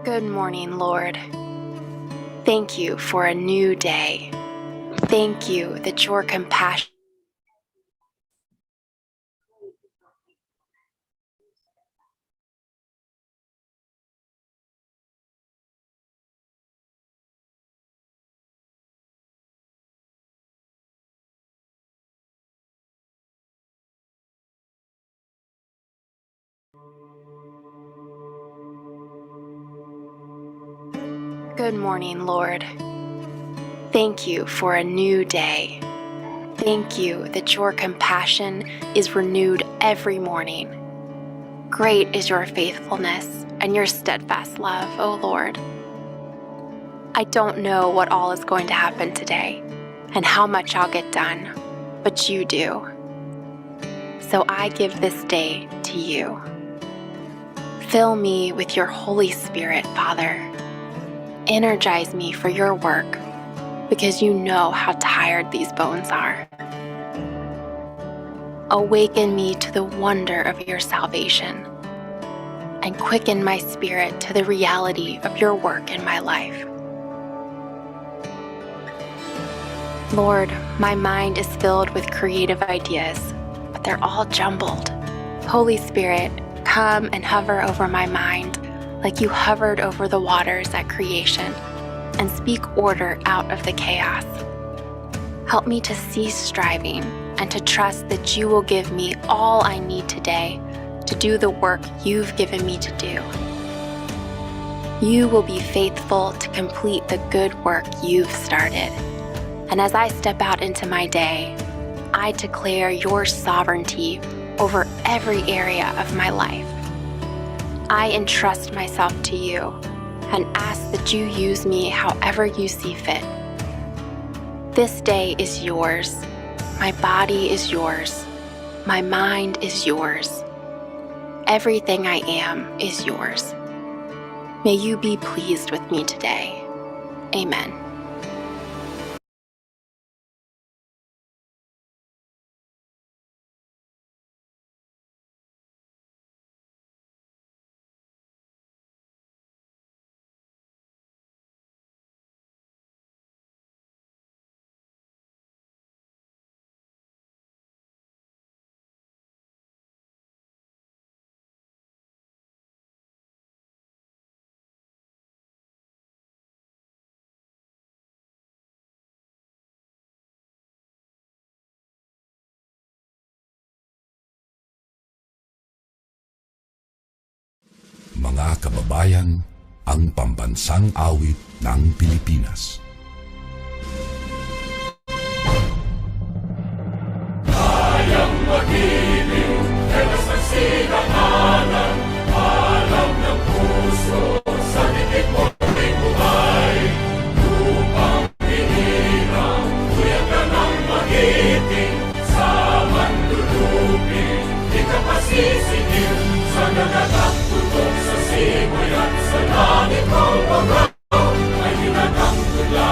Good morning, Lord. Thank you for a new day. Thank you that your compassion Good morning, Lord. Thank you for a new day. Thank you that your compassion is renewed every morning. Great is your faithfulness and your steadfast love, O Lord. I don't know what all is going to happen today and how much I'll get done, but you do. So I give this day to you. Fill me with your Holy Spirit, Father. Energize me for your work, because you know how tired these bones are. Awaken me to the wonder of your salvation, and quicken my spirit to the reality of your work in my life. Lord, my mind is filled with creative ideas, but they're all jumbled. Holy Spirit, come and hover over my mind like you hovered over the waters at creation, and speak order out of the chaos. Help me to cease striving and to trust that you will give me all I need today to do the work you've given me to do. You will be faithful to complete the good work you've started. And as I step out into my day, I declare your sovereignty over every area of my life. I entrust myself to you and ask that you use me however you see fit. This day is yours. My body is yours. My mind is yours. Everything I am is yours. May you be pleased with me today. Amen. Mga kababayan, ang pambansang awit ng Pilipinas. Kayang magiliw, telas ng sinakanan, alam ng puso, sa dikit mo may buhay. Lupang hinirang, kuya ka ng magiting, sa manlulupin, di ka pasisigil, sa nagataktutok sa simoy at sa langit mong pagaw, ay hinatang tula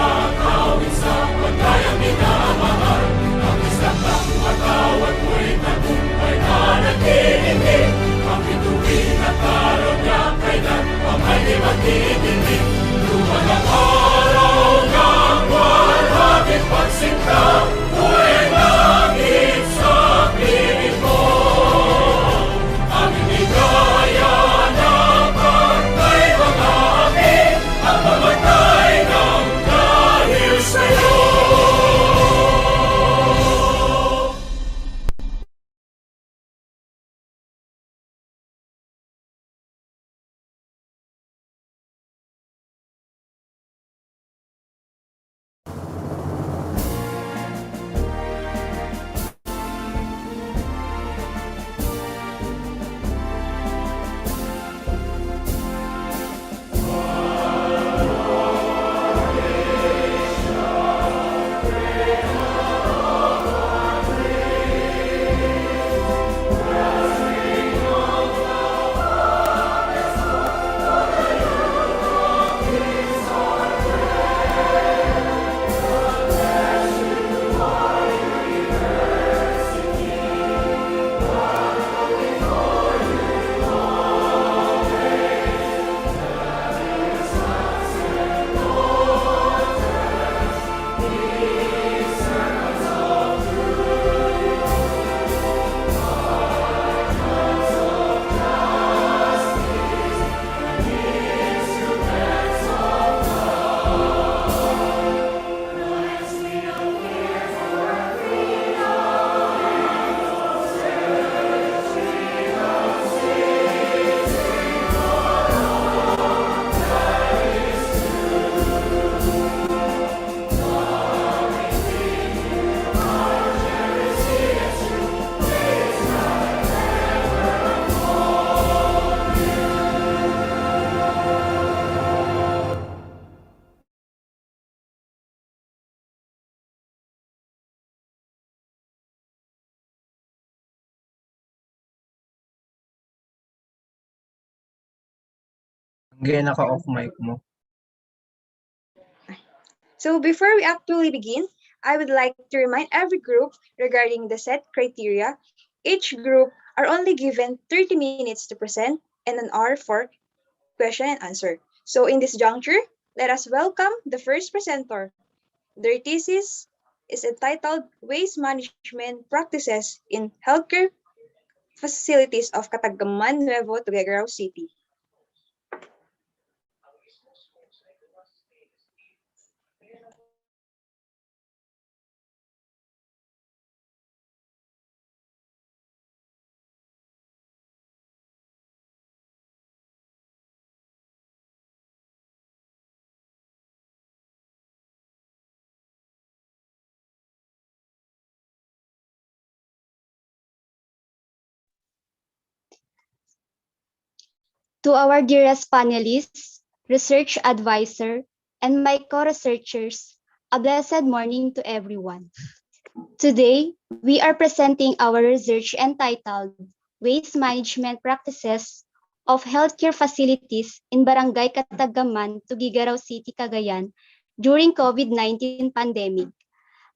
Gaya naka-off mic mo. So before we actually begin, I would like to remind every group regarding the set criteria. Each group are only given 30 minutes to present and an hour for question and answer. So in this juncture, let us welcome the first presenter. Their thesis is entitled Waste Management Practices in Healthcare Facilities of Catagaman Nuevo Tuguegarao City. To our dearest panelists, research advisor, and my co-researchers, a blessed morning to everyone. Today, we are presenting our research entitled Waste Management Practices of Healthcare Facilities in Barangay Catagaman, Tuguegarao City, Cagayan during COVID-19 pandemic.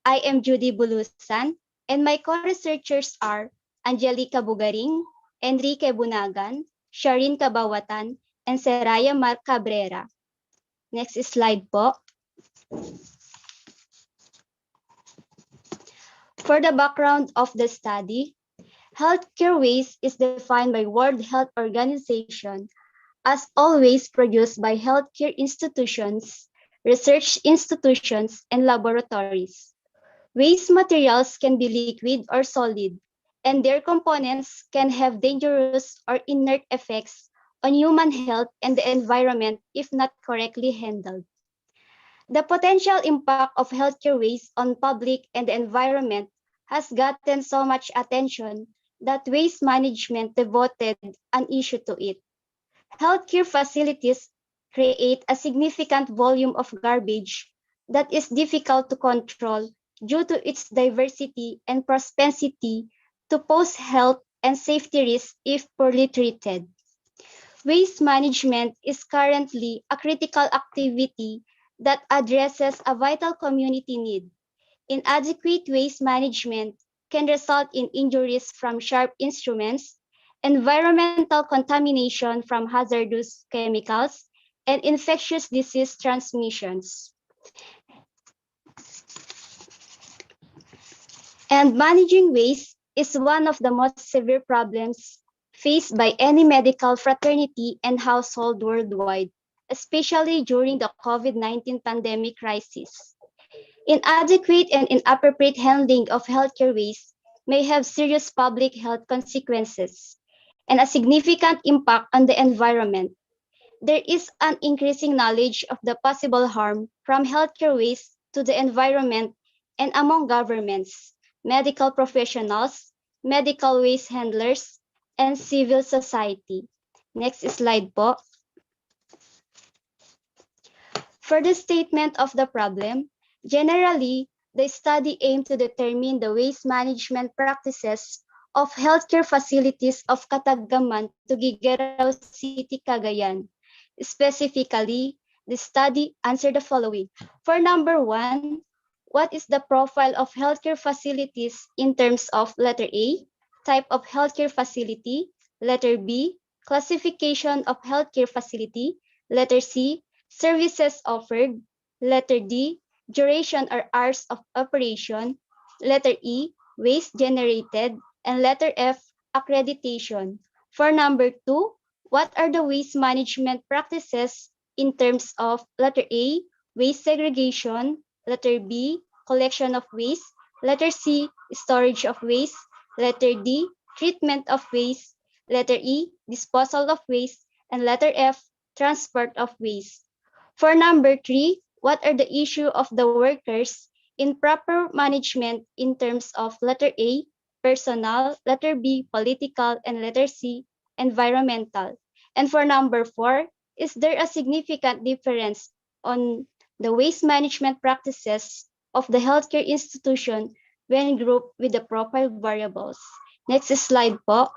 I am Judy Bulusan, and my co-researchers are Angelica Bugaring, Enrique Bunagan, Sharin Kabawatan, and Seraya Mar Cabrera. Next slide po. For the background of the study, healthcare waste is defined by World Health Organization as all waste produced by healthcare institutions, research institutions, and laboratories. Waste materials can be liquid or solid, and their components can have dangerous or inert effects on human health and the environment if not correctly handled. The potential impact of healthcare waste on public and the environment has gotten so much attention that waste management devoted an issue to it. Healthcare facilities create a significant volume of garbage that is difficult to control due to its diversity and propensity to pose health and safety risks if poorly treated. Waste management is currently a critical activity that addresses a vital community need. Inadequate waste management can result in injuries from sharp instruments, environmental contamination from hazardous chemicals, and infectious disease transmissions. And managing waste is one of the most severe problems faced by any medical fraternity and household worldwide, especially during the COVID-19 pandemic crisis. Inadequate and inappropriate handling of healthcare waste may have serious public health consequences and a significant impact on the environment. There is an increasing knowledge of the possible harm from healthcare waste to the environment and among governments, medical professionals, medical waste handlers, and civil society. Next slide po. For the statement of the problem, generally, the study aimed to determine the waste management practices of healthcare facilities of Catagaman, Tuguegarao City, Cagayan. Specifically, the study answered the following. For number 1, what is the profile of healthcare facilities in terms of letter A, type of healthcare facility, letter B, classification of healthcare facility, letter C, services offered, letter D, duration or hours of operation, letter E, waste generated, and letter F, accreditation. For number 2, what are the waste management practices in terms of letter A, waste segregation, letter B, collection of waste, letter C, storage of waste, letter D, treatment of waste, letter E, disposal of waste, and letter F, transport of waste. For number 3, what are the issue of the workers in proper management in terms of letter A, personal, letter B, political, and letter C, environmental. And for number 4, is there a significant difference on the waste management practices of the healthcare institution when grouped with the profile variables? Next slide po.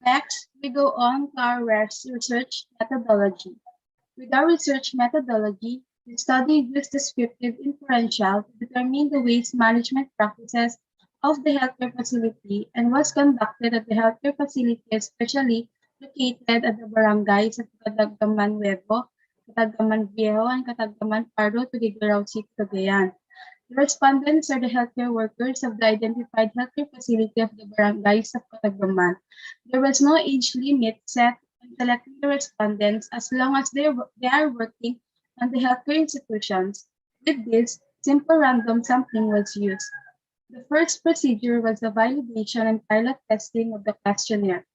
Next, we go on to our research methodology. With our research methodology, the study used descriptive inferential to determine the waste management practices of the healthcare facility and was conducted at the healthcare facility especially located at the barangays of Cataggaman Nuevo, Cataggaman Viejo, and Cataggaman Pardo to Gigarao City, Cagayan. The respondents are the healthcare workers of the identified healthcare facility of the barangays of Cataggaman. There was no age limit set on selecting the respondents as long as they are working on the healthcare institutions. With this, simple random sampling was used. The first procedure was the validation and pilot testing of the questionnaire.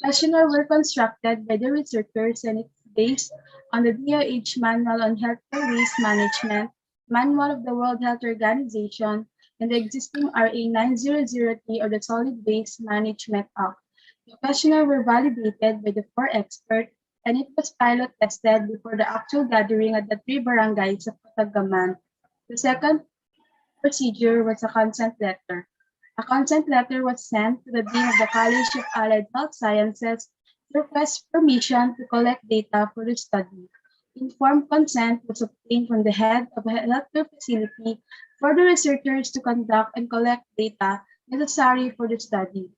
Questionnaire were constructed by the researchers and it's based on the DOH Manual on Healthcare Waste Management, Manual of the World Health Organization, and the existing RA 900T or the Solid Waste Management Act. The questionnaire were validated by the 4 experts and it was pilot tested before the actual gathering at the 3 barangays of Cataggaman. The second procedure was a consent letter. A consent letter was sent to the Dean of the College of Allied Health Sciences to request permission to collect data for the study. Informed consent was obtained from the head of a healthcare facility for the researchers to conduct and collect data necessary for the study.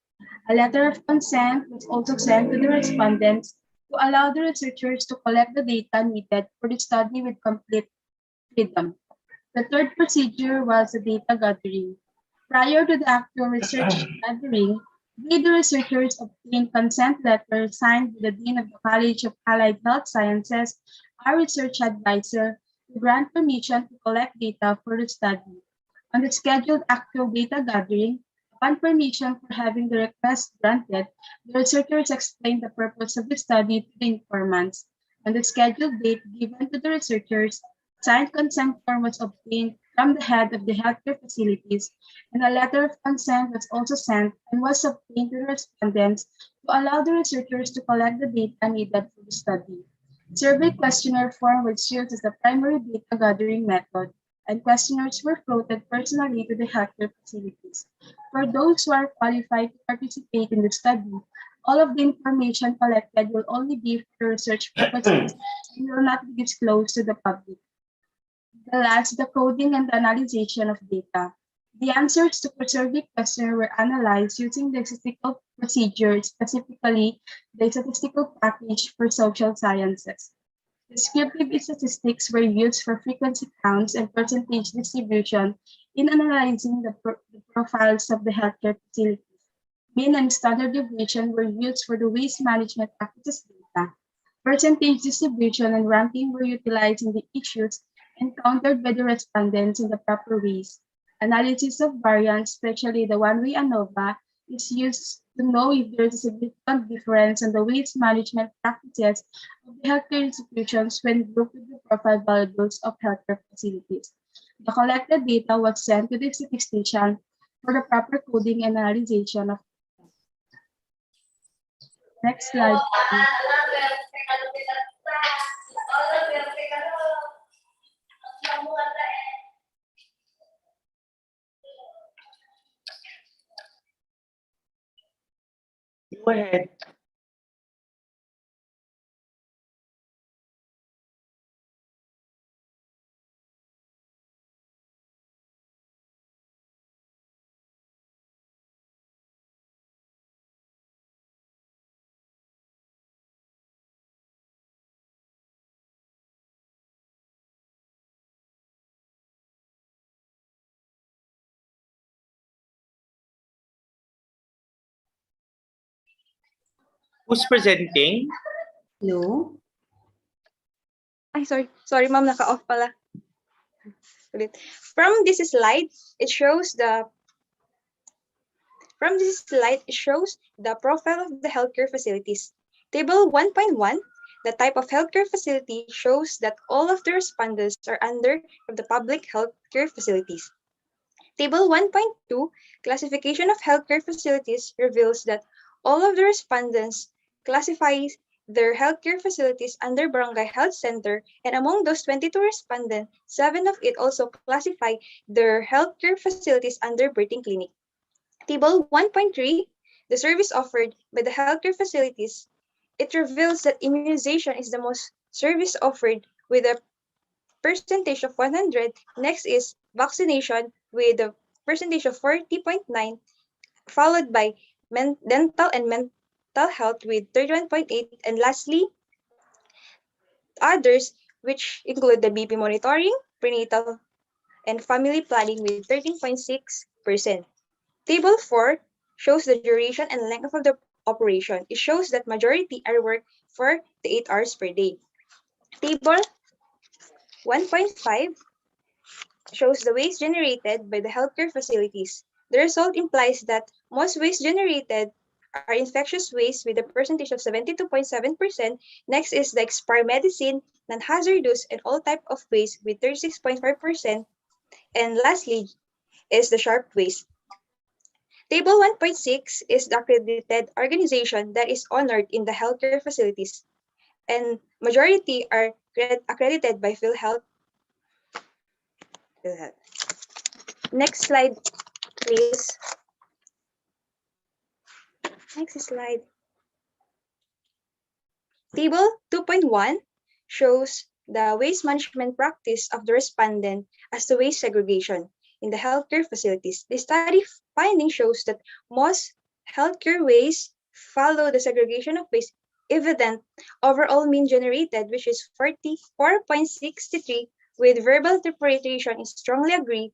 A letter of consent was also sent to the respondents to allow the researchers to collect the data needed for the study with complete freedom. The third procedure was the data gathering. Prior to the actual research gathering, we, the researchers, obtained consent letters signed by the Dean of the College of Allied Health Sciences, our research advisor, to grant permission to collect data for the study. On the scheduled actual data gathering, upon permission for having the request granted, the researchers explained the purpose of the study to the informants. On the scheduled date given to the researchers, signed consent form was obtained from the head of the healthcare facilities, and a letter of consent was also sent and was obtained to the respondents to allow the researchers to collect the data needed for the study. Survey questionnaire form was used as the primary data gathering method, and questionnaires were floated personally to the healthcare facilities. For those who are qualified to participate in the study, all of the information collected will only be for research purposes and will not be disclosed to the public. The last, the coding and the analysis of data. The answers to the survey questionnaire were analyzed using the statistical procedure, specifically the statistical package for social sciences. Descriptive statistics were used for frequency counts and percentage distribution in analyzing the profiles of the healthcare facilities. Mean and standard deviation were used for the waste management practices data. Percentage distribution and ranking were utilized in the issues encountered by the respondents in the proper ways. Analysis of variance, especially the one-way ANOVA, is used to know if there is a significant difference in the waste management practices of the healthcare institutions when grouped with the profile values of healthcare facilities. The collected data was sent to the statistician for the proper coding and analysis of. Next slide, please. Go ahead. Who's presenting? Hello? Ay, sorry ma'am, naka-off pala. Ulit. From this slide, it shows the profile of the healthcare facilities. Table 1.1, the type of healthcare facility, shows that all of the respondents are under the public healthcare facilities. Table 1.2, classification of healthcare facilities, reveals that all of the respondents classify their healthcare facilities under Barangay Health Center, and among those 22 respondents, 7 of it also classify their healthcare facilities under birthing clinic. Table 1.3, the service offered by the healthcare facilities, it reveals that immunization is the most service offered with a percentage of 100. Next is vaccination with a percentage of 40.9, followed by dental and mental health with 31.8, and lastly, others, which include the BP monitoring, prenatal, and family planning with 13.6%. Table 4 shows the duration and length of the operation. It shows that majority are work for the 8 hours per day. Table 1.5 shows the waste generated by the healthcare facilities. The result implies that most waste generated are infectious waste with a percentage of 72.7%. Next is the expired medicine, non-hazardous, and all type of waste with 36.5%. And lastly is the sharp waste. Table 1.6 is the accredited organization that is honored in the healthcare facilities, and majority are accredited by PhilHealth. Next slide, please. Next slide. Table 2.1 shows the waste management practice of the respondent as to waste segregation in the healthcare facilities. The study finding shows that most healthcare waste follow the segregation of waste evident overall mean generated, which is 44.63, with verbal interpretation is strongly agree.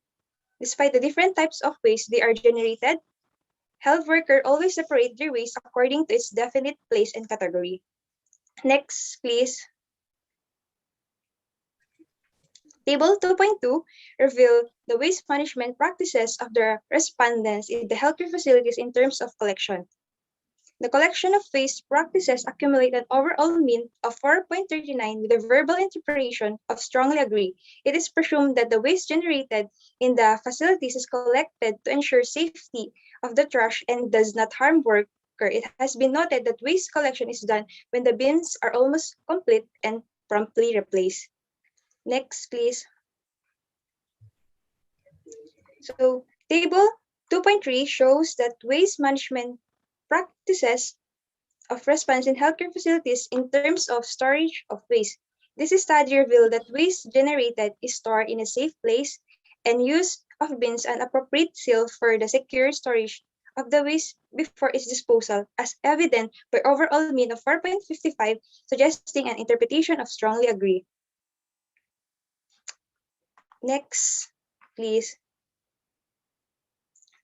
Despite the different types of waste they are generated, health workers always separate their waste according to its definite place and category. Next, please. Table 2.2 reveal the waste management practices of the respondents in the healthcare facilities in terms of collection. The collection of waste practices accumulate an overall mean of 4.39 with a verbal interpretation of strongly agree. It is presumed that the waste generated in the facilities is collected to ensure safety of the trash and does not harm worker. It has been noted that waste collection is done when the bins are almost complete and promptly replaced. Next, please. So, table 2.3 shows that waste management practices of response in healthcare facilities in terms of storage of waste. This study revealed that waste generated is stored in a safe place and use of bins and appropriate seal for the secure storage of the waste before its disposal, as evident by overall mean of 4.55, suggesting an interpretation of strongly agree. Next, please.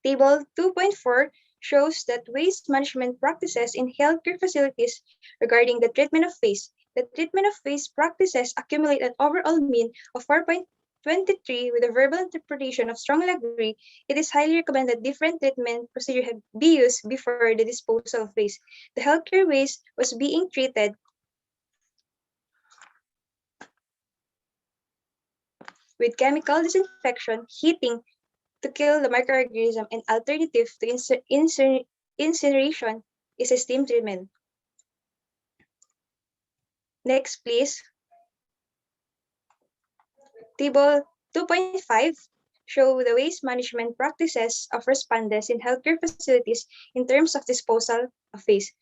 Table 2.4 shows that waste management practices in healthcare facilities regarding the treatment of waste. The treatment of waste practices accumulate an overall mean of 4.23 with a verbal interpretation of strongly agree. It is highly recommended different treatment procedures be used before the disposal of waste. The healthcare waste was being treated with chemical disinfection, heating to kill the microorganism, and alternative to incineration is a steam treatment. Next, please. Table 2.5 show the waste management practices of respondents in healthcare facilities in terms of disposal of waste.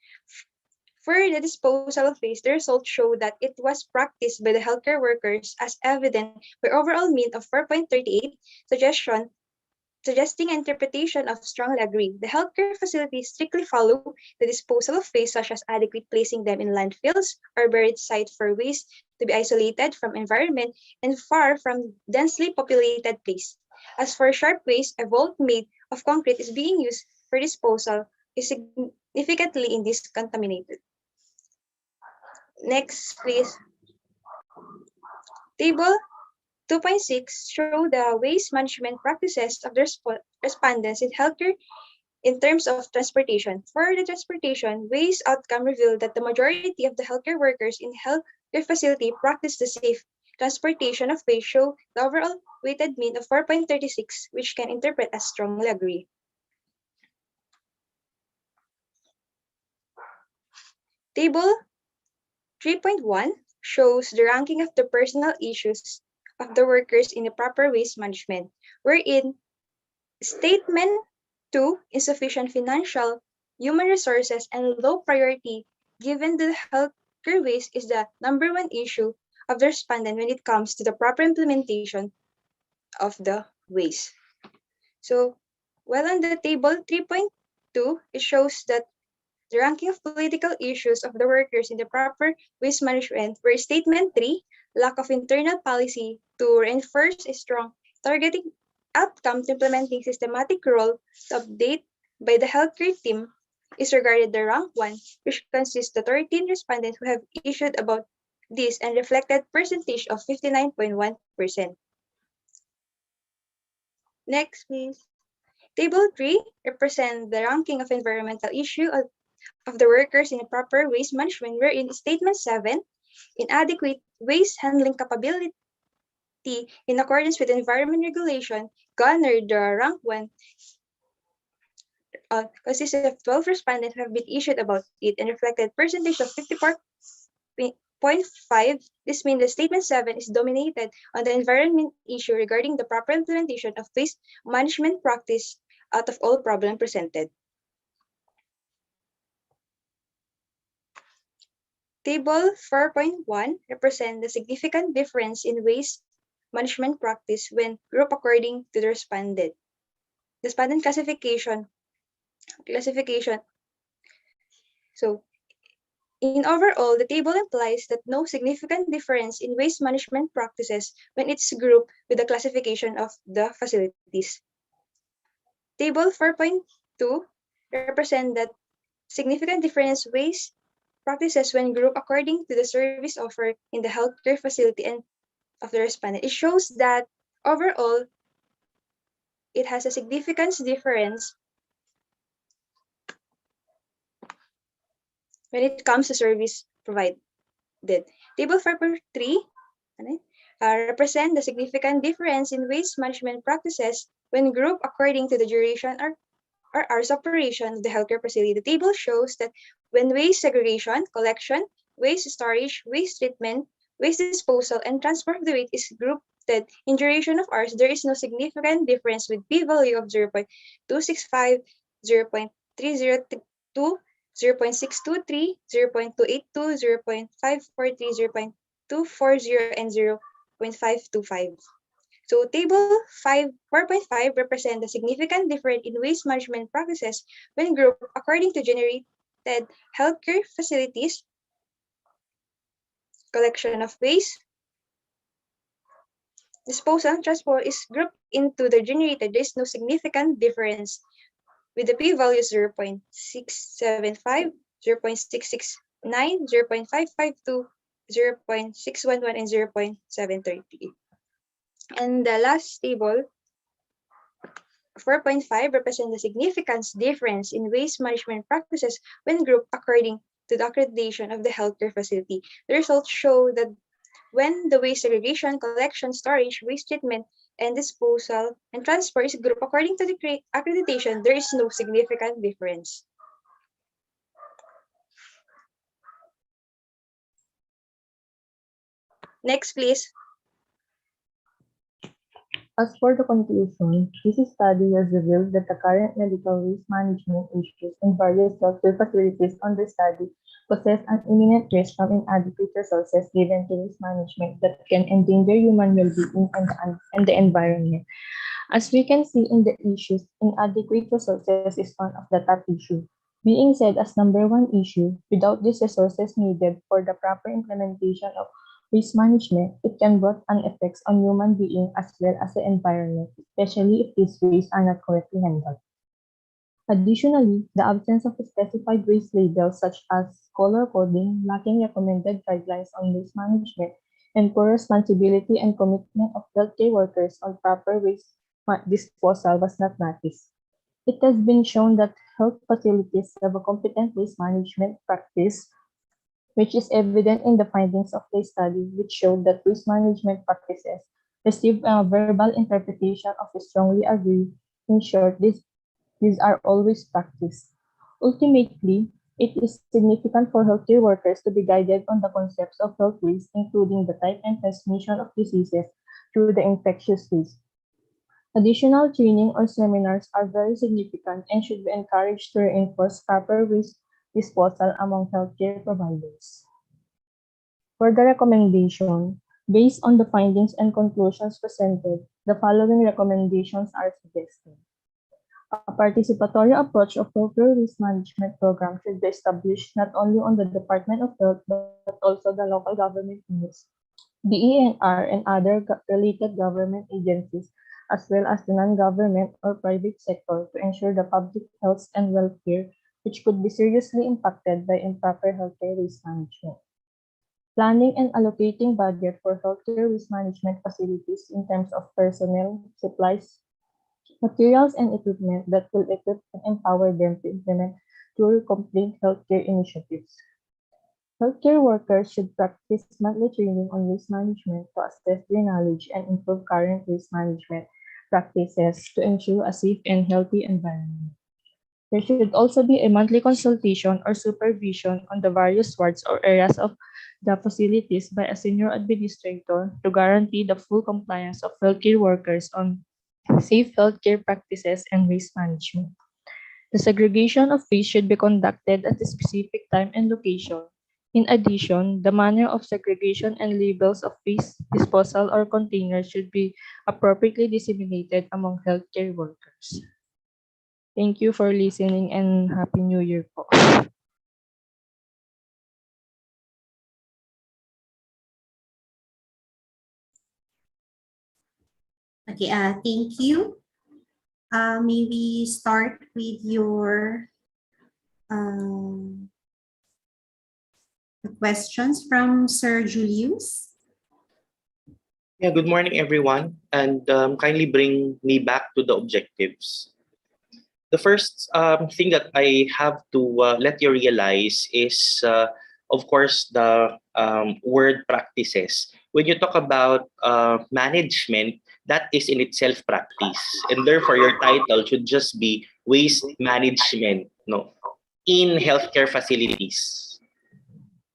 For the disposal of waste, the results show that it was practiced by the healthcare workers as evident by overall mean of 4.38, suggesting an interpretation of strongly agree. The healthcare facilities strictly follow the disposal of waste, such as adequate placing them in landfills or buried site for waste to be isolated from environment and far from densely populated place. As for sharp waste, a vault made of concrete is being used for disposal is significantly in this contaminated. Next, please. Table 2.6 show the waste management practices of the respondents in healthcare in terms of transportation. For the transportation, waste outcome revealed that the majority of the healthcare workers in healthcare facility practice the safe transportation of waste, show the overall weighted mean of 4.36, which can interpret as strongly agree. Table 3.1 shows the ranking of the personal issues of the workers in the proper waste management, wherein statement 2, insufficient financial human resources, and low priority given to the healthcare waste is the number one issue of the respondent when it comes to the proper implementation of the waste. So, while on the table 3.2, it shows that the ranking of political issues of the workers in the proper waste management, where statement 3, lack of internal policy to reinforce a strong targeting outcome to implementing systematic role to update by the healthcare team, is regarded the rank 1, which consists of 13 respondents who have issued about this and reflected percentage of 59.1%. Next, please. Table 3 represents the ranking of environmental issue of the workers in proper waste management, wherein Statement 7, inadequate waste handling capability in accordance with environment regulation, garnered the rank 1, consists of 12 respondents who have been issued about it and reflected percentage of 54.5. This means the Statement 7 is dominated on the environment issue regarding the proper implementation of waste management practice out of all problems presented. Table 4.1 represents the significant difference in waste management practice when grouped according to the respondent. The respondent classification. So, in overall, the table implies that no significant difference in waste management practices when it's grouped with the classification of the facilities. Table 4.2 represents that significant difference waste practices when grouped according to the service offered in the healthcare facility and of the respondent. It shows that overall, it has a significant difference when it comes to service provided. Table 4.3 represent the significant difference in waste management practices when grouped according to the duration or hours of operation of the healthcare facility. The table shows that when waste segregation, collection, waste storage, waste treatment, waste disposal, and transfer of the waste is grouped in duration of hours, there is no significant difference with p-value of 0.265, 0.302, 0.623, 0.282, 0.543, 0.240, and 0.525. So table 4.5 represents the significant difference in waste management practices when grouped according to generated healthcare facilities, collection of waste, disposal, and transport is grouped into the generated. There is no significant difference with the p-value 0.675, 0.669, 0.552, 0.611, and 0.738. And the last table, 4.5, represents the significant difference in waste management practices when grouped according to the accreditation of the healthcare facility. The results show that when the waste segregation, collection, storage, waste treatment, and disposal and transfer is grouped according to the accreditation, there is no significant difference. Next, please. As for the conclusion, this study has revealed that the current medical waste management issues in various healthcare facilities under study possess an imminent risk from inadequate resources given to waste management that can endanger human well-being and the environment. As we can see in the issues, inadequate resources is one of the top issues. Being said as number one issue, without these resources needed for the proper implementation of waste management, it can brought an effects on human being as well as the environment, especially if these wastes are not correctly handled. Additionally, the absence of specified waste labels such as color coding, lacking recommended guidelines on waste management, and poor responsibility and commitment of healthcare workers on proper waste disposal was not noticed. It has been shown that health facilities have a competent waste management practice, which is evident in the findings of the study, which showed that waste management practices receive a verbal interpretation of a strongly agree. In short, these are always practiced. Ultimately, it is significant for healthcare workers to be guided on the concepts of health waste, including the type and transmission of diseases through the infectious waste. Additional training or seminars are very significant and should be encouraged to reinforce proper waste disposal among healthcare providers. For the recommendation, based on the findings and conclusions presented, the following recommendations are suggested. A participatory approach of healthcare waste management program should be established not only on the Department of Health but also the local government units, DENR, and other related government agencies, as well as the non-government or private sector to ensure the public health and welfare, which could be seriously impacted by improper healthcare waste management. Planning and allocating budget for healthcare waste management facilities in terms of personnel, supplies, materials, and equipment that will equip and empower them to implement truly complete healthcare initiatives. Healthcare workers should practice monthly training on waste management to assess their knowledge and improve current waste management practices to ensure a safe and healthy environment. There should also be a monthly consultation or supervision on the various wards or areas of the facilities by a senior administrator to guarantee the full compliance of healthcare workers on safe healthcare practices and waste management. The segregation of waste should be conducted at a specific time and location. In addition, the manner of segregation and labels of waste disposal or containers should be appropriately disseminated among healthcare workers. Thank you for listening and Happy New Year po. Okay, thank you. May we start with your questions from Sir Julius? Yeah, good morning, everyone. And kindly bring me back to the objectives. The first thing that I have to let you realize is, of course, the word practices. When you talk about management, that is in itself practice. And therefore, your title should just be waste management, no, in healthcare facilities.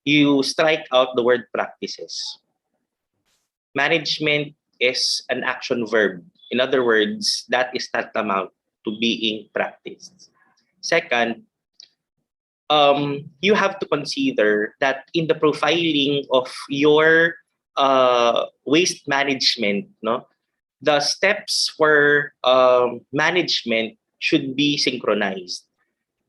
You strike out the word practices. Management is an action verb. In other words, that is tantamount to being practiced. Second, you have to consider that in the profiling of your waste management, no, the steps for management should be synchronized.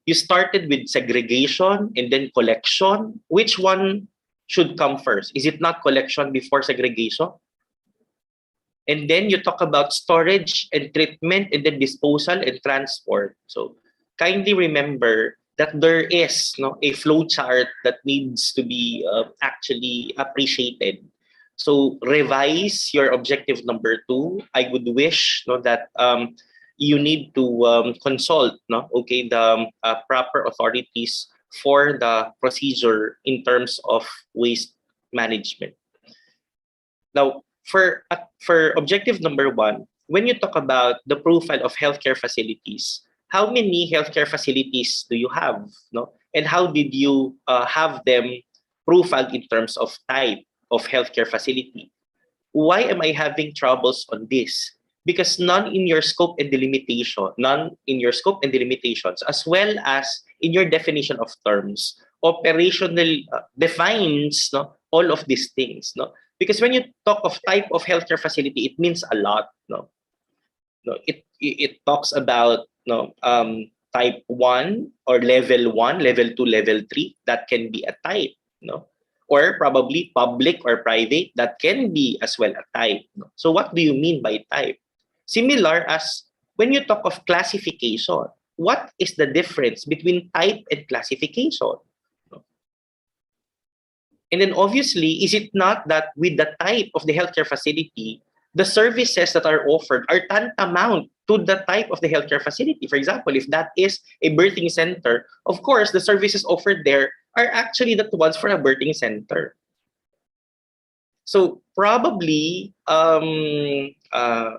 You started with segregation and then collection. Which one should come first? Is it not collection before segregation? And then you talk about storage and treatment and then disposal and transport. So kindly remember that there is a flow chart that needs to be actually appreciated. So revise your objective number 2. I would wish that you need to consult the proper authorities for the procedure in terms of waste management. Now, for objective number 1, when you talk about the profile of healthcare facilities, how many healthcare facilities do you have? No? And how did you have them profiled in terms of type of healthcare facility? Why am I having troubles on this? Because none in your scope and delimitation, as well as in your definition of terms, operational defines all of these things. No? Because when you talk of type of healthcare facility, it means a lot. No, it talks about type 1 or level 1, level 2, level 3. That can be a type. No, or probably public or private. That can be as well a type. No? So what do you mean by type? Similar as when you talk of classification, what is the difference between type and classification? And then obviously, is it not that with the type of the healthcare facility, the services that are offered are tantamount to the type of the healthcare facility? For example, if that is a birthing center, of course, the services offered there are actually the ones for a birthing center. So probably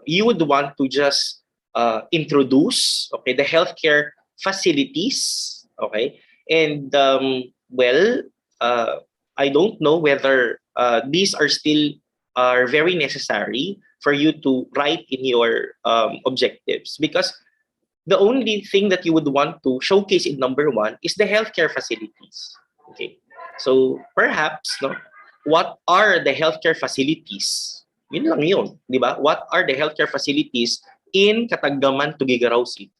you would want to just introduce the healthcare facilities, and I don't know whether these are still are very necessary for you to write in your objectives, because the only thing that you would want to showcase in number 1 is the healthcare facilities. Okay, so perhaps, no, what are the healthcare facilities? Yun lang yun, di ba? What are the healthcare facilities in Kataggaman, Tuguegarao City?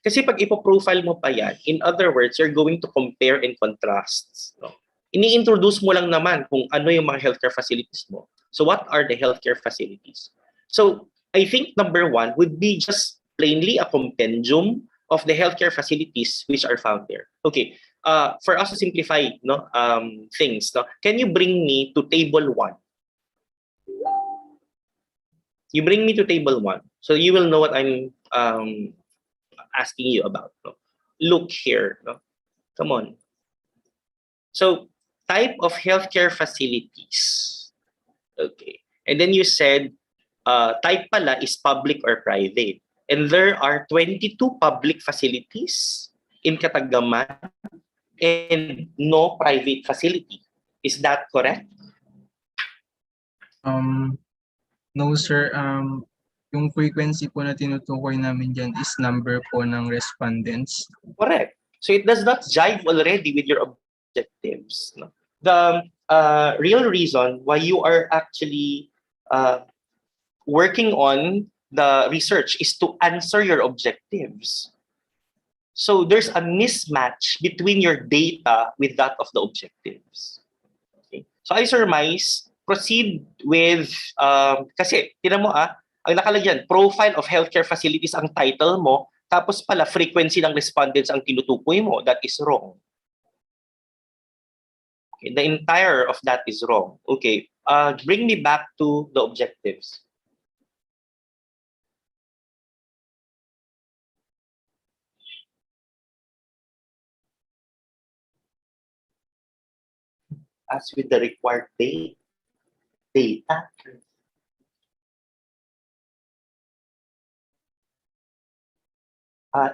Kasi pag ipo-profile mo pa yan, in other words, you're going to compare and contrast. No? Ini-introduce mo lang naman kung ano yung mga healthcare facilities mo. So what are the healthcare facilities? So I think number 1 would be just plainly a compendium of the healthcare facilities which are found there. Okay, for us to simplify, no, things, no, can you bring me to table 1? You bring me to table 1, so you will know what I'm asking you about. No? Look here. No? Come on. So, type of healthcare facilities. Okay. And then you said, type pala is public or private. And there are 22 public facilities in Kataggaman and no private facility. Is that correct? No, sir. Yung frequency po na tinutukoy namin dyan is number po ng respondents. Correct. So it does not jive already with your objectives. No? The real reason why you are actually working on the research is to answer your objectives. So there's a mismatch between your data with that of the objectives. Okay. So I surmise, proceed with, kasi, tinan mo ang nakalagyan, profile of healthcare facilities ang title mo, tapos pala frequency ng respondents ang tinutukoy mo. That is wrong. Okay, the entire of that is wrong. Okay, bring me back to the objectives. As with the required data.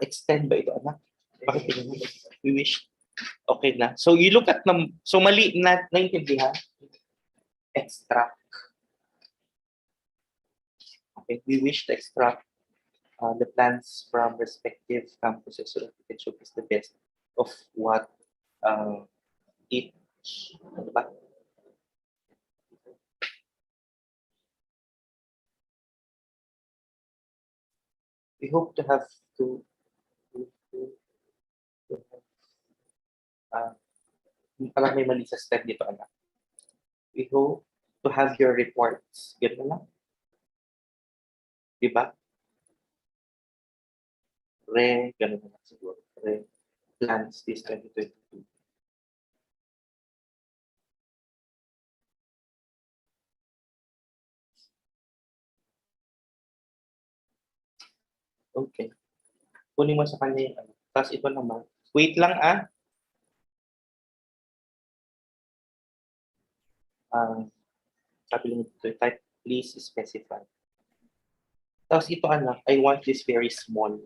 Extend ba ito, anak? Bakit we wish? Okay na. So you look at so mali na naintindihan. Extract. Okay, we wish to extract the plans from respective campuses so that we can showcase the best of what each. Ano ba? We hope to have parang may mali sa step dito, anak. We hope to have your reports. Ganun lang. Diba? Ganun lang siguro. Plans this 2022. Okay. Kunin mo sa kanya yung ano. Tapos ito naman. Wait lang sabi lang ito, type please specify. Tapos ito anak, I want this very small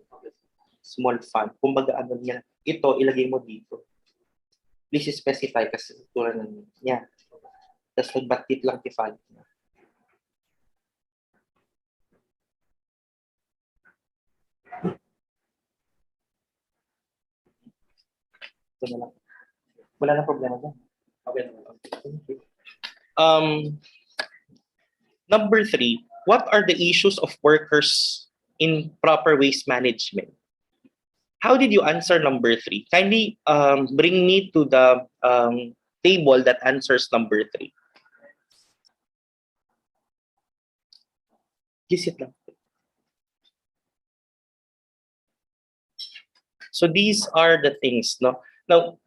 font. Kumbaga ano niya, ito ilagay mo dito. Please specify kasi ito na niya. Tapos magbatit lang yung font niya. Ito na lang. Wala na problema dyan. Okay. Number 3, what are the issues of workers in proper waste management? How did you answer number 3? Kindly bring me to the table that answers number 3. Visit lang. So these are the things, no? Now,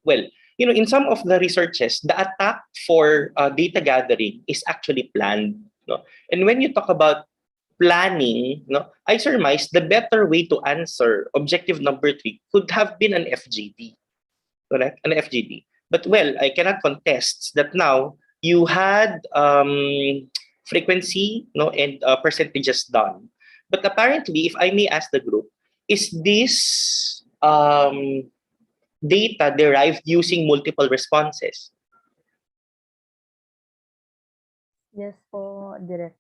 well, you know, in some of the researches, the attack for data gathering is actually planned. No? And when you talk about planning, no, I surmise the better way to answer objective number 3 could have been an FGD, correct? An FGD. But well, I cannot contest that now you had frequency, no, and percentages done. But apparently, if I may ask the group, is this data derived using multiple responses? Yes po, direct.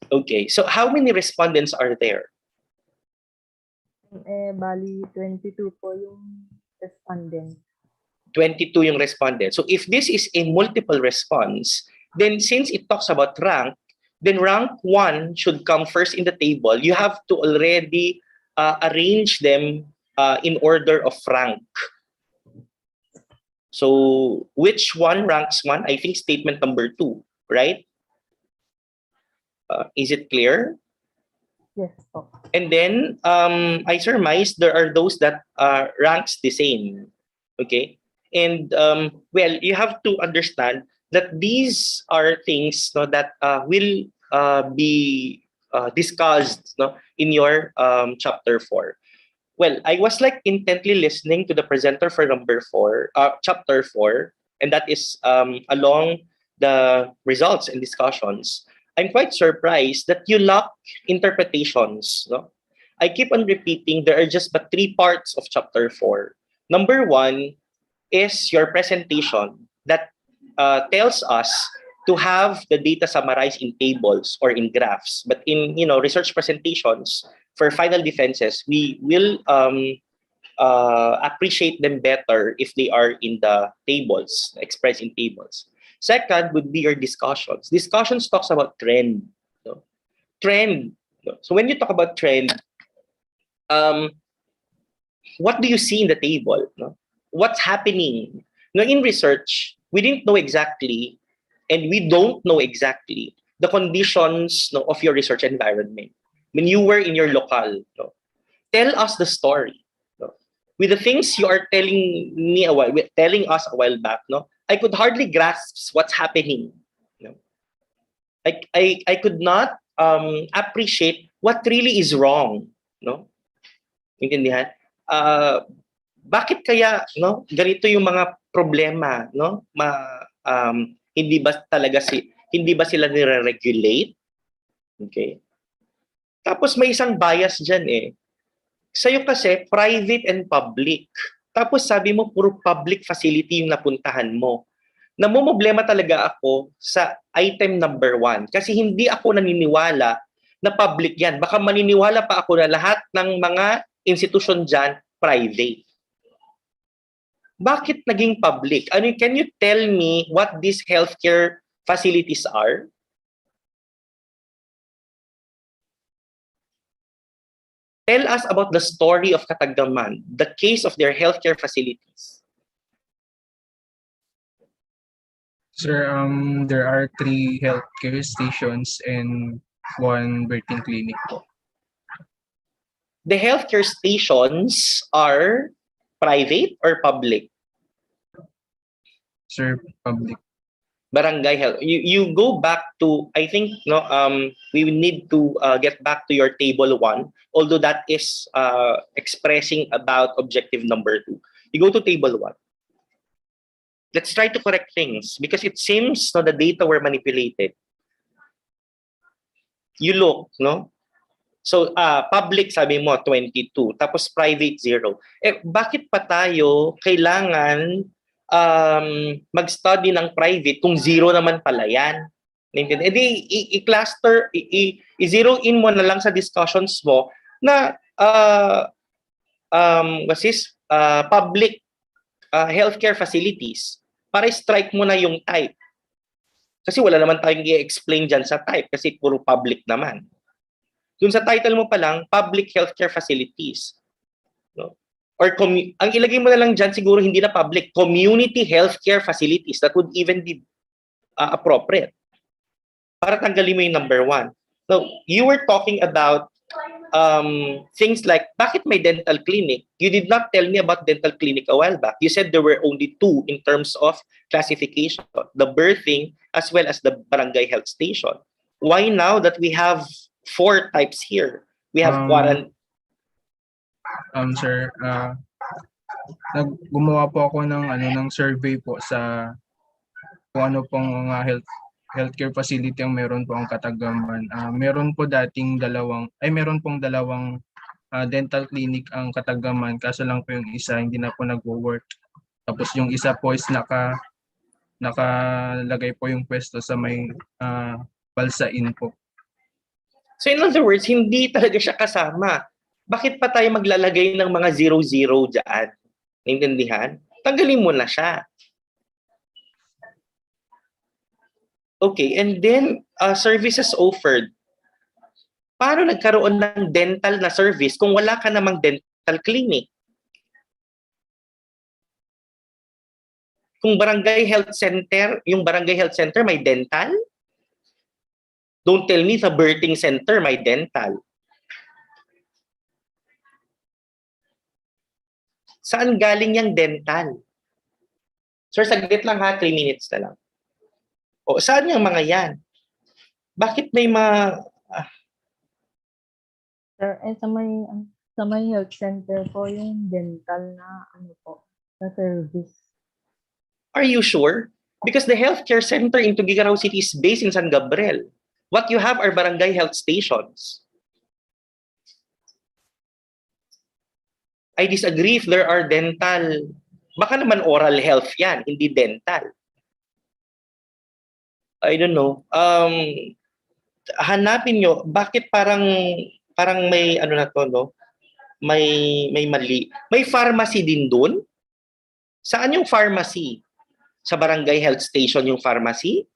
Okay, so how many respondents are there? Bali 22 po yung respondent. 22 yung respondent. So if this is a multiple response, then since it talks about rank, then rank 1 should come first in the table. You have to already arrange them in order of rank. So which one ranks 1? I think statement number 2, right? Is it clear? Yes po. And then I surmise there are those that ranks the same. Okay? And well, you have to understand that these are things, no, that will be discussed, no, in your chapter 4. Well, I was like intently listening to the presenter for chapter 4, and that is along the results and discussions. I'm quite surprised that you lack interpretations. No? I keep on repeating there are just but 3 parts of chapter 4. Number 1 is your presentation that tells us to have the data summarized in tables or in graphs. But in research presentations for final defenses, we will appreciate them better if they are in the tables, expressed in tables. Second would be your discussions. Discussions talks about trend. No? Trend. No? So when you talk about trend, what do you see in the table? No? What's happening? No, in research, we didn't know exactly, and we don't know exactly the conditions, no, of your research environment. When you were in your locale, no? Tell us the story. No? With the things you are telling us a while back, no, I could hardly grasp what's happening. No? I could not appreciate what really is wrong. No? Intindihan? Bakit kaya, no, ganito yung mga problema, no? Hindi ba sila nire-regulate? Okay. Tapos may isang bias diyan eh. Sa'yo kasi private and public. Tapos sabi mo puro public facility yung napuntahan mo. Namumblema talaga ako sa item number 1 kasi hindi ako naniniwala na public yan. Baka maniniwala pa ako na lahat ng mga institution dyan private. Bakit naging public? Can you tell me what these healthcare facilities are? Tell us about the story of Katagaman, the case of their healthcare facilities. Sir, there are 3 healthcare stations and 1 birthing clinic po. The healthcare stations are private or public? Sir, public. Barangay health. You go back to, I think, we need to get back to your table 1, although that is expressing about objective number 2. You go to table 1. Let's try to correct things because it seems the data were manipulated. You look, no? So, public, sabi mo, 22. Tapos private, 0. Bakit pa tayo kailangan mag-study ng private kung 0 naman pala yan? I-cluster, i-zero in mo na lang sa discussions mo na public healthcare facilities para strike mo na yung type. Kasi wala naman tayong i-explain dyan sa type kasi puro public naman. Dun sa title mo pa lang, public healthcare facilities. No? Or ang ilagay mo na lang dyan, siguro hindi na public, community healthcare facilities. That would even be appropriate. Para tanggalin mo yung number 1. So, you were talking about things like, bakit may dental clinic? You did not tell me about dental clinic a while back. You said there were only 2 in terms of classification, the birthing as well as the barangay health station. Why now that we have 4 types here? We have quarantine. Sir, gumawa po ako ng survey po sa kung ano pong mga healthcare facility ang meron po ang Katagaman. Meron pong dalawang dental clinic ang Katagaman, kaso lang po yung isa hindi na po nagwo-work. Tapos yung isa po is nakalagay po yung pwesto sa may balsain po. So in other words, hindi talaga siya kasama. Bakit pa tayo maglalagay ng mga 00 dyan? Naintindihan? Tanggalin mo na siya. Okay, and then services offered. Paano nagkaroon ng dental na service kung wala ka namang dental clinic? Kung barangay health center, yung barangay health center may dental? Don't tell me sa birthing center may dental. Saan galing yung dental? Sir, saglit lang ha, 3 minutes na lang. O, saan yung mga yan? Bakit may mga... Sir, sa may health center po yung dental na na service. Are you sure? Because the healthcare center in Tuguegarao City is based in San Gabriel. What you have are barangay health stations. I disagree if there are dental. Baka naman oral health yan, hindi dental. I don't know. Hanapin nyo, bakit parang may ano na to, no? May mali. May pharmacy din doon? Saan yung pharmacy? Sa barangay health station yung pharmacy?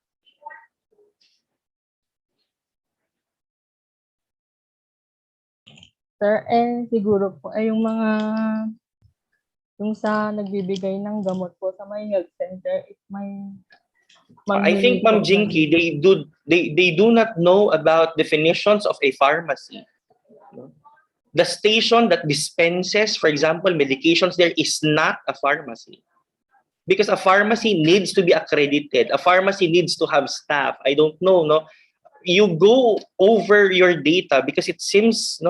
Sir, siguro po yung sa nagbibigay ng gamot po sa may health center, I think Ma'am Jinky, they do not know about definitions of a pharmacy. The station that dispenses, for example, medications there is not a pharmacy. Because a pharmacy needs to be accredited. A pharmacy needs to have staff. I don't know, no? You go over your data because it seems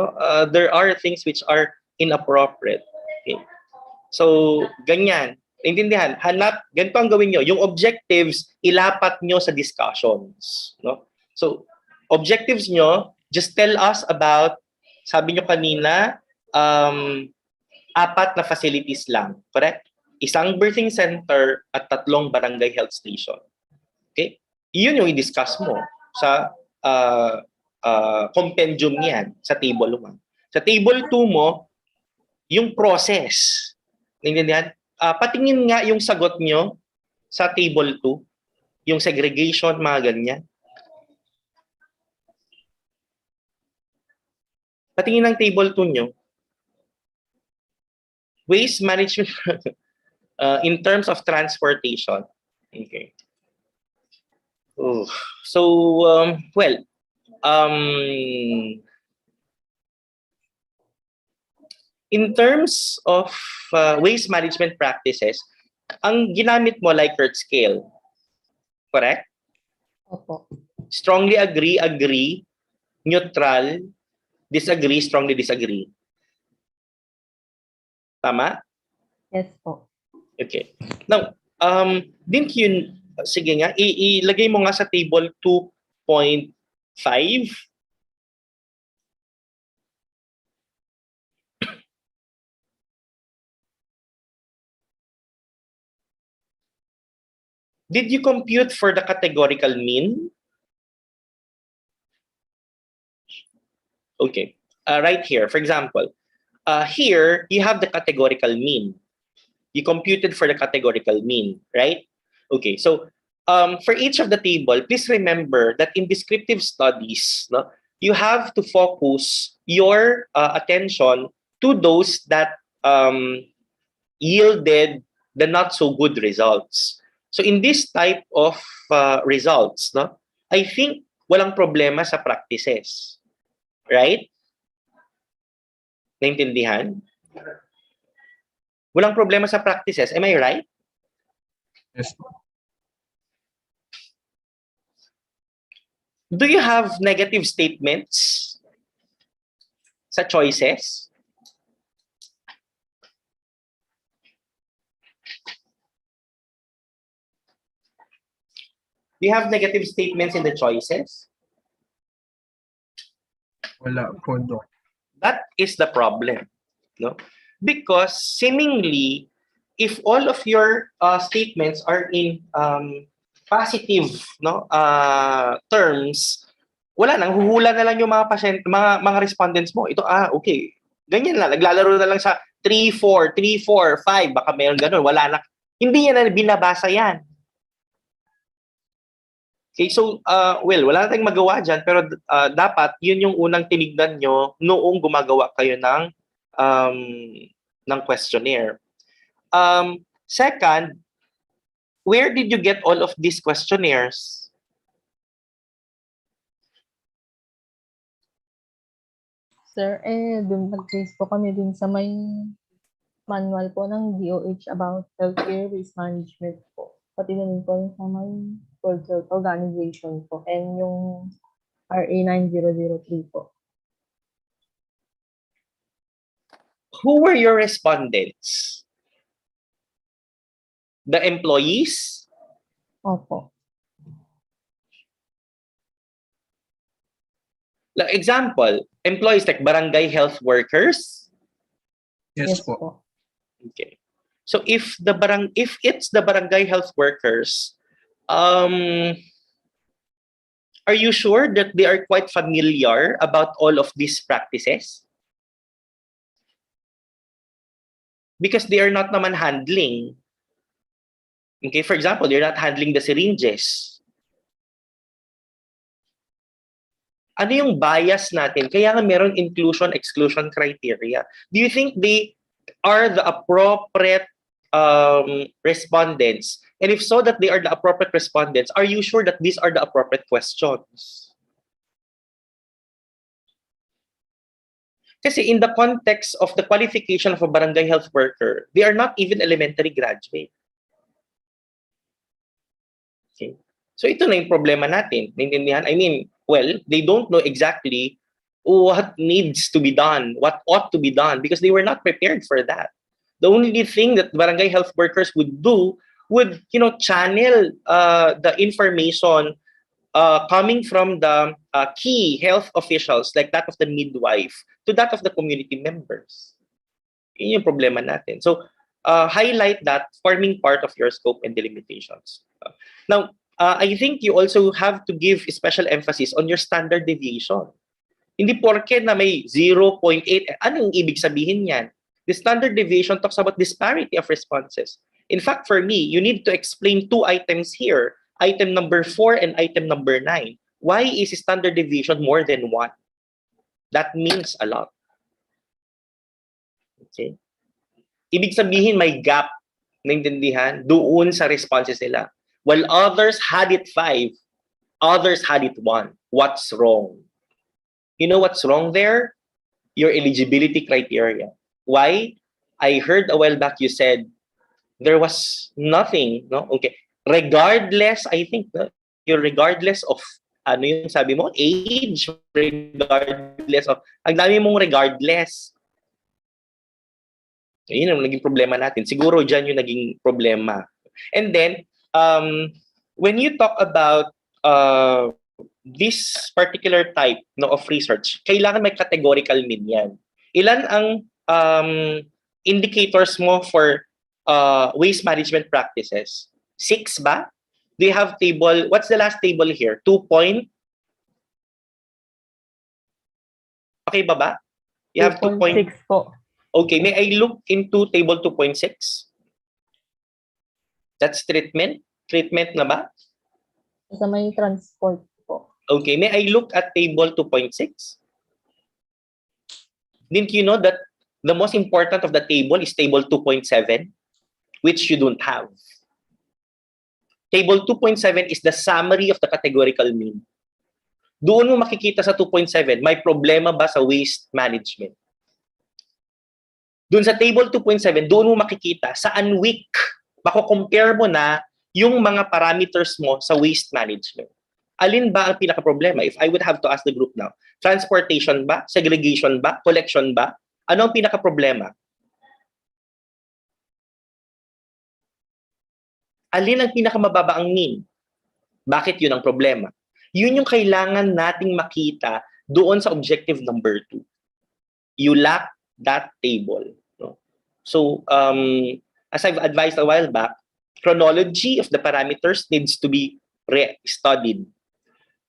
there are things which are inappropriate. Okay. So, ganyan. Intindihan, ganito ang gawin nyo. Yung objectives, ilapat nyo sa discussions. No? So, objectives nyo, just tell us about, sabi nyo kanina, 4 na facilities lang. Correct? Isang birthing center at 3 barangay health station. Okay? Iyon yung i-discuss mo sa compendium niyan, sa table 1. Sa table 2 mo, yung process. Naintindihan? Patingin nga yung sagot nyo sa table 2, yung segregation, mga ganyan. Patingin ng table 2 nyo. Waste management in terms of transportation. Okay. So, in terms of waste management practices, ang ginamit mo Likert scale. Correct? Opo. Strongly agree, neutral, disagree, strongly disagree. Tama? Yes po. Okay. Now, sige nga, ilagay mo nga sa table 2.5. Did you compute for the categorical mean? Okay. Right here, for example, here you have the categorical mean. You computed for the categorical mean, right? Okay. So for each of the table, please remember that in descriptive studies, you have to focus your attention to those that yielded the not so good results. So in this type of results, I think walang problema sa practices. Right? Naintindihan? Walang problema sa practices. Am I right? Yes. Do you have negative statements sa choices? Do you have negative statements in the choices? Wala po, Doc. That is the problem, no? Because seemingly if all of your statements are in positive, no, terms, wala nang huhula na lang yung mga pasyente, mga respondents mo. Ito, okay. Ganyan lang, naglalaro na lang sa 3, 4, 3, 4, 5, baka mayroon ganun, wala na. Hindi yan na binabasa yan. Okay, so, wala na tayong magawa dyan, pero dapat yun yung unang tinignan nyo noong gumagawa kayo ng questionnaire. Second, where did you get all of these questionnaires? Sir, dun nag-base po kami dun sa may manual po ng DOH about healthcare waste management po. Pati na rin po yung sa may World Health Organization po and yung RA 9003 po. Who were your respondents? The employees? Opo. Like example, employees like barangay health workers? Yes po. Okay. So if it's the barangay health workers, are you sure that they are quite familiar about all of these practices? Because they are not naman handling. Okay, for example, they're not handling the syringes. Ano yung bias natin? Kaya nga meron inclusion-exclusion criteria. Do you think they are the appropriate respondents? And if so, that they are the appropriate respondents, are you sure that these are the appropriate questions? Kasi in the context of the qualification of a barangay health worker, they are not even elementary graduate. Okay. So ito na yung problema natin. Naintindihan? I mean, well, they don't know exactly what needs to be done, what ought to be done, because they were not prepared for that. The only thing that barangay health workers would do would, channel the information coming from the key health officials, like that of the midwife, to that of the community members. Yun yung problema natin. So, highlight that forming part of your scope and delimitations. Now, I think you also have to give special emphasis on your standard deviation. Hindi porke na may 0.8, anong ibig sabihin yan? The standard deviation talks about disparity of responses. In fact, for me, you need to explain 2 items here, item number 4 and item number 9. Why is standard deviation more than 1? That means a lot. Okay? Ibig sabihin may gap, naintindihan, doon sa responses nila. While others had it 5, others had it 1. What's wrong? You know what's wrong there? Your eligibility criteria. Why? I heard a while back you said there was nothing, no? Okay. Regardless, I think, regardless of, ano yung sabi mo? Age, regardless of, ang dami mong regardless. Yun ang naging problema natin. Siguro dyan yung naging problema. And then, when you talk about this particular type of research, kailangan may categorical mean yan. Ilan ang indicators mo for waste management practices? 6 ba? Do you have table? What's the last table here? 2 point? Okay ba? You have 2.6 po. Okay, may I look into table 2.6? That's treatment? Treatment na ba? Sa may transport po. Okay, may I look at table 2.6? Didn't you know that the most important of the table is table 2.7, which you don't have? Table 2.7 is the summary of the categorical mean. Doon mo makikita sa 2.7, may problema ba sa waste management? Doon sa table 2.7, doon mo makikita saan weak. Mako-compare mo na yung mga parameters mo sa waste management. Alin ba ang pinaka-problema? If I would have to ask the group now, transportation ba? Segregation ba? Collection ba? Ano ang pinaka-problema? Alin ang pinakamababa ang mean? Bakit yun ang problema? Yun yung kailangan nating makita doon sa objective number 2. You lack that table. No? So, as I've advised a while back, chronology of the parameters needs to be studied.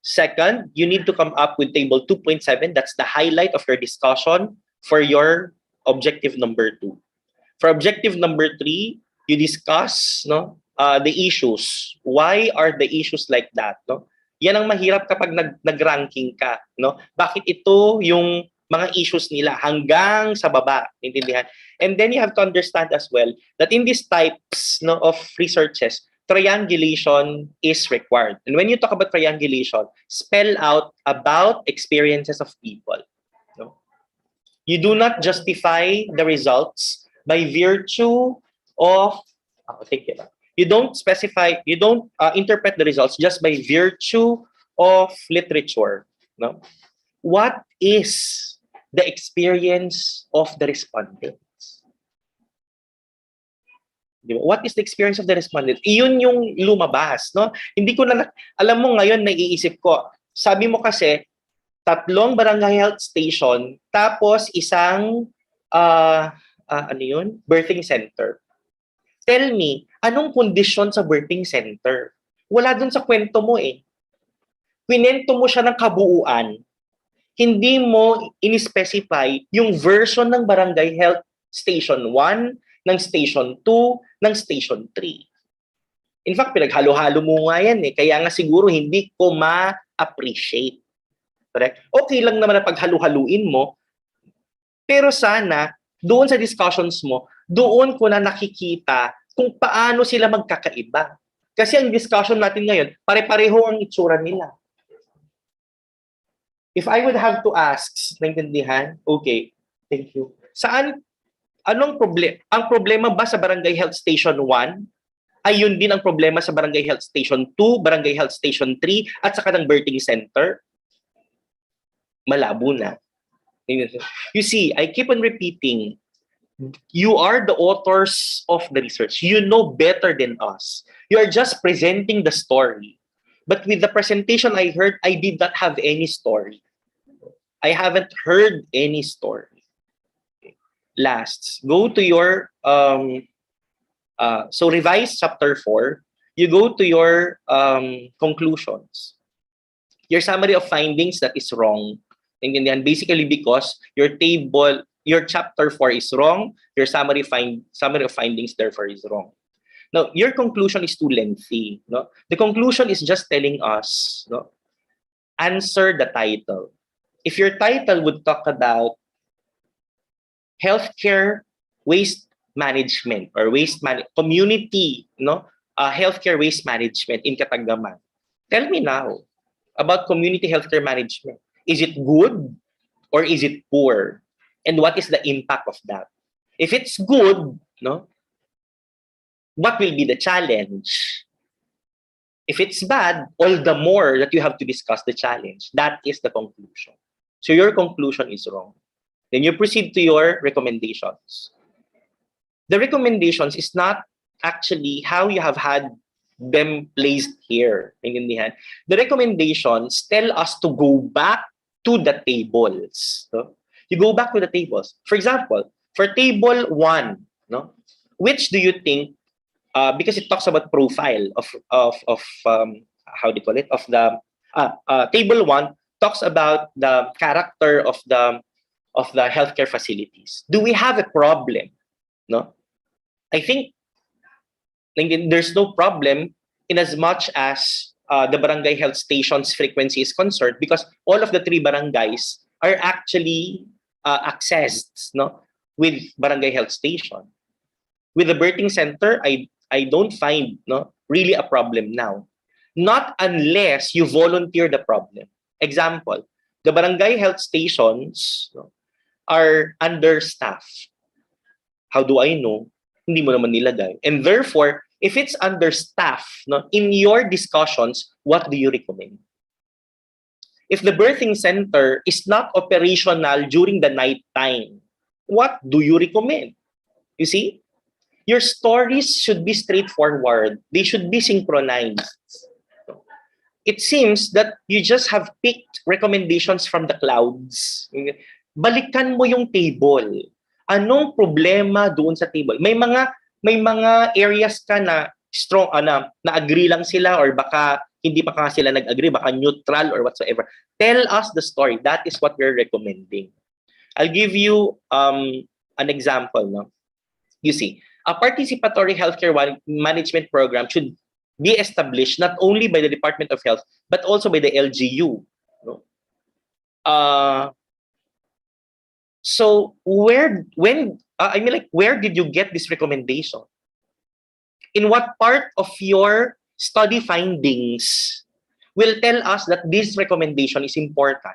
Second, you need to come up with table 2.7. That's the highlight of your discussion for your objective number 2. For objective number 3, you discuss the issues. Why are the issues like that? No? Yan ang mahirap kapag nag-ranking ka. No? Bakit ito yung mga issues nila hanggang sa baba? Intindihan? And then you have to understand as well that in these types of researches, triangulation is required. And when you talk about triangulation, spell out about experiences of people. No? You do not justify the results by virtue of, you don't specify, you don't interpret the results just by virtue of literature. No? What is the experience of the respondents? What is the experience of the respondent? Iyon yung lumabas, no? Hindi ko na, alam mo ngayon, naiisip ko, sabi mo kasi, 3 barangay health station, tapos isang, birthing center. Tell me, anong kondisyon sa birthing center? Wala dun sa kwento mo eh. Kwento mo siya ng kabuuan. Hindi mo in-specify yung version ng barangay health station 1, ng station 2, ng station 3. In fact, pinaghalo-halo mo nga yan eh. Kaya nga siguro hindi ko ma-appreciate. Correct? Okay lang naman na paghalo-haluin mo. Pero sana, doon sa discussions mo, doon ko na nakikita kung paano sila magkakaiba. Kasi ang discussion natin ngayon, pare-pareho ang itsura nila. If I would have to ask, naintindihan? Okay, thank you. Anong problema? Ang problema ba sa Barangay Health Station 1 ay yun din ang problema sa Barangay Health Station 2, Barangay Health Station 3, at saka ng birthing center? Malabo na. You see, I keep on repeating, you are the authors of the research. You know better than us. You are just presenting the story. But with the presentation I heard, I did not have any story. I haven't heard any story. Last, go to your so revise chapter 4. You go to your conclusions. Your summary of findings that is wrong. Basically because your chapter 4 is wrong. Your summary of findings therefore is wrong. Now your conclusion is too lengthy. No, the conclusion is just telling us. No, answer the title. If your title would talk about healthcare waste management or community, healthcare waste management in Katagaman. Tell me now about community healthcare management. Is it good or is it poor? And what is the impact of that? If it's good, what will be the challenge? If it's bad, all the more that you have to discuss the challenge. That is the conclusion. So your conclusion is wrong. Then you proceed to your recommendations. The recommendations is not actually how you have had them placed here. The recommendations tell us to go back to the tables. So, you go back to the tables. For example, for table 1, which do you think, because it talks about profile of how do you call it, of the table 1 talks about the character of the healthcare facilities. Do we have a problem? No, I think there's no problem in as much as the barangay health station's frequency is concerned, because all of the 3 barangays are actually accessed with barangay health station. With the birthing center, I don't find really a problem now. Not unless you volunteer the problem. Example, the barangay health stations are understaffed. How do I know? Hindi mo naman nilagay. And therefore, if it's understaffed, in your discussions, what do you recommend? If the birthing center is not operational during the night time, what do you recommend? You see? Your stories should be straightforward. They should be synchronized. It seems that you just have picked recommendations from the clouds. Balikan mo yung table. Anong problema doon sa table? May may mga areas ka na strong, na agree lang sila or baka hindi pa ka sila nag-agree, baka neutral or whatsoever. Tell us the story. That is what we're recommending. I'll give you an example. No? You see, a participatory healthcare management program should be established not only by the Department of Health, but also by the LGU. No? So where did you get this recommendation? In what part of your study findings will tell us that this recommendation is important?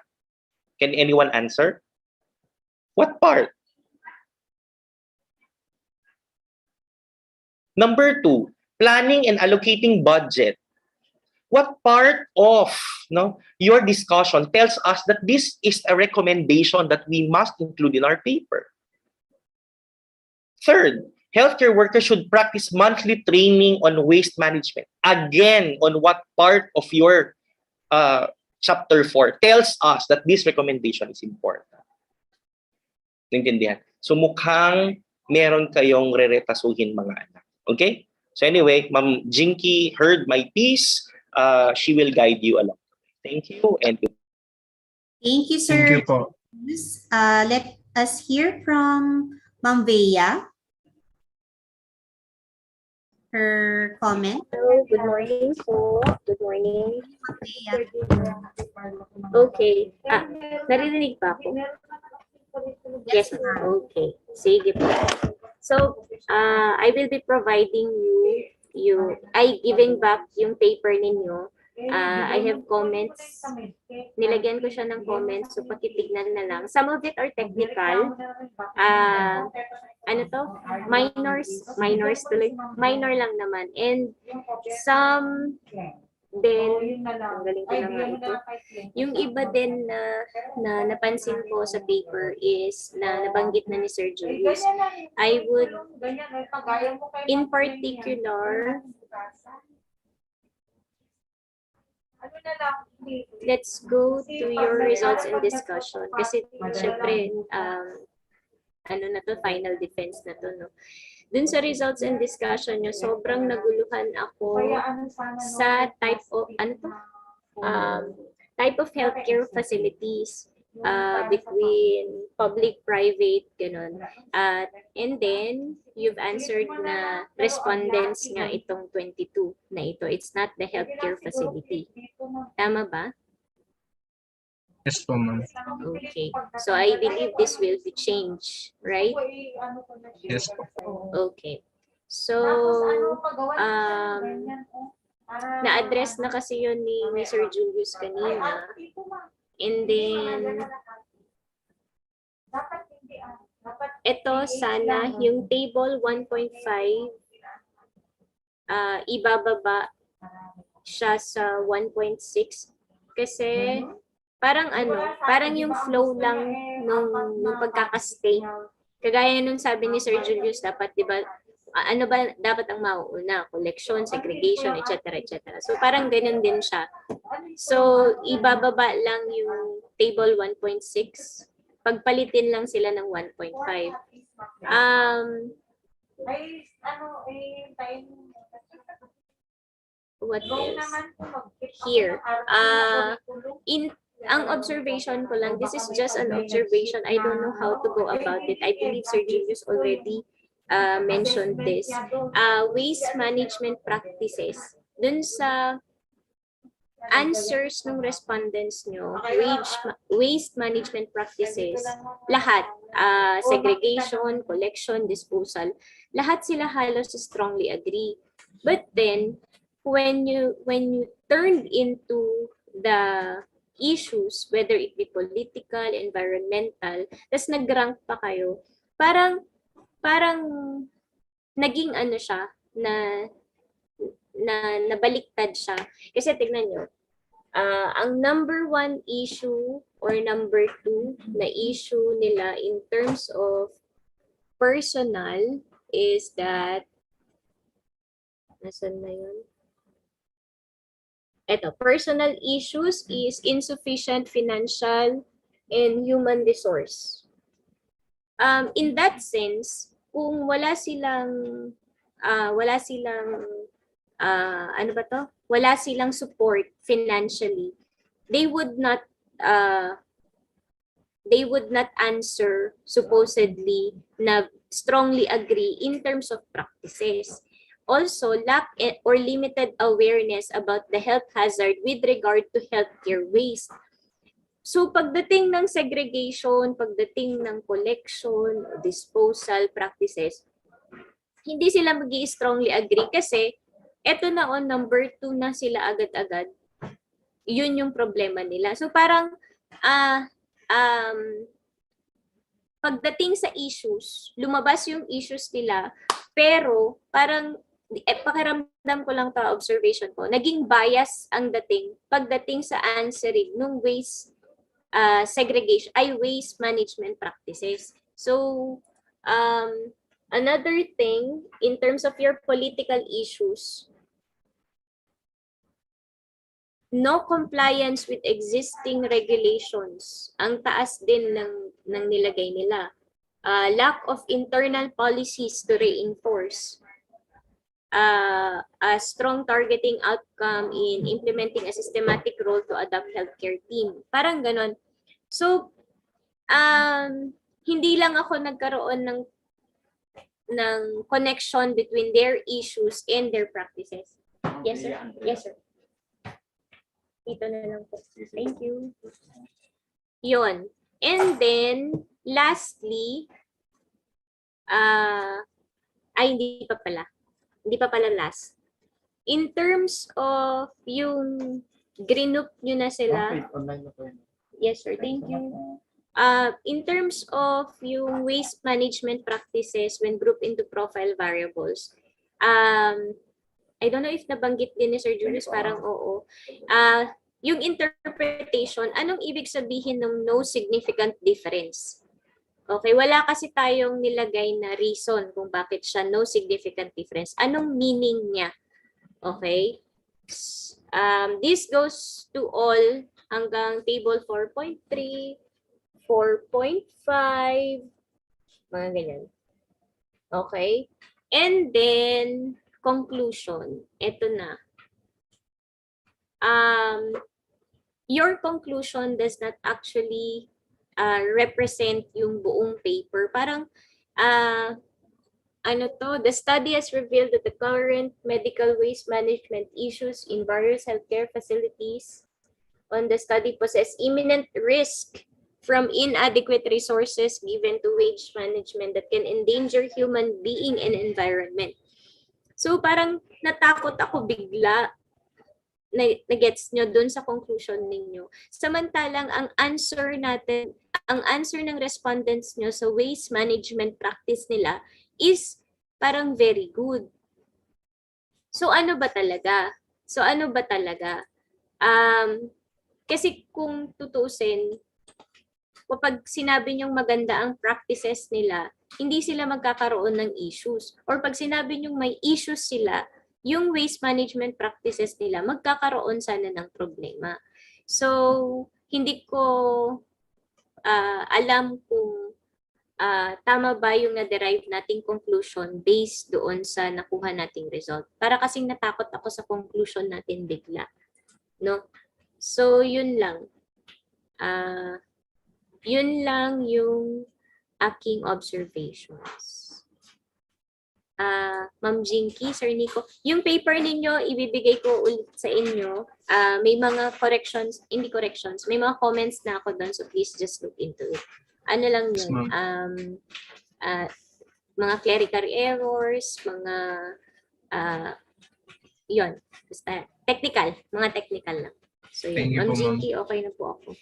Can anyone answer? What part? Number 2, planning and allocating budget. What part of your discussion tells us that this is a recommendation that we must include in our paper? Third, healthcare workers should practice monthly training on waste management. Again, on what part of your chapter 4 tells us that this recommendation is important? Naintindihan? So mukhang meron kayong reretasuhin mga anak. Okay? So anyway, Ma'am Jinky heard my piece. She will guide you along. Thank you. And Thank you, sir. Thank you po. Let us hear from Ma'am Bea. Her comment. Hello, good morning po. Good morning. Ma'am Bea. Okay. Naririnig pa ako? Yes, ma'am. Okay. Sige po. So, I will be providing giving back yung paper ninyo. I have comments. Nilagyan ko siya ng comments, so pakitignan na lang. Some of it are technical. Ano to? Minor lang naman. And some then, tanggalin ko na nga ito. Yung iba din na napansin ko sa paper is na nabanggit na ni Sir Julius. I would, in particular, let's go to your results and discussion. Kasi, syempre, ano na to, final defense na to, no? Dun sa results and discussion nyo, sobrang naguluhan ako sa type of healthcare facilities between public, private, ganun. And then, you've answered na respondents nga itong 22 na ito. It's not the healthcare facility. Tama ba? Yes po, ma'am. Okay. So I believe this will be changed, right? Yes po. Okay. So, na-address na kasi yun ni Sir Julius kanina. And then, ito sana, yung table 1.5, ibababa siya sa 1.6 kasi parang yung flow lang nung pagkakastay. Kagaya nung sabi ni Sir Julius, dapat, di ba, ano ba dapat ang mauuna? Collection, segregation, etc. etc. So parang ganun din siya. So ibababa lang yung table 1.6. Pagpalitin lang sila ng 1.5. What else? Here. Ang observation ko lang, this is just an observation. I don't know how to go about it. I believe Sir Julius already mentioned this. Waste management practices. Dun sa answers ng respondents nyo, waste management practices, lahat, segregation, collection, disposal, lahat sila halos strongly agree. But then, when you turn into the issues, whether it be political, environmental, tas nag-rank pa kayo, parang naging ano siya, na nabaliktad siya. Kasi tignan nyo, ang number 1 issue or number 2 na issue nila in terms of personal is that, nasan na yun? Ito, personal issues is insufficient financial and human resource. In that sense, kung wala silang wala silang ano ba to? Wala silang support financially, they would not uh, answer supposedly na strongly agree in terms of practices. Also, lack or limited awareness about the health hazard with regard to healthcare waste. So pagdating ng segregation, pagdating ng collection, disposal practices, hindi sila strongly agree kasi eto na number 2 na sila agad-agad. Yun yung problema nila. So parang pagdating sa issues, lumabas yung issues nila, pero parang pakiramdam ko lang to, observation ko, naging bias ang dating pagdating sa answering nung waste segregation, waste management practices. So, another thing, in terms of your political issues, no compliance with existing regulations. Ang taas din ng nilagay nila. Lack of internal policies to reinforce. A strong targeting outcome in implementing a systematic role to adopt healthcare team. Parang ganon. So, hindi lang ako nagkaroon ng connection between their issues and their practices. Yes, sir. Yes, sir. Ito na lang po. Thank you. Yun. And then, lastly, hindi pa pala. Hindi pa pala last. In terms of yung group nyo na sila. Yes, sir. Thank you. In terms of yung waste management practices when grouped into profile variables, I don't know if nabanggit din ni Sir Julius, parang oo. Yung interpretation, anong ibig sabihin ng no significant difference? Okay, wala kasi tayong nilagay na reason kung bakit siya no significant difference. Anong meaning niya? Okay? This goes to all hanggang table 4.3, 4.5, mga ganyan. Okay? And then, conclusion. Ito na. Your conclusion does not actually represent yung buong paper. Parang, the study has revealed that the current medical waste management issues in various healthcare facilities on the study possess imminent risk from inadequate resources given to waste management that can endanger human being and environment. So parang natakot ako bigla na-gets nyo dun sa conclusion ninyo. Samantalang ang answer ng respondents nyo sa waste management practice nila is parang very good. So ano ba talaga? Kasi kung tutusin, kapag sinabi nyong maganda ang practices nila, hindi sila magkakaroon ng issues. Or pag sinabi nyong may issues sila, yung waste management practices nila, magkakaroon sana ng problema. So, hindi ko alam kung tama ba yung na-derive nating conclusion based doon sa nakuha nating result. Para kasing natakot ako sa conclusion natin bigla. No? So, yun lang. Yun lang yung aking observations. Ma'am Jinky, Sir Nico, yung paper ninyo, ibibigay ko ulit sa inyo. May mga corrections, hindi corrections, may mga comments na ako doon, so please just look into it. Ano lang yun, mga clerical errors, mga, yun, basta technical, mga technical lang. So yun, Ma'am Jinky, okay na po ako.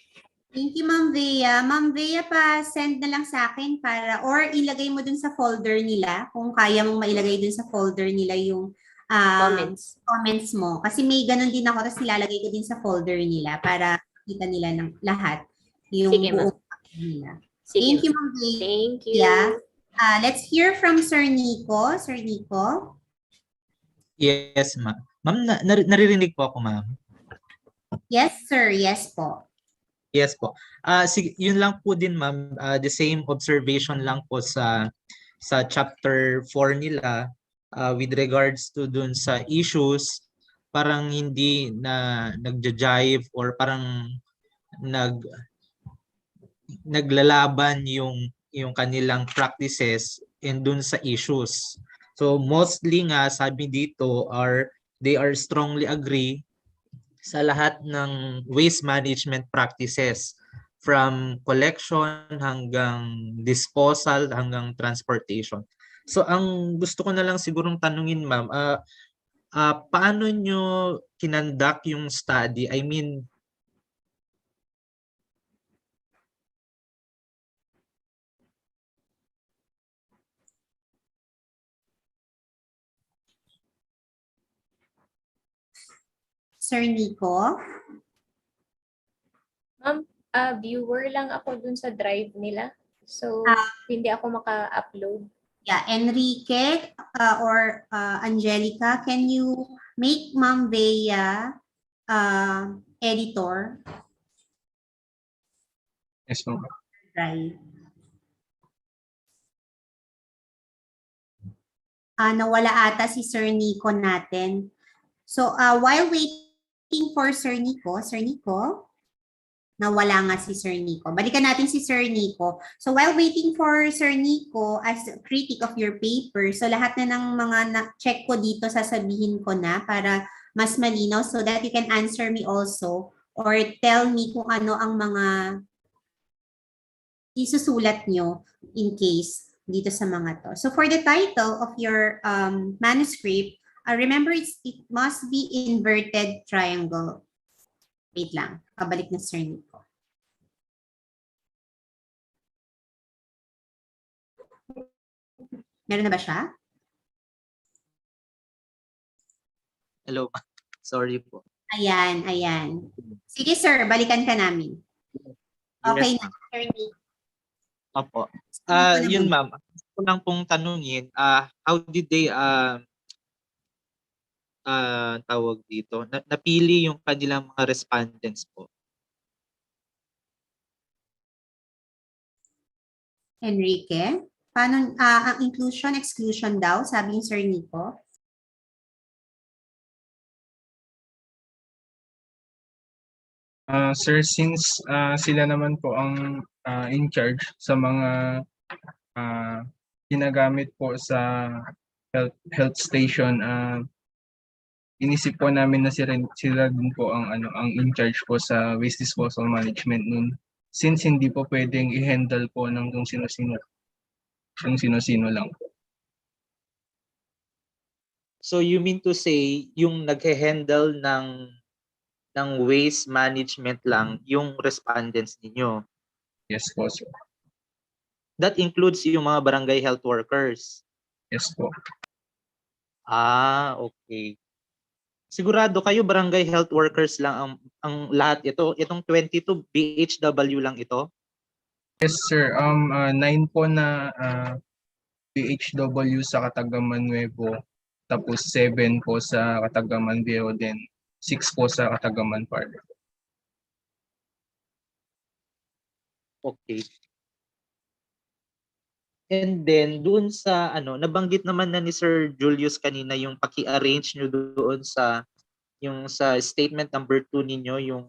Thank you, Ma'am Bea. Ma'am Bea, pa-send na lang sa akin para, or ilagay mo dun sa folder nila, kung kaya mong mailagay dun sa folder nila yung comments mo. Kasi may ganun din ako, tapos nilalagay ko din sa folder nila para kita nila ng lahat yung buong nila. Thank you, Ma'am Bea. Thank you. Let's hear from Sir Nico. Sir Nico? Yes, ma'am. Ma'am, naririnig po ako, ma'am. Yes, sir. Yes po. Yes po. Yun lang po din, ma'am. The same observation lang po sa chapter 4 nila. with regards to dun sa issues, parang hindi na nagja-jive or parang nag naglalaban yung kanilang practices and dun sa issues. So mostly nga sabi dito they are strongly agree sa lahat ng waste management practices from collection hanggang disposal hanggang transportation. So ang gusto ko na lang sigurong tanungin ma'am, paano nyo kinandak yung study? I mean, Sir Nico? Ma'am, viewer lang ako dun sa drive nila. So, hindi ako maka-upload. Yeah, Enrique or Angelica, can you make Ma'am Bea editor? Yes, ma'am. Right. Nawala ata si Sir Nico natin. So, while waiting for Sir Nico, nawala nga si Sir Nico. Balikan natin si Sir Nico. So, while waiting for Sir Nico, as a critic of your paper, so lahat na ng mga check ko dito, sasabihin ko na para mas malinaw so that you can answer me also or tell me kung ano ang mga isusulat nyo in case dito sa mga to. So for the title of your manuscript, remember it must be inverted triangle. Wait lang, pabalik na Sir Nico. Meron na ba siya? hello, sorry po. Ayan, ayan. Sige sir, balikan ka namin. Okay Yes, na, Sir Nico. Opo. Yun ma'am, gusto ko lang pong tanungin, how did they tawag dito, napili yung kanilang mga respondents po? Enrique, paano ang inclusion, exclusion daw, sabi ni Sir Nico? Sir, since sila naman po ang in charge sa mga ginagamit po sa health station, inisip po namin na sila din po ang in charge po sa waste disposal management nun. Since hindi po pwedeng i-handle po ng kung sino-sino lang po. So you mean to say yung naghe-handle ng waste management lang yung respondents ninyo? Yes po, sir. That includes yung mga barangay health workers? Yes po. Okay. Sigurado kayo barangay health workers lang ang lahat ito? Itong 22 BHW lang ito? Yes, sir. 9 po na BHW sa Katagaman Nuevo, tapos 7 po sa Katagaman Viejo, then 6 po sa Katagaman Park. Okay. And then doon sa nabanggit naman na ni Sir Julius kanina yung paki-arrange nyo doon sa statement number 2 ninyo, yung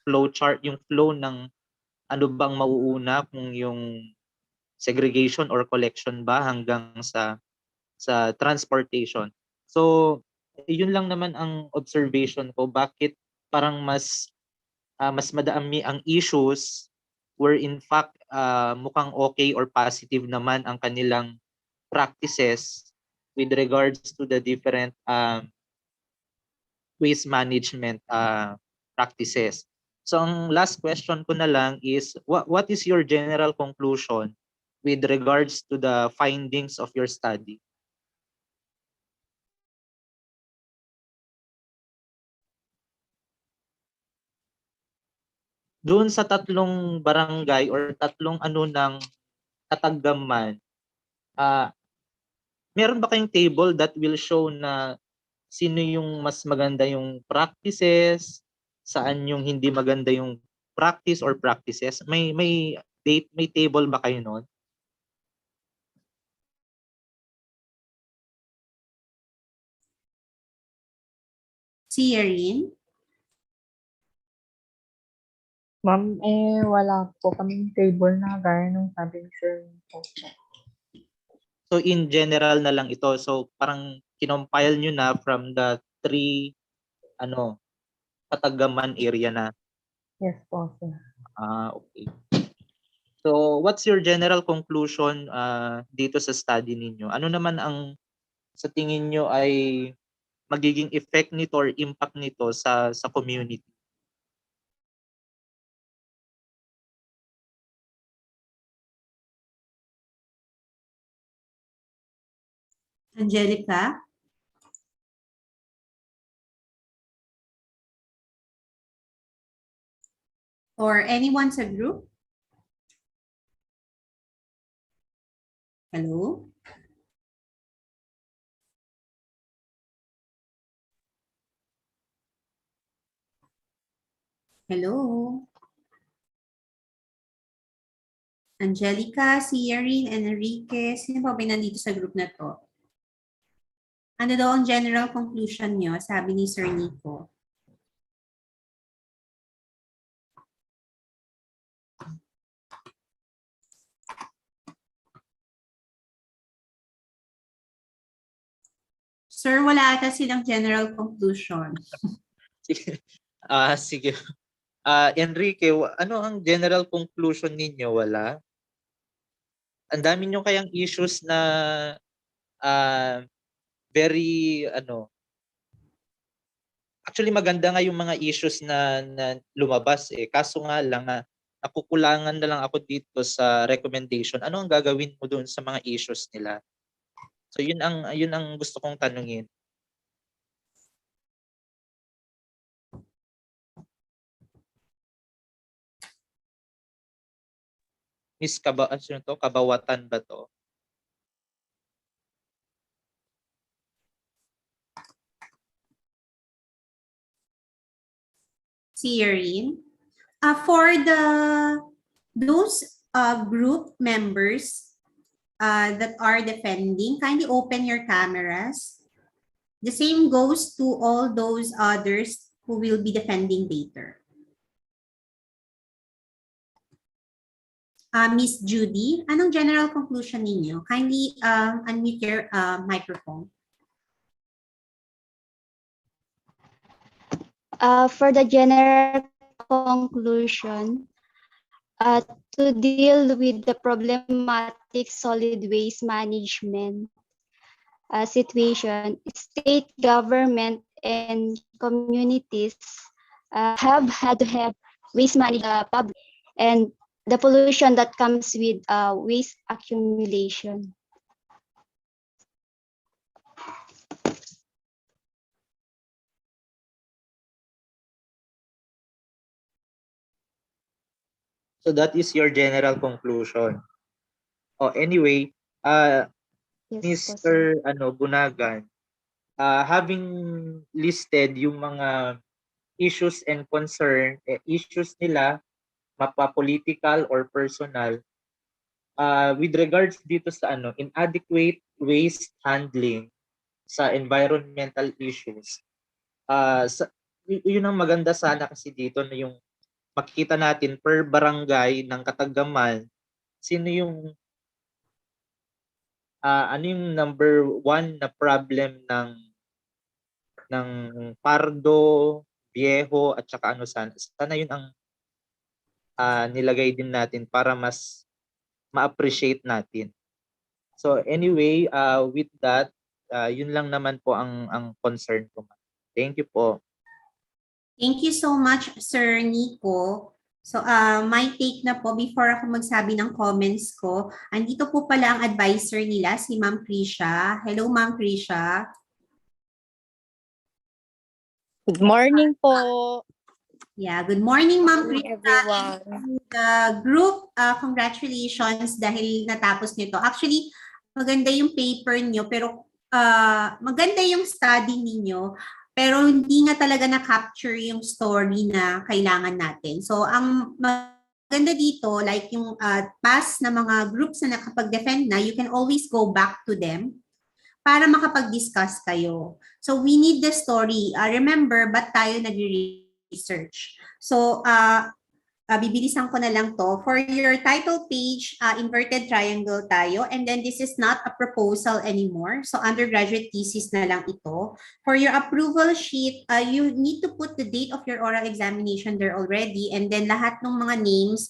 flow chart, yung flow ng ano bang mauuna, kung yung segregation or collection ba hanggang sa transportation. So yun lang naman ang observation ko, bakit parang mas madami ang issues where in fact mukhang okay or positive naman ang kanilang practices with regards to the different waste management practices. So ang last question ko na lang is, what is your general conclusion with regards to the findings of your study? Doon sa tatlong barangay or tatlong ng Kataggaman, meron ba kayong table that will show na sino yung mas maganda yung practices, saan yung hindi maganda yung practice or practices? May table ba kayo noon? Si Erin? Ma'am, wala po kaming table na gaya nung sabi ni Sir po. So in general na lang ito. So parang kinompile nyo na from the 3 Katagaman area na. Yes po, sir. Okay. So what's your general conclusion dito sa study ninyo? Ano naman ang sa tingin nyo ay magiging effect nito or impact nito sa community? Angelica? Or anyone sa group? Hello? Hello? Angelica, si Erin, Enrique, sino pa ba nandito sa group na to? Ano daw ang general conclusion nyo, sabi ni Sir Nico? Sir, wala ata silang general conclusion. Sige. Sige. Enrique, ano ang general conclusion ninyo? Wala? Ang dami nyo kayang issues na very actually maganda nga yung mga issues na lumabas kaso nga lang nakukulangan na lang ako dito sa recommendation. Ano ang gagawin mo doon sa mga issues nila? So yun ang gusto kong tanungin. Miss Kabawatan ba to? Si Erin. For those group members that are defending, kindly open your cameras. The same goes to all those others who will be defending later. Miss Judy, anong general conclusion ninyo? Kindly unmute your microphone. For the general conclusion, to deal with the problematic solid waste management situation, state government and communities have had to have waste management public and the pollution that comes with waste accumulation. So that is your general conclusion. Anyway, Yes, Mr. Bunagan, having listed yung mga issues and issues nila, mapa-political or personal, with regards dito sa inadequate waste handling sa environmental issues, yun ang maganda sana kasi dito na yung makikita natin per barangay ng Katagaman, sino yung ano yung number 1 na problem ng Pardo, Viejo at saka sana yun ang nilagay din natin para mas ma-appreciate natin. So anyway, with that, yun lang naman po ang concern ko. Thank you po. Thank you so much, Sir Nico. So, my take na po before ako magsabi ng comments ko. Andito po pala ang advisor nila, si Ma'am Krisha. Hello, Ma'am Krisha. Good morning po. Yeah, good morning, Ma'am Krisha. Everyone. The group, congratulations dahil natapos nito. Actually, maganda yung paper nyo, pero maganda yung study ninyo. Pero hindi nga talaga na-capture yung story na kailangan natin. So, ang maganda dito, like yung past na mga groups na nakapag-defend na, you can always go back to them para makapag-discuss kayo. So we need the story. Remember, ba't tayo nag-research? So bibilisan ko na lang to. For your title page, inverted triangle tayo. And then this is not a proposal anymore. So undergraduate thesis na lang ito. For your approval sheet, you need to put the date of your oral examination there already. And then lahat ng mga names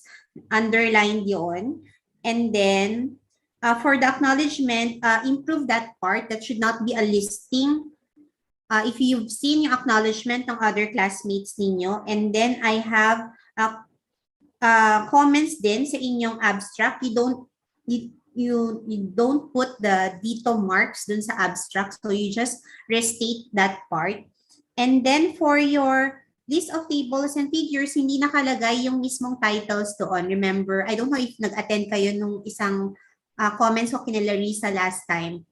underlined yon. And then for the acknowledgement, improve that part. That should not be a listing. If you've seen yung acknowledgement ng other classmates ninyo. And then I have comments din sa inyong abstract. You don't put the dito marks dun sa abstract, so you just restate that part. And then for your list of tables and figures, hindi nakalagay yung mismong titles doon. Remember, I don't know if nag-attend kayo nung isang comments ko kina Larissa last time.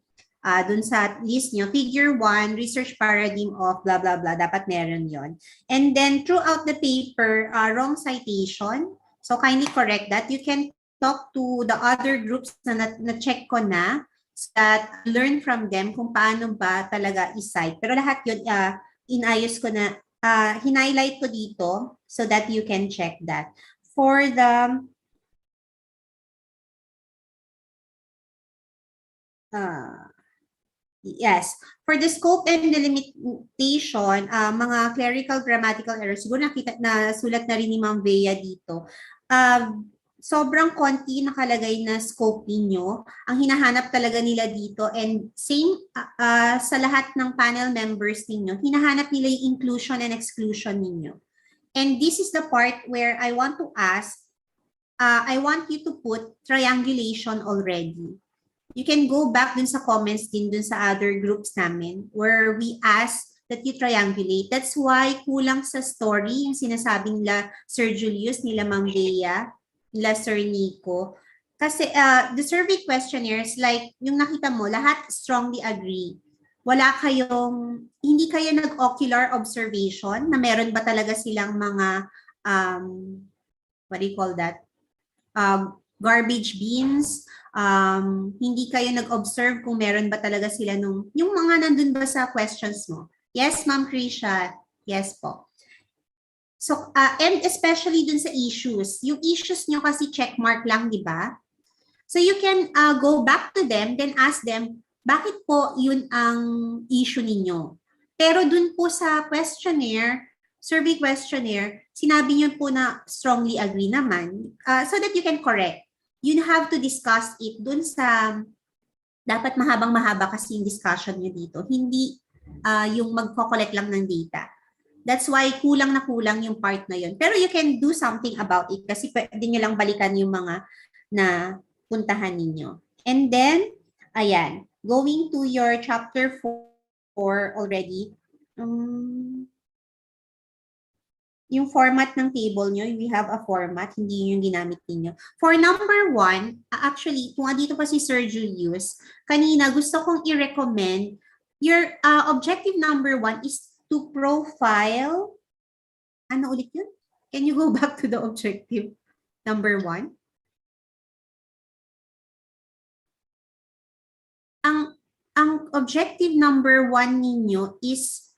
Dun sa list nyo, figure 1, research paradigm of blah, blah, blah. Dapat meron yon. And then throughout the paper, wrong citation. So kindly correct that. You can talk to the other groups na na-check ko na so that learn from them kung paano ba talaga i-cite. Pero lahat yun, inayos ko na, hinighlight ko dito so that you can check that. For the yes. For the scope and delimitation, mga clerical grammatical errors, siguro na sulat na rin ni Ma'am Bea dito. Sobrang konti nakalagay na scope ninyo. Ang hinahanap talaga nila dito, and same sa lahat ng panel members ninyo, hinahanap nila yung inclusion and exclusion ninyo. And this is the part where I want to ask, I want you to put triangulation already. You can go back dun sa comments din dun sa other groups namin where we ask that you triangulate. That's why kulang sa story yung sinasabi nila Sir Julius, nila Ma'am Bea, nila Sir Nico. Kasi the survey questionnaires, like yung nakita mo, lahat strongly agree. Wala kayong, hindi kayo nag-ocular observation na meron ba talaga silang mga, what do you call that? Garbage bins. Hindi kayo nag-observe kung meron ba talaga sila nung, yung mga nandun ba sa questions mo. Yes, Ma'am Krisha. Yes po. So, and especially dun sa issues. Yung issues nyo kasi checkmark lang, di ba? So you can go back to them, then ask them, bakit po yun ang issue ninyo? Pero dun po sa questionnaire, survey questionnaire, sinabi nyo po na strongly agree naman, so that you can correct. You have to discuss it dun sa, dapat mahabang-mahaba kasi yung discussion nyo dito. Hindi yung magko-collect lang ng data. That's why kulang na kulang yung part na yun. Pero you can do something about it kasi pwede nyo lang balikan yung mga na puntahan ninyo. And then, ayan, going to your chapter 4 already, yung format ng table nyo, we have a format, hindi yung ginamit ninyo. For number 1, actually, kung dito pa si Sir Julius, kanina gusto kong i-recommend, your objective number 1 is to profile, ano ulit yun? Can you go back to the objective number 1? Ang objective number 1 ninyo is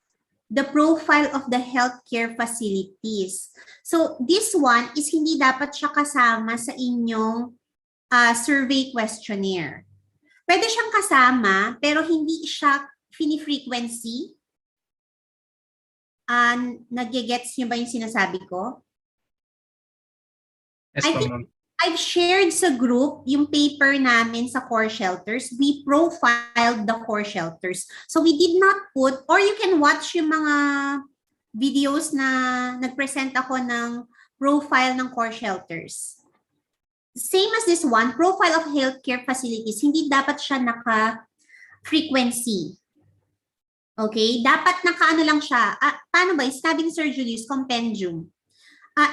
the profile of the healthcare facilities. So this one is hindi dapat siya kasama sa inyong survey questionnaire. Pwede siyang kasama pero hindi siya fini-frequency. Nag-gets niyo ba yung sinasabi ko? Yes, I think I've shared sa group yung paper namin sa core shelters. We profiled the core shelters. So we did not put, or you can watch yung mga videos na nag-present ako ng profile ng core shelters. Same as this one, profile of healthcare facilities, hindi dapat siya naka-frequency. Okay? Dapat naka-ano lang siya. Paano ba? Sabi ni Sir Julius, compendium.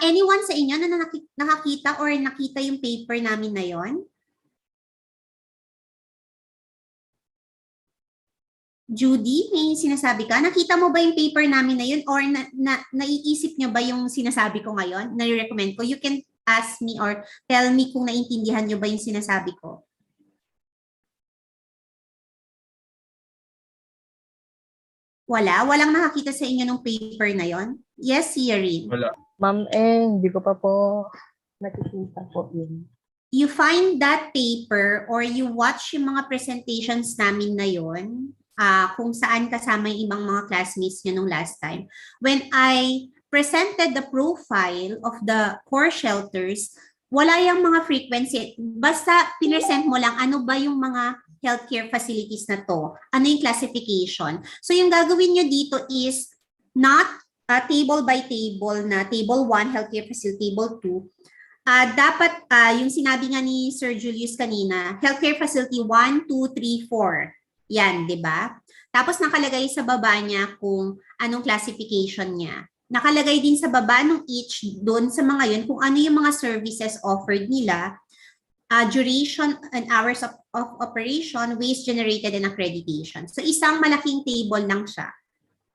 Anyone sa inyo na nakakita or nakita yung paper namin na yon? Judy, may sinasabi ka? Nakita mo ba yung paper namin na yun or naiisip nyo ba yung sinasabi ko ngayon? Na-recommend ko? You can ask me or tell me kung naintindihan nyo ba yung sinasabi ko. Walang nakakita sa inyo ng paper na yon? Yes, Yarin. Wala. Ma'am, hindi ko pa po nakikita po yun. You find that paper or you watch yung mga presentations namin na yon, kung saan kasama yung ibang mga classmates nyo nung last time. When I presented the profile of the core shelters, wala yung mga frequency. Basta pinesent mo lang ano ba yung mga healthcare facilities na to. Ano yung classification. So yung gagawin nyo dito is not table by table na table 1, healthcare facility, table 2. Dapat yung sinabi nga ni Sir Julius kanina, healthcare facility 1, 2, 3, 4. Yan, di ba? Tapos nakalagay sa baba niya kung anong classification niya. Nakalagay din sa baba ng each doon sa mga yun kung ano yung mga services offered nila, duration and hours of operation, waste generated, and accreditation. So isang malaking table lang siya.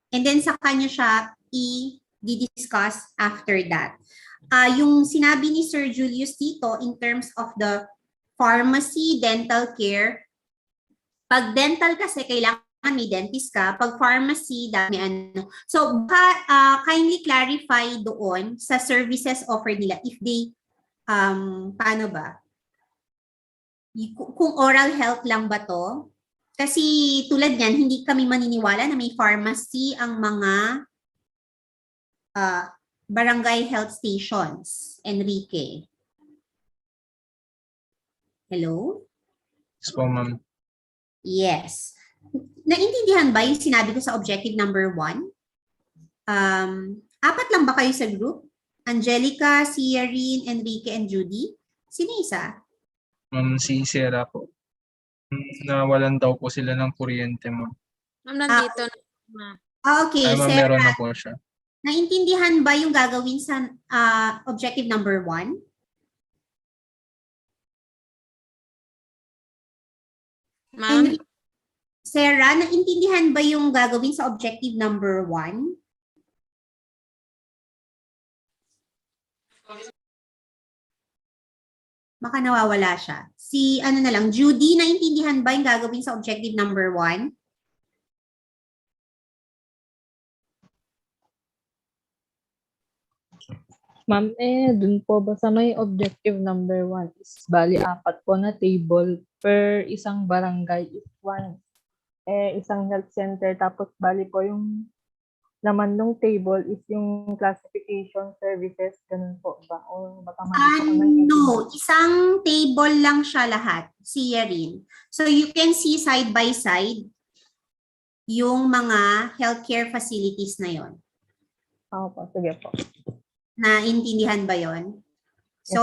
And then sa kanya siya i-discuss after that. Yung sinabi ni Sir Julius dito in terms of the pharmacy, dental care, pag dental kasi kailangan may dentist ka, pag pharmacy, may ano. So, kindly clarify doon sa services offered nila if they, paano ba? Kung oral health lang ba to? Kasi tulad yan, hindi kami maniniwala na may pharmacy ang mga barangay health stations. Enrique. Hello? Yes po, ma'am. Yes. Naintindihan ba yung sinabi ko sa objective number 1? Apat lang ba kayo sa group? Angelica, Ciarine, Enrique, and Judy? Sino isa? Si Sarah po. Nawalan daw po sila ng kuryente, ma'am. Ma'am, nandito na. Okay, Ay, ma'am, Sarah. meron na po siya. Naintindihan ba yung gagawin sa objective number 1? Ma'am? Sarah, naintindihan ba yung gagawin sa objective number 1? Baka nawawala siya. Si ano na lang, Judy, naintindihan ba yung gagawin sa objective number 1? Ma'am, dun po ba sa may objective number 1 is bali 4 po na table per isang barangay is 1. Isang health center tapos bali po yung laman ng table is yung classification services, ganun po ba? O baka No, isang table lang siya lahat, Ciarine. So you can see side by side yung mga healthcare facilities na yon. Po, sige po. Naintindihan ba yon? So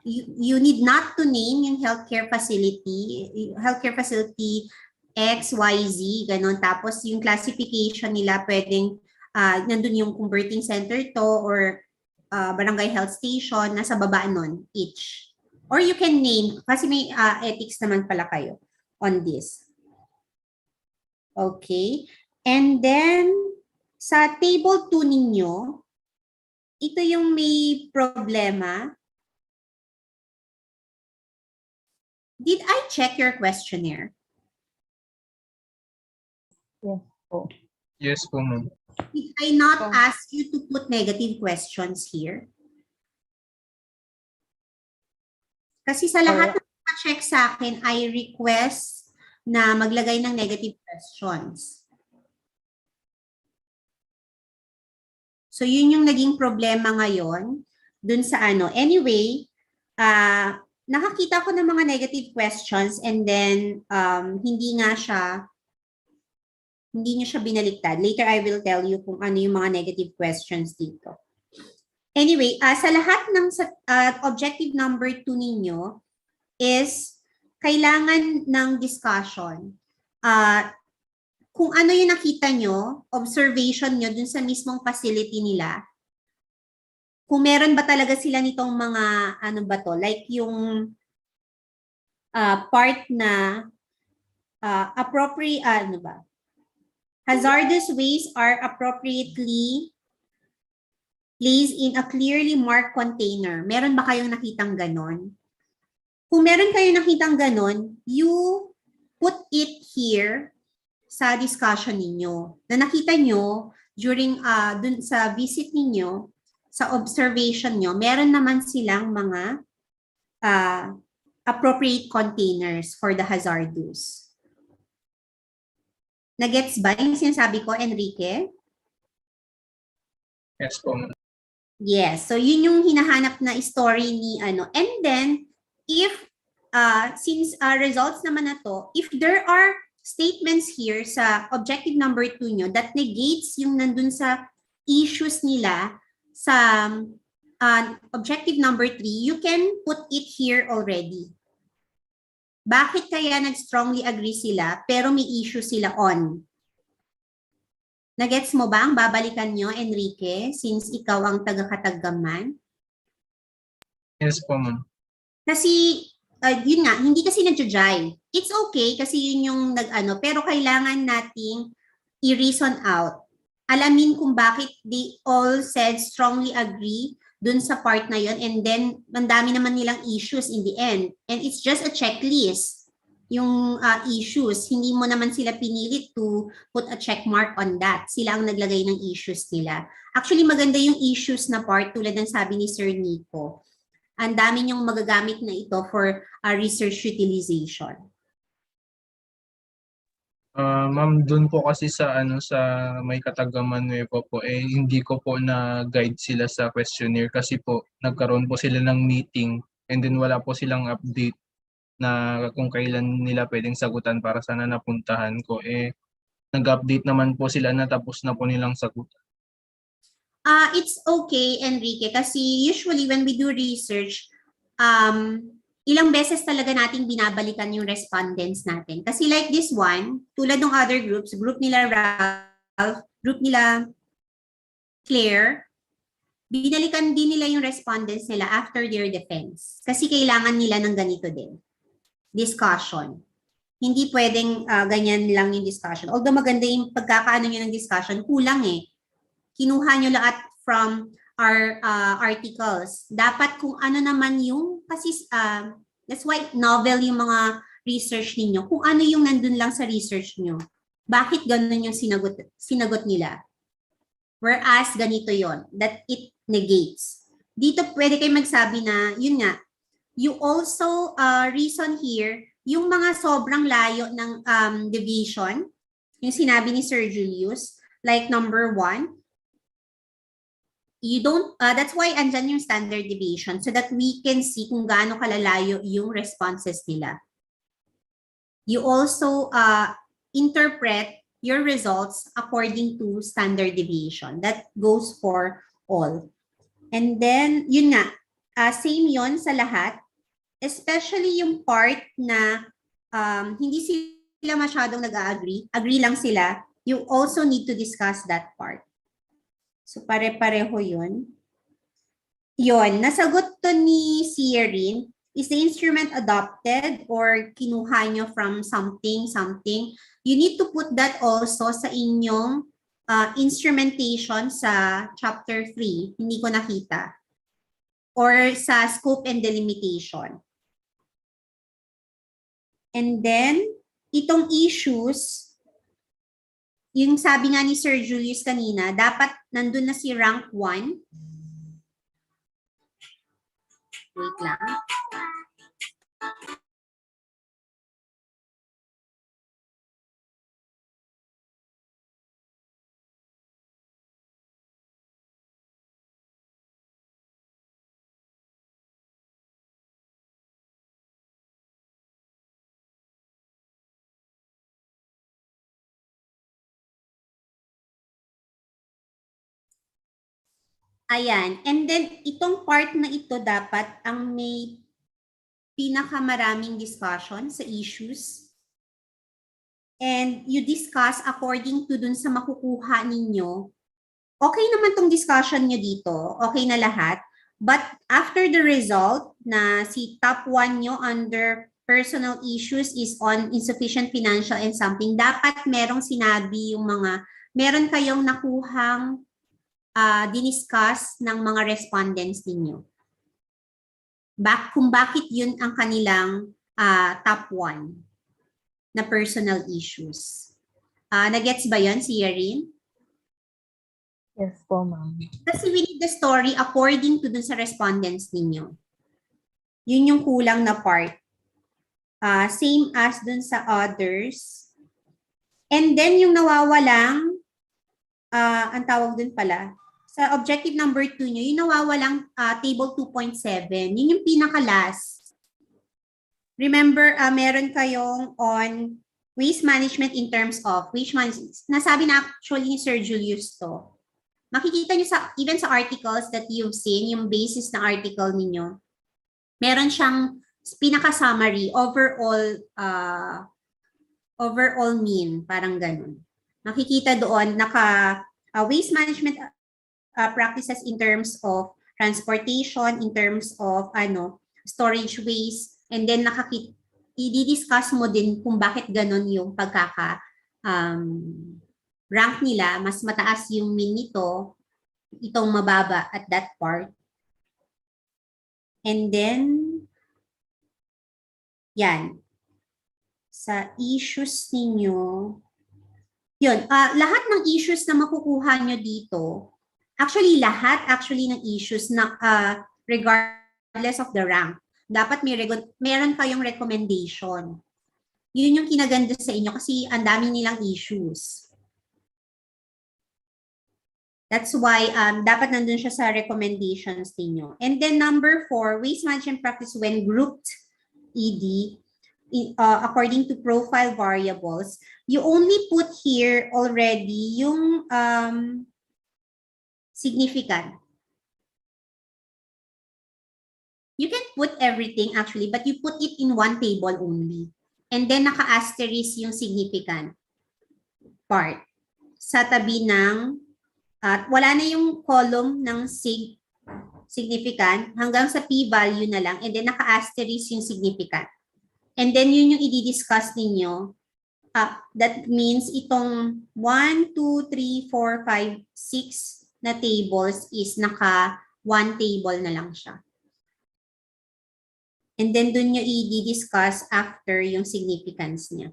you need not to name yung healthcare facility X, Y, Z, ganun. Tapos yung classification nila pwedeng nandun yung converting center to or barangay health station, nasa baba nun, each. Or you can name, kasi may ethics naman pala kayo on this. Okay. And then, sa table 2 ninyo, ito yung may problema. Did I check your questionnaire? Yes po. Yes po, ma'am. Did I not ask you to put negative questions here? Kasi sa lahat ng check sa akin, I request na maglagay ng negative questions. So yun yung naging problema ngayon dun sa ano. Anyway, nakakita ko ng mga negative questions and then hindi niya siya binaliktad. Later, I will tell you kung ano yung mga negative questions dito. Anyway, sa lahat ng objective number 2 ninyo is kailangan ng discussion. Kung ano yung nakita nyo, observation nyo dun sa mismong facility nila, kung meron ba talaga sila nitong mga, ano ba to, like yung part na appropriate, ano ba, hazardous waste are appropriately placed in a clearly marked container. Meron ba kayong nakitang ganon? Kung meron kayong nakitang ganon, you put it here sa discussion ninyo. Na nakita nyo during dun sa visit ninyo, sa observation nyo, meron naman silang mga appropriate containers for the hazardous. Nagets ba yung sinasabi ko, Enrique? Yes po, ma'am. Yes. So, yun yung hinahanap na story ni ano. And then, if, since results naman na to, if there are statements here sa objective number 2 nyo that negates yung nandun sa issues nila sa objective number 3, you can put it here already. Bakit kaya nag-strongly agree sila pero may issue sila on? Nagets mo ba ang babalikan nyo, Enrique, since ikaw ang taga-Katagaman? Yes po, ma'am. Kasi, yun nga, hindi kasi nag-jive. It's okay kasi yun yung nag-ano, pero kailangan nating i-reason out. Alamin kung bakit they all said strongly agree dun sa part na yun, and then ang dami naman nilang issues in the end. And it's just a checklist, yung issues. Hindi mo naman sila pinilit to put a check mark on that. Sila ang naglagay ng issues nila. Actually, maganda yung issues na part tulad ng sabi ni Sir Nico. Ang dami niyong magagamit na ito for research utilization. Ma'am, dun po kasi sa may Katagaman Nuevo po, hindi ko po na guide sila sa questionnaire kasi po nagkaroon po sila ng meeting and then wala po silang update na kung kailan nila pwedeng sagutan para sana napuntahan ko. Nag-update naman po sila na tapos na po nilang sagutan. It's okay, Enrique, kasi usually when we do research, ilang beses talaga nating binabalikan yung respondents natin. Kasi like this one, tulad ng other groups, group nila Ralph, group nila Claire, binalikan din nila yung respondents nila after their defense. Kasi kailangan nila ng ganito din. Discussion. Hindi pwedeng ganyan lang yung discussion. Although maganda yung pagkakaano nyo ng discussion, kulang eh. Kinuha nyo lahat from our articles. Dapat kung ano naman yung, kasi that's why novel yung mga research ninyo. Kung ano yung nandun lang sa research nyo. Bakit ganun yung sinagot nila? Whereas ganito yon, that it negates. Dito pwede kayo magsabi na, yun nga, you also reason here, yung mga sobrang layo ng division, yung sinabi ni Sir Julius, like number 1, you don't, that's why andyan yung standard deviation so that we can see kung gaano kalalayo yung responses nila. You also interpret your results according to standard deviation. That goes for all. And then, yun nga, same yon sa lahat, especially yung part na hindi sila masyadong nag-agree, agree lang sila, you also need to discuss that part. So, pare-pareho yun. Yun, nasagot to ni Sierin, is the instrument adopted or kinuha nyo from something? You need to put that also sa inyong instrumentation sa chapter 3. Hindi ko nakita. Or sa scope and delimitation. And then, itong issues, yung sabi nga ni Sir Julius kanina, dapat nandun na si rank 1. Wait lang. Ayan. And then, itong part na ito dapat ang may pinakamaraming discussion sa issues. And you discuss according to dun sa makukuha ninyo. Okay naman tong discussion nyo dito. Okay na lahat. But after the result na si top 1 nyo under personal issues is on insufficient financial and something, dapat merong sinabi yung mga, meron kayong nakuhang diniscuss ng mga respondents ninyo. Kung bakit yun ang kanilang top 1 na personal issues. Nagets ba yon si Yarin? Yes po, ma'am. Kasi we need the story according to dun sa respondents ninyo. Yun yung kulang na part. Same as dun sa others. And then yung nawawalang, ang tawag dun pala, sa objective number 2 nyo, yung nawawalang table 2.7, yun yung pinaka-last. Remember, meron kayong on waste management in terms of waste management. Nasabi na actually ni Sir Julius to. Makikita nyo even sa articles that you've seen, yung basis na article ninyo, meron siyang pinaka-summary, overall mean, parang ganun. Makikita doon, waste management practices in terms of transportation, in terms of storage waste, and then i-discuss mo din kung bakit ganun yung rank nila, mas mataas yung mean nito, itong mababa at that part. And then, yan. Sa issues ninyo, yun, lahat ng issues na makukuha nyo dito, lahat ng issues na regardless of the rank, dapat meron kayong recommendation. Yun yung kinaganda sa inyo kasi ang dami nilang issues. That's why dapat nandun siya sa recommendations ninyo. And then number 4, waste management practice when grouped ED, according to profile variables, you only put here already yung significant. You can put everything actually, but you put it in one table only. And then naka-asterisk yung significant part. Sa tabi ng, wala na yung column ng significant, hanggang sa p-value na lang, and then naka-asterisk yung significant. And then yun yung i-discuss ninyo. That means itong 1, 2, 3, 4, 5, 6 na tables is naka one table na lang siya. And then dun nyo i-discuss after yung significance niya.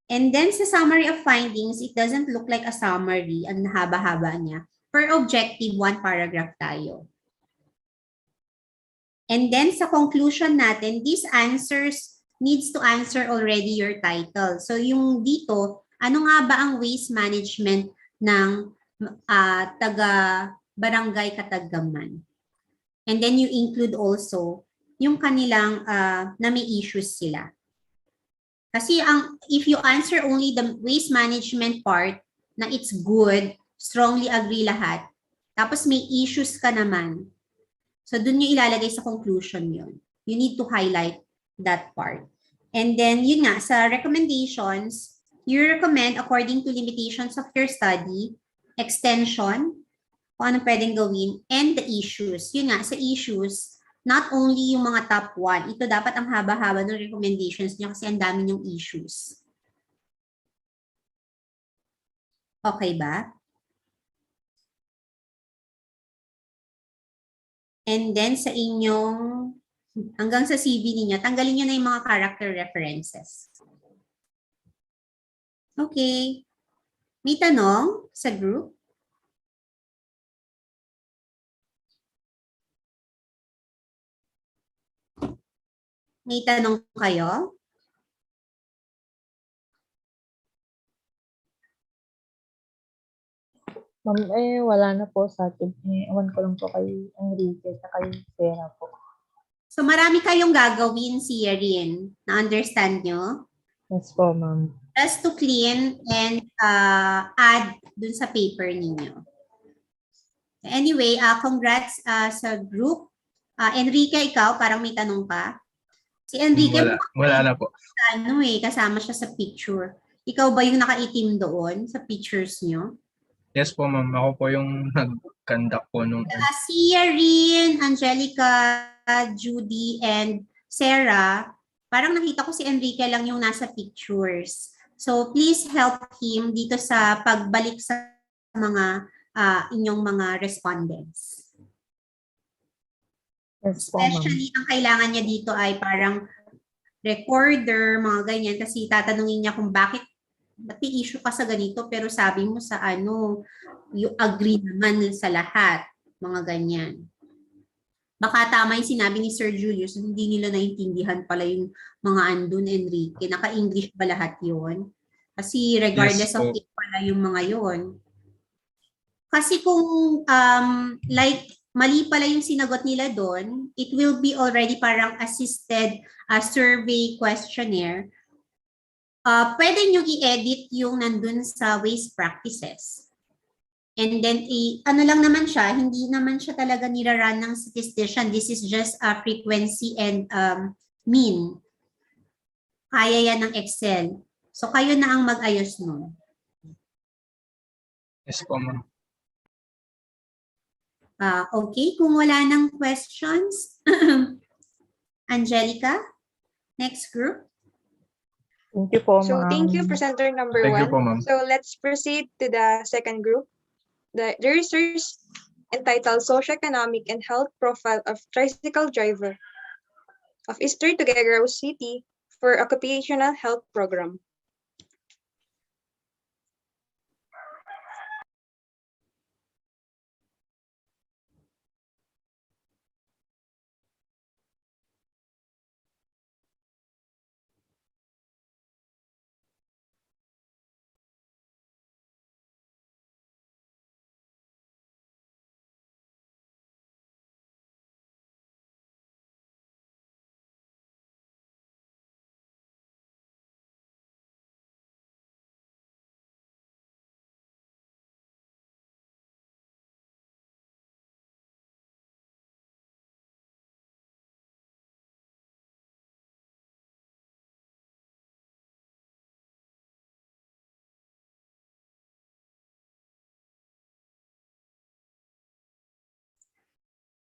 And then sa summary of findings, it doesn't look like a summary. Ang haba-haba niya. Per objective, 1 paragraph tayo. And then sa conclusion natin, these answers needs to answer already your title. So yung dito, ano nga ba ang waste management ng taga-barangay Kataggaman? And then you include also yung kanilang na may issues sila. Kasi if you answer only the waste management part na it's good, strongly agree lahat, tapos may issues ka naman, so dun nyo ilalagay sa conclusion yun. You need to highlight that part. And then yun nga, sa recommendations, you recommend according to limitations of your study, extension, kung ano pwedeng gawin, and the issues. Yun nga, sa issues, not only yung mga top 1, ito dapat ang haba-haba ng recommendations niyo kasi ang dami yung issues. Okay ba? And then sa inyong, hanggang sa CV niyo, tanggalin niyo na yung mga character references. Okay. May tanong sa group? May tanong kayo? Ma'am, wala na po sa akin. Ewan ko lang po kay Enrique at kay Sarah po. So marami kayong gagawin, si Yarin. Na-understand nyo? Yes po, ma'am. Just to clean and add dun sa paper ninyo. Anyway, congrats sa group. Enrique, ikaw, parang may tanong ka? Si Enrique, wala na po. Kasama siya sa picture. Ikaw ba yung nakaitim doon sa pictures nyo? Yes po, ma'am. Ako po yung nag-conduct po nung... Si Yarin, Angelica, Judy, and Sarah, parang nakita ko si Enrique lang yung nasa pictures. So please help him dito sa pagbalik sa mga inyong mga respondents. Yes po, Especially, ang kailangan niya dito ay parang recorder, mga ganyan, kasi tatanungin niya kung bakit ba't may issue ka sa ganito pero sabi mo sa ano, you agree naman sa lahat, mga ganyan. Baka tama yung sinabi ni Sir Julius, hindi nila naintindihan pala yung mga andun, Enrique. Naka-English ba lahat yun? Kasi regardless Yes of po. it pala yung mga yun. Kasi kung like mali pala yung sinagot nila doon, it will be already parang assisted survey questionnaire. Pwede nyo i-edit yung nandun sa waste practices. And then, ano lang naman siya, hindi naman siya talaga niraran ng statistician. This is just a frequency and mean. Kaya yan ng Excel. So, kayo na ang mag-ayos nun. Yes po, ma'am. Okay, kung wala ng questions, Angelica, next group. Thank you po, So ma'am. thank you, presenter number Thank you one. po, ma'am. So let's proceed to the second group. The research entitled Socioeconomic and Health Profile of Tricycle Driver of Eastern Tuguegarao City for Occupational Health Program.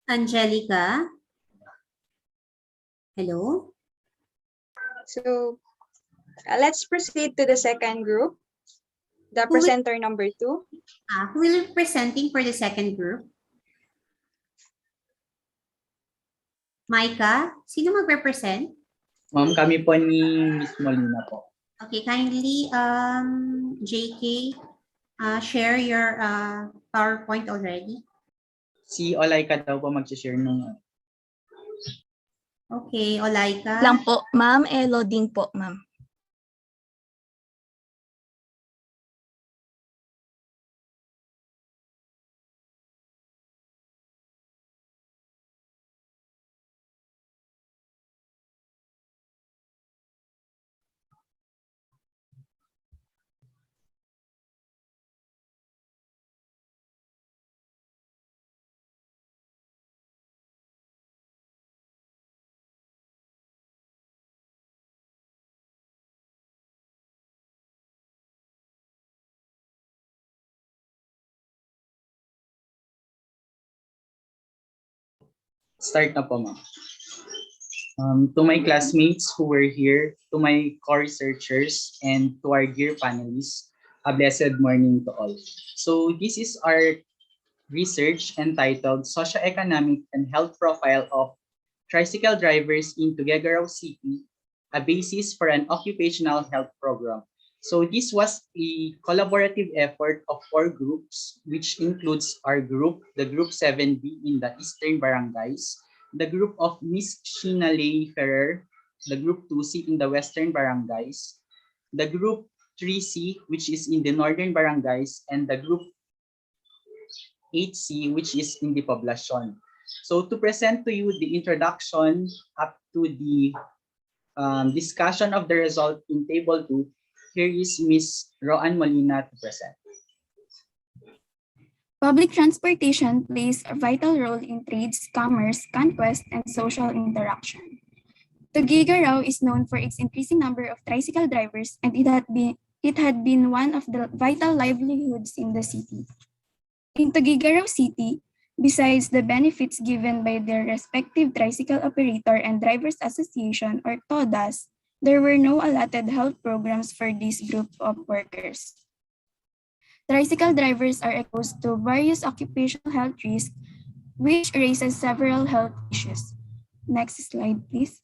Angelica? Hello? So let's proceed to the second group. The presenter number two. Who will be presenting for the second group? Micah, sino mag-represent? Ma'am, kami po ni Miss Molina po. Okay, kindly, JK, share your PowerPoint already. Si Olaika daw po mag-share nung... Okay, Olaika. Lang po, ma'am. Loading po, ma'am. Start na po, ma'am. To my classmates who were here, to my co-researchers, and to our dear panelists, a blessed morning to all. So this is our research entitled Socioeconomic and Health Profile of Tricycle Drivers in Tuguegarao City, a basis for an occupational health program. So this was a collaborative effort of 4 groups, which includes our group, the group 7B in the Eastern Barangays, the group of Miss Sheena Lay Ferrer, the group 2C in the Western Barangays, the group 3C, which is in the Northern Barangays, and the group 8C, which is in the Poblacion. So to present to you the introduction up to the discussion of the result in Table 2, here is Ms. Roan Molina to present. Public transportation plays a vital role in trades, commerce, conquest, and social interaction. Tuguegarao is known for its increasing number of tricycle drivers, and it had been one of the vital livelihoods in the city. In Tuguegarao City, besides the benefits given by their respective tricycle operator and drivers association or TODAs, there were no allotted health programs for this group of workers. Tricycle drivers are exposed to various occupational health risks, which raises several health issues. Next slide, please.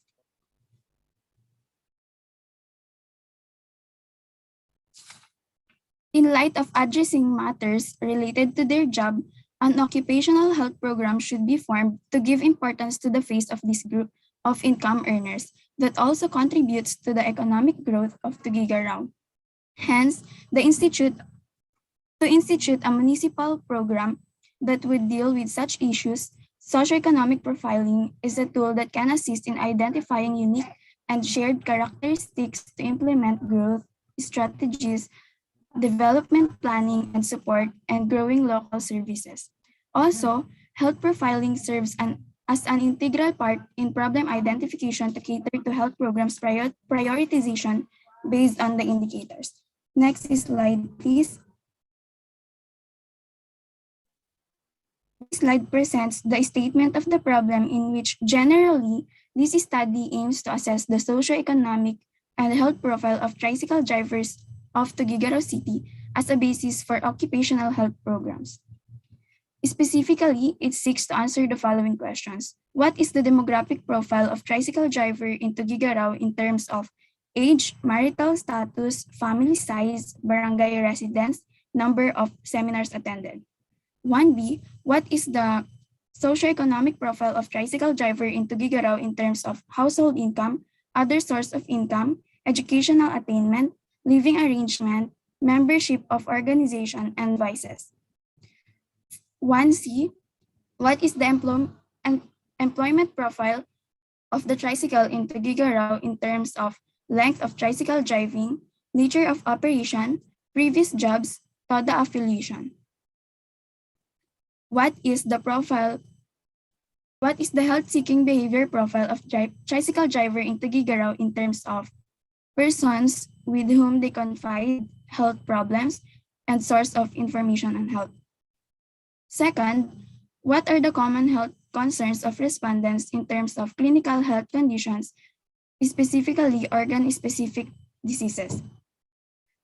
In light of addressing matters related to their job, an occupational health program should be formed to give importance to the face of this group of income earners that also contributes to the economic growth of Tuguegarao. Hence, to institute a municipal program that would deal with such issues, socioeconomic profiling is a tool that can assist in identifying unique and shared characteristics to implement growth strategies, development planning and support, and growing local services. Also, health profiling serves as an integral part in problem identification to cater to health programs prioritization based on the indicators. Next slide, please. This slide presents the statement of the problem in which generally this study aims to assess the socioeconomic and health profile of tricycle drivers of Tuguegarao City as a basis for occupational health programs. Specifically, it seeks to answer the following questions. What is the demographic profile of tricycle driver in Tuguegarao in terms of age, marital status, family size, barangay residence, number of seminars attended? 1B, what is the socioeconomic profile of tricycle driver in Tuguegarao in terms of household income, other source of income, educational attainment, living arrangement, membership of organization, and vices? 1C, what is the employment profile of the tricycle in Tuguegarao in terms of length of tricycle driving, nature of operation, previous jobs, TODA affiliation? What is the health-seeking behavior profile of tricycle driver in Tuguegarao in terms of persons with whom they confide health problems and source of information on health? Second, what are the common health concerns of respondents in terms of clinical health conditions, specifically organ-specific diseases?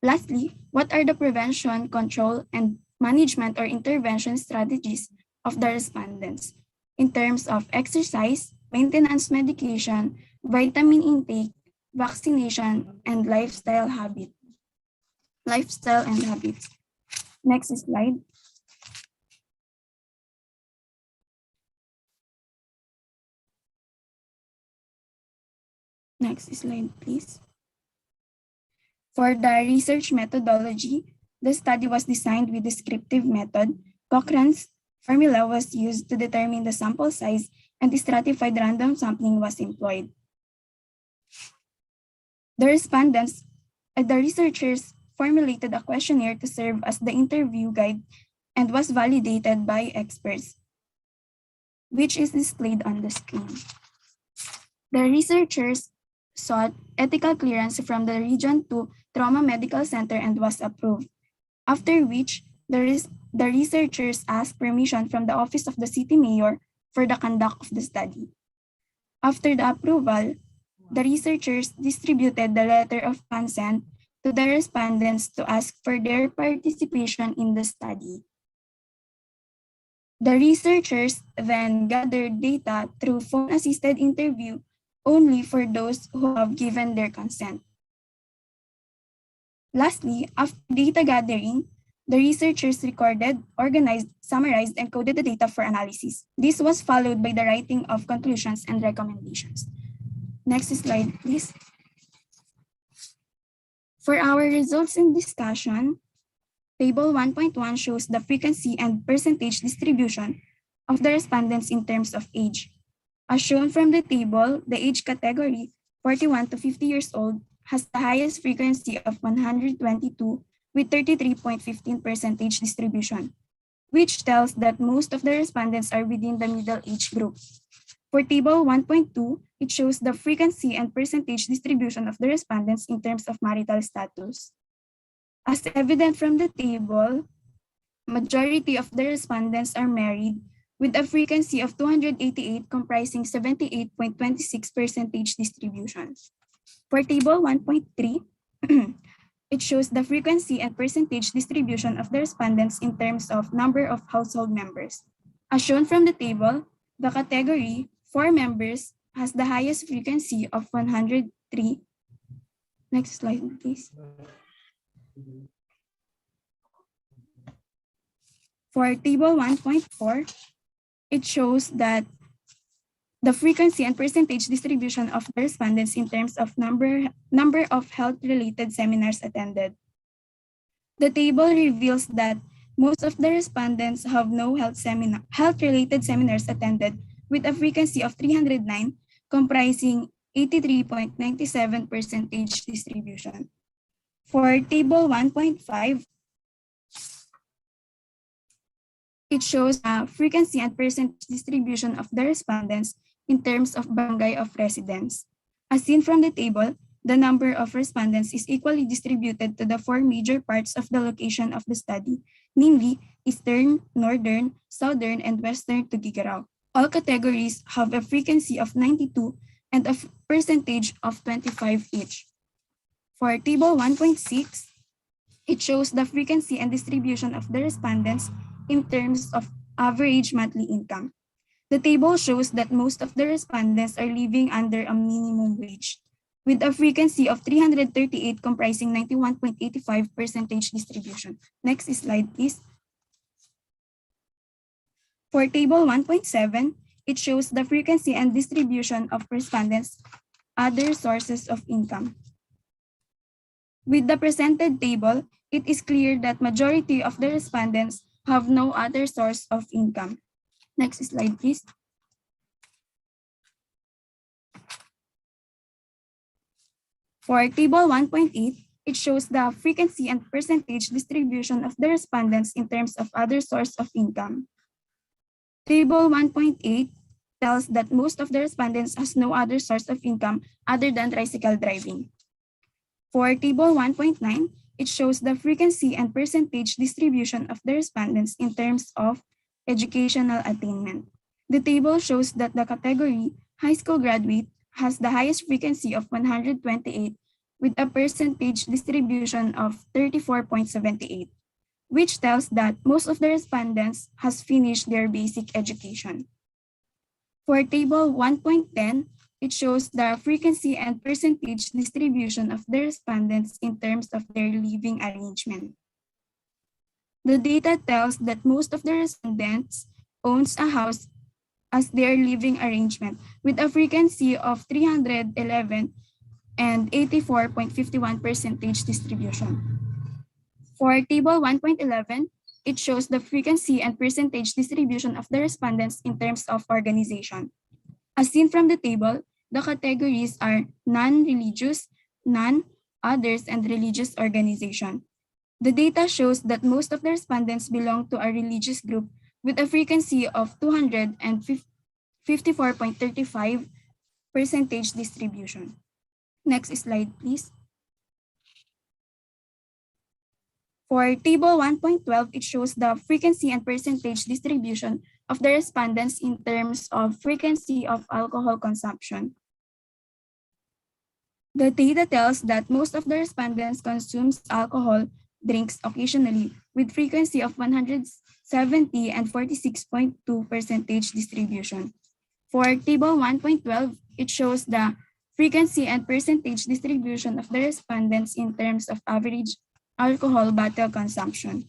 Lastly, what are the prevention, control, and management or intervention strategies of the respondents in terms of exercise, maintenance medication, vitamin intake, vaccination, and lifestyle and habits? Next slide. Next slide, please. For the research methodology, the study was designed with descriptive method. Cochrane's formula was used to determine the sample size, and stratified random sampling was employed. The researchers formulated a questionnaire to serve as the interview guide and was validated by experts, which is displayed on the screen. The researchers sought ethical clearance from the Region 2 Trauma Medical Center and was approved, after which the researchers asked permission from the Office of the City Mayor for the conduct of the study. After the approval, the researchers distributed the letter of consent to the respondents to ask for their participation in the study. The researchers then gathered data through phone-assisted interview only for those who have given their consent. Lastly, after data gathering, the researchers recorded, organized, summarized, and coded the data for analysis. This was followed by the writing of conclusions and recommendations. Next slide, please. For our results and discussion, Table 1.1 shows the frequency and percentage distribution of the respondents in terms of age. As shown from the table, the age category 41 to 50 years old has the highest frequency of 122 with 33.15% distribution, which tells that most of the respondents are within the middle age group. For Table 1.2, it shows the frequency and percentage distribution of the respondents in terms of marital status. As evident from the table, majority of the respondents are married, with a frequency of 288 comprising 78.26% distribution. For Table 1.3, it shows the frequency and percentage distribution of the respondents in terms of number of household members. As shown from the table, the category 4 members has the highest frequency of 103. Next slide, please. For table 1.4, it shows that the frequency and percentage distribution of the respondents in terms of number of health-related seminars attended. The table reveals that most of the respondents have no health-related seminars attended, with a frequency of 309, comprising 83.97% distribution. For table 1.5, it shows a frequency and percentage distribution of the respondents in terms of barangay of residence. As seen from the table, the number of respondents is equally distributed to the 4 major parts of the location of the study, namely Eastern, Northern, Southern, and Western Tuguegarao. All categories have a frequency of 92 and a percentage of 25 each. For table 1.6, it shows the frequency and distribution of the respondents in terms of average monthly income. The table shows that most of the respondents are living under a minimum wage, with a frequency of 338 comprising 91.85% distribution. Next slide, please. For table 1.7, it shows the frequency and distribution of respondents' other sources of income. With the presented table, it is clear that majority of the respondents have no other source of income. Next slide, please. For table 1.8, it shows the frequency and percentage distribution of the respondents in terms of other source of income. Table 1.8 tells that most of the respondents has no other source of income other than tricycle driving. For table 1.9, it shows the frequency and percentage distribution of the respondents in terms of educational attainment. The table shows that the category high school graduate has the highest frequency of 128 with a percentage distribution of 34.78, which tells that most of the respondents has finished their basic education. For table 1.10, it shows the frequency and percentage distribution of the respondents in terms of their living arrangement. The data tells that most of the respondents owns a house as their living arrangement with a frequency of 311 and 84.51% distribution. For table 1.11, it shows the frequency and percentage distribution of the respondents in terms of organization. As seen from the table, the categories are non-religious, non-others, and religious organization. The data shows that most of the respondents belong to a religious group with a frequency of 254.35% distribution. Next slide, please. For table 1.12, it shows the frequency and percentage distribution of the respondents in terms of frequency of alcohol consumption. The data tells that most of the respondents consumes alcohol drinks occasionally with frequency of 170 and 46.2% distribution. For table 1.12, it shows the frequency and percentage distribution of the respondents in terms of average alcohol bottle consumption.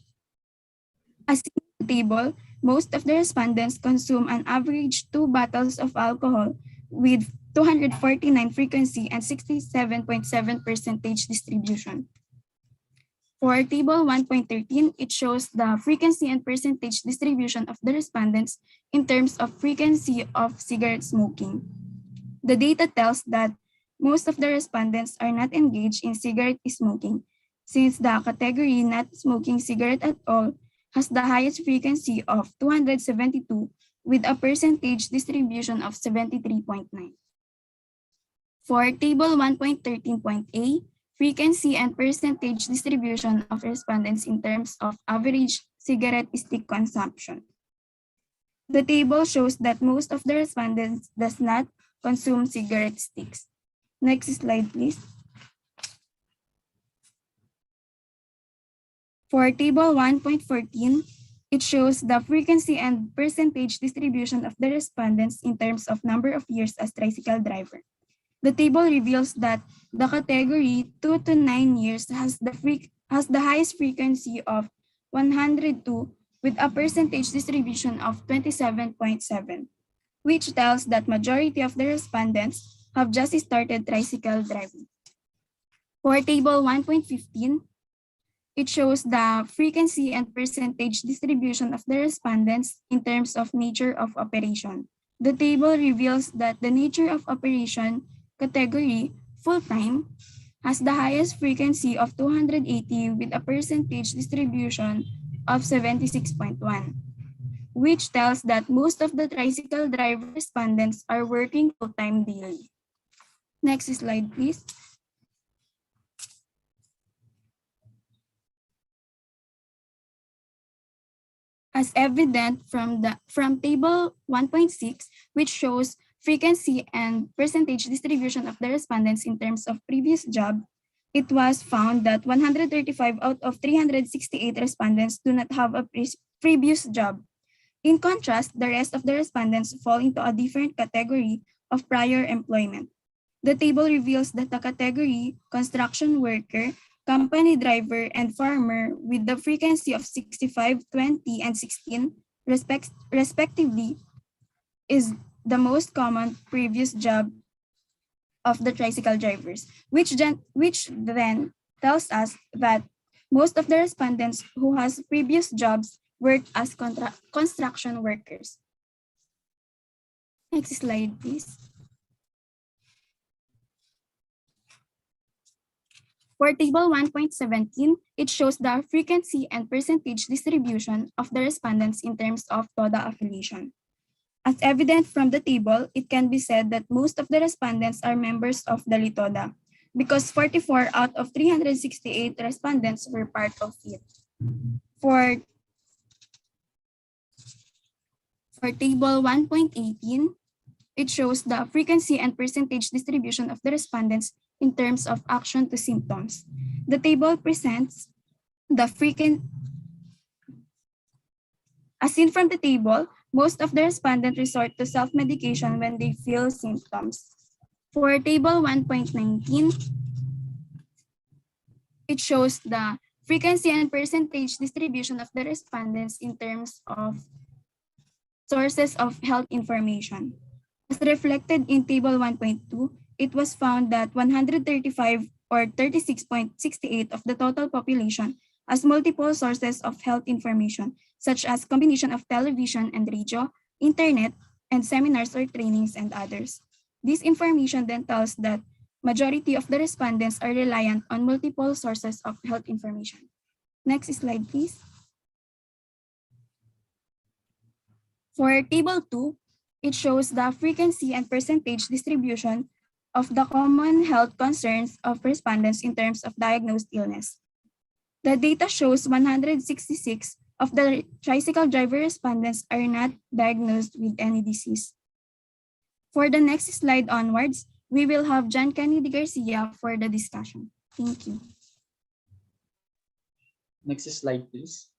As in the table, most of the respondents consume an average 2 bottles of alcohol with 249 frequency and 67.7% distribution. For table 1.13, it shows the frequency and percentage distribution of the respondents in terms of frequency of cigarette smoking. The data tells that most of the respondents are not engaged in cigarette smoking, since the category not smoking cigarette at all has the highest frequency of 272 with a percentage distribution of 73.9. For table 1.13.a, frequency and percentage distribution of respondents in terms of average cigarette stick consumption. The table shows that most of the respondents does not consume cigarette sticks. Next slide, please. For table 1.14, it shows the frequency and percentage distribution of the respondents in terms of number of years as tricycle driver. The table reveals that the category 2 to 9 years has the highest frequency of 102 with a percentage distribution of 27.7, which tells that majority of the respondents have just started tricycle driving. For table 1.15, it shows the frequency and percentage distribution of the respondents in terms of nature of operation. The table reveals that the nature of operation category, full-time, has the highest frequency of 280 with a percentage distribution of 76.1, which tells that most of the tricycle driver respondents are working full-time daily. Next slide, please. As evident from table 1.6, which shows frequency and percentage distribution of the respondents in terms of previous job, it was found that 135 out of 368 respondents do not have a previous job. In contrast, the rest of the respondents fall into a different category of prior employment. The table reveals that the category construction worker, company driver, and farmer with the frequency of 65, 20, and 16, respectively, is the most common previous job of the tricycle drivers, which then tells us that most of the respondents who has previous jobs worked as construction workers. Next slide, please. For table 1.17, it shows the frequency and percentage distribution of the respondents in terms of TODA affiliation. As evident from the table, it can be said that most of the respondents are members of the LITODA because 44 out of 368 respondents were part of it. For table 1.18, it shows the frequency and percentage distribution of the respondents in terms of action to symptoms. The table presents the as seen from the table, most of the respondents resort to self-medication when they feel symptoms. For table 1.19, it shows the frequency and percentage distribution of the respondents in terms of sources of health information. As reflected in table 1.2, it was found that 135 or 36.68 of the total population has multiple sources of health information, such as combination of television and radio, internet, and seminars or trainings and others. This information then tells that majority of the respondents are reliant on multiple sources of health information. Next slide, please. For table 2, it shows the frequency and percentage distribution of the common health concerns of respondents in terms of diagnosed illness. The data shows 166 of the tricycle driver respondents are not diagnosed with any disease. For the next slide onwards, we will have John Kennedy Garcia for the discussion. Thank you. Next slide, please.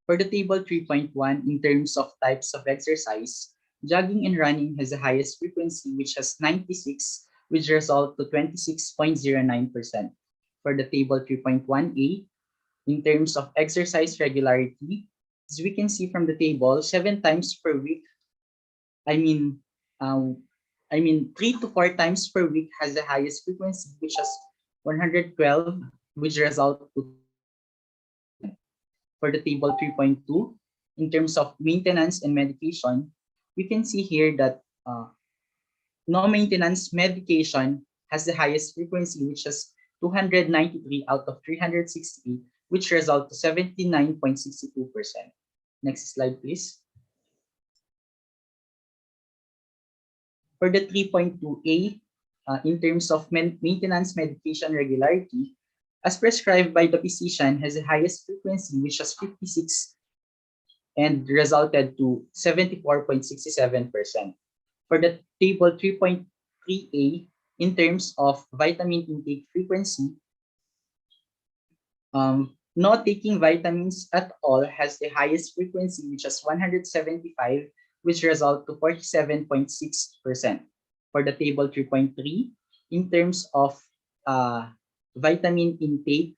For the table 3.1, in terms of types of exercise, jogging and running has the highest frequency, which has 96, which result to 26.09%. For the table 3.1a, in terms of exercise regularity, as we can see from the table, 7 times per week, 3 to 4 times per week has the highest frequency, which has 112, which result to. For the table 3.2, in terms of maintenance and medication, we can see here that no maintenance medication has the highest frequency, which is 293 out of 368, which result to 79.62%. Next slide, please. For the 3.2a, in terms of maintenance medication regularity, as prescribed by the physician, has the highest frequency, which is 56, and resulted to 74.67%. For the table 3.3a, in terms of vitamin intake frequency, not taking vitamins at all has the highest frequency, which is 175, which result to 47.6%. For the table 3.3, in terms of vitamin intake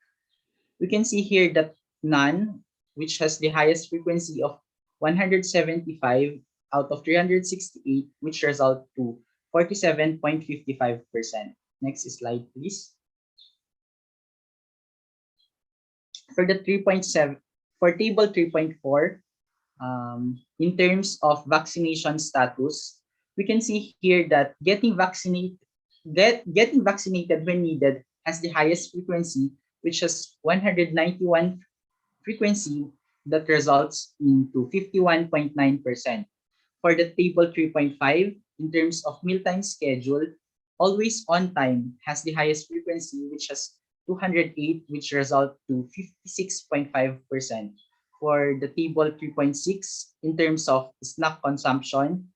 We can see here that none, which has the highest frequency of 175 out of 368, which result to 47.55%. Next slide, please. For the 3.7, for table 3.4, in terms of vaccination status, we can see here that getting vaccinated when needed has the highest frequency, which has 191 frequency that results into 51.9%. For the table 3.5, in terms of mealtime schedule, always on time has the highest frequency, which has 208, which result to 56.5%. For the table 3.6, in terms of snack consumption,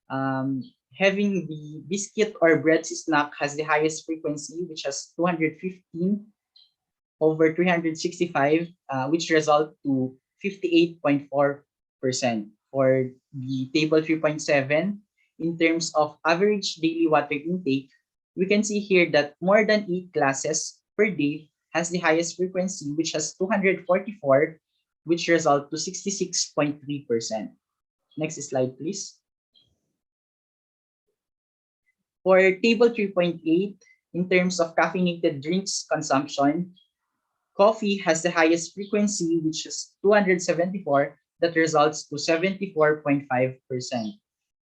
having the biscuit or bread snack has the highest frequency, which has 215 over 365, which result to 58.4%. For the table 3.7, in terms of average daily water intake, we can see here that more than 8 glasses per day has the highest frequency, which has 244, which result to 66.3%. Next slide, please. For table 3.8, in terms of caffeinated drinks consumption, coffee has the highest frequency, which is 274, that results to 74.5%.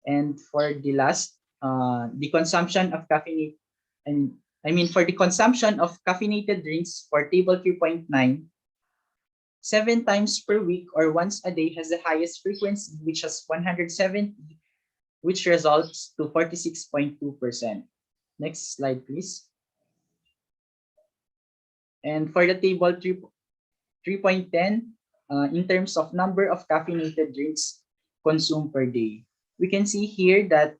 And for the last, the consumption of caffeinated, for the consumption of caffeinated drinks for table 3.9, 7 times per week or once a day has the highest frequency, which has 170, which results to 46.2%. Next slide, please. And for the table 3.10, in terms of number of caffeinated drinks consumed per day, we can see here that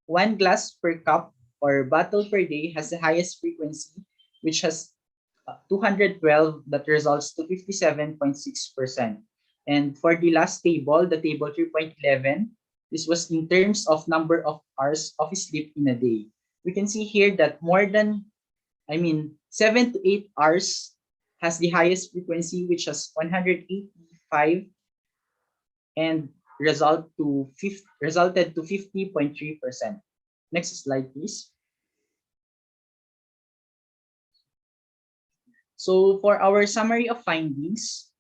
1 glass per cup or bottle per day has the highest frequency, which has 212, that results to 57.6%. And for the last table, the table 3.11, this was in terms of number of hours of sleep in a day. We can see here that 7 to 8 hours has the highest frequency, which has 185, and resulted to 50.3%. Next slide, please. So for our summary of findings,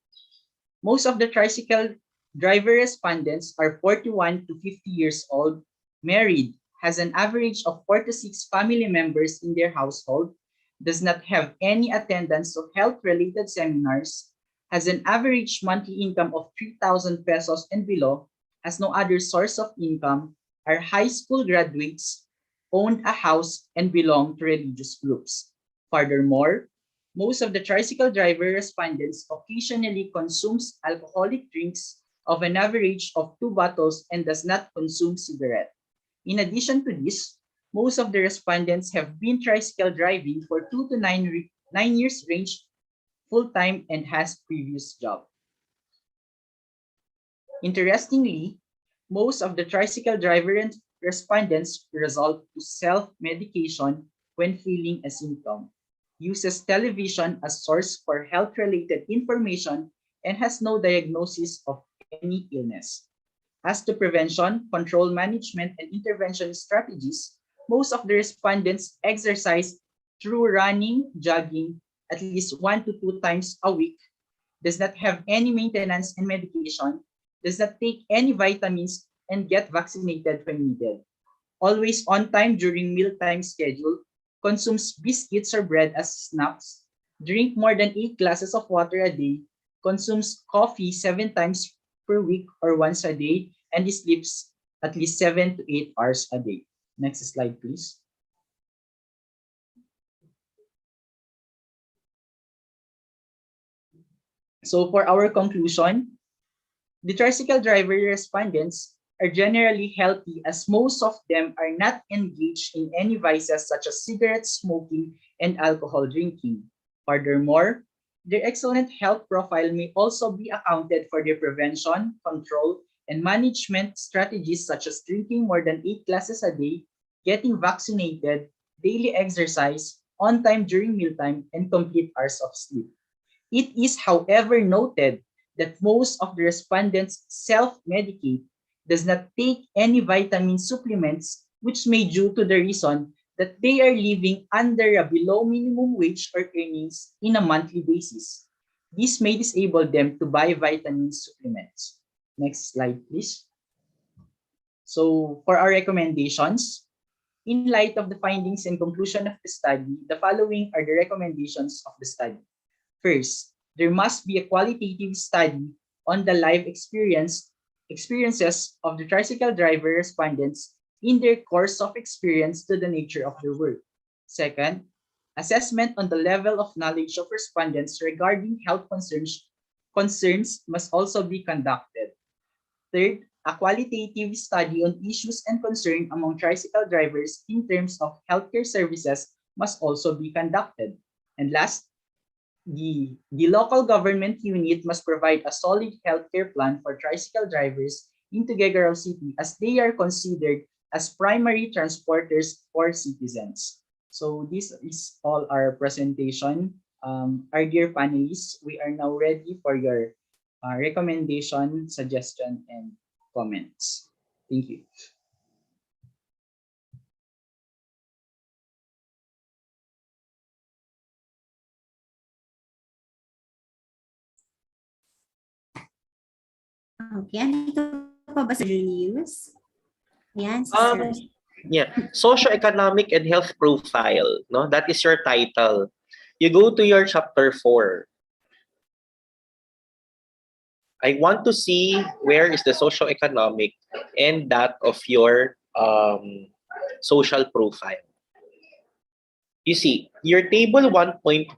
most of the tricycle driver respondents are 41 to 50 years old, married, has an average of 4 to 6 family members in their household, does not have any attendance of health-related seminars, has an average monthly income of 3,000 pesos and below, has no other source of income, are high school graduates, own a house, and belong to religious groups. Furthermore, most of the tricycle driver respondents occasionally consumes alcoholic drinks of an average of 2 bottles and does not consume cigarette. In addition to this, most of the respondents have been tricycle driving for 2 to 9 years range full-time and has previous job. Interestingly, most of the tricycle driver respondents result to self-medication when feeling a symptom, uses television as source for health-related information, and has no diagnosis of any illness. As to prevention, control management, and intervention strategies, most of the respondents exercise through running, jogging at least 1 to 2 times a week, does not have any maintenance and medication, does not take any vitamins, and get vaccinated when needed. Always on time during mealtime schedule, consumes biscuits or bread as snacks, drink more than 8 glasses of water a day, consumes coffee 7 times per week or once a day, and sleeps at least 7 to 8 hours a day. Next slide, please. So for our conclusion, the tricycle driver respondents are generally healthy as most of them are not engaged in any vices such as cigarette smoking and alcohol drinking. Furthermore, their excellent health profile may also be accounted for their prevention, control, and management strategies such as drinking more than 8 glasses a day, getting vaccinated, daily exercise, on time during mealtime, and complete hours of sleep. It is, however, noted that most of the respondents self-medicate, does not take any vitamin supplements, which may due to the reason that they are living under a below minimum wage or earnings in a monthly basis. This may disable them to buy vitamin supplements. Next slide, please. So for our recommendations, in light of the findings and conclusion of the study, the following are the recommendations of the study. First, there must be a qualitative study on the life experiences of the tricycle driver respondents in their course of experience to the nature of their work. Second, assessment on the level of knowledge of respondents regarding health concerns must also be conducted. Third, a qualitative study on issues and concern among tricycle drivers in terms of healthcare services must also be conducted. And last, the local government unit must provide a solid healthcare plan for tricycle drivers in Tuguegarao City as they are considered as primary transporters for citizens. So this is all our presentation. Our dear panelists, we are now ready for your recommendation, suggestion, and comments. Thank you. Okay, andito pa ba si Julius? Yan, si Um, Sir. yeah, socio-economic and health profile, no? That is your title. You go to your chapter 4. I want to see where is the socio-economic and that of your social profile. You see, your table 1.1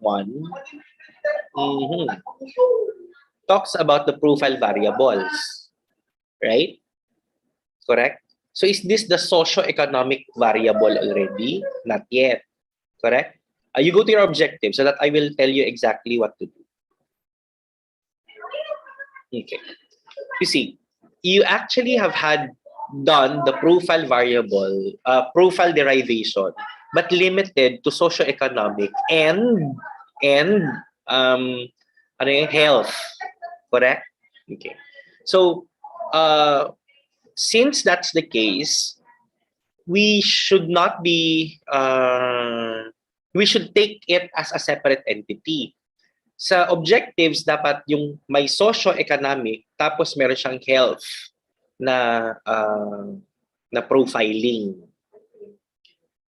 talks about the profile variables, right? Correct? So is this the socio-economic variable already? Not yet. Correct? You go to your objective so that I will tell you exactly what to do. Okay. You see, you actually have done the profile variable, profile derivation, but limited to socio-economic and health. Correct? Okay. So, since that's the case, we should not be, we should take it as a separate entity. Sa objectives, dapat yung may socio-economic, tapos meron siyang health na, na profiling.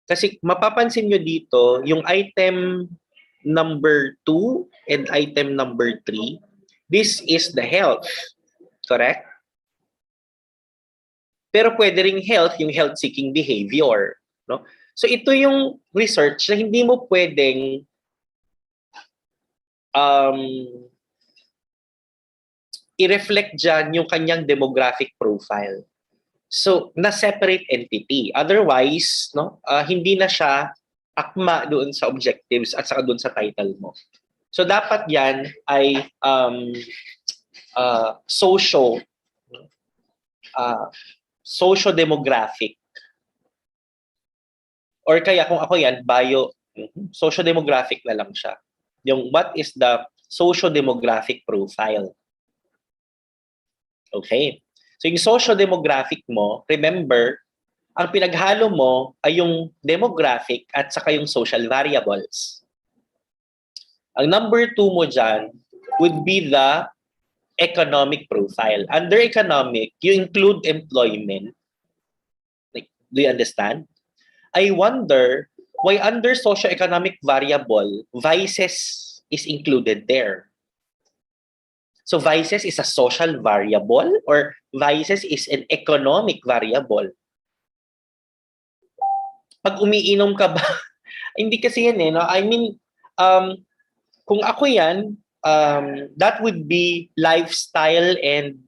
Kasi mapapansin nyo dito, yung item number 2 and item number 3, this is the health. Correct? Pero pwede ring health, yung health-seeking behavior. No? So ito yung research na hindi mo pwedeng i-reflect dyan yung kanyang demographic profile. So, na-separate entity. Otherwise, no, hindi na siya akma doon sa objectives at saka doon sa title mo. So, dapat yan ay socio-demographic. Or kaya kung ako yan, socio-demographic na lang siya. Yung what is the socio-demographic profile. Okay. So yung socio-demographic mo, remember, ang pinaghalo mo ay yung demographic at saka yung social variables. Ang number 2 mo dyan would be the economic profile. Under economic, you include employment. Like, do you understand? I wonder why under socio-economic variable, vices is included there. So vices is a social variable or vices is an economic variable. Pag umiinom ka ba? Hindi kasi yan eh. No? I mean, kung ako yan, that would be lifestyle and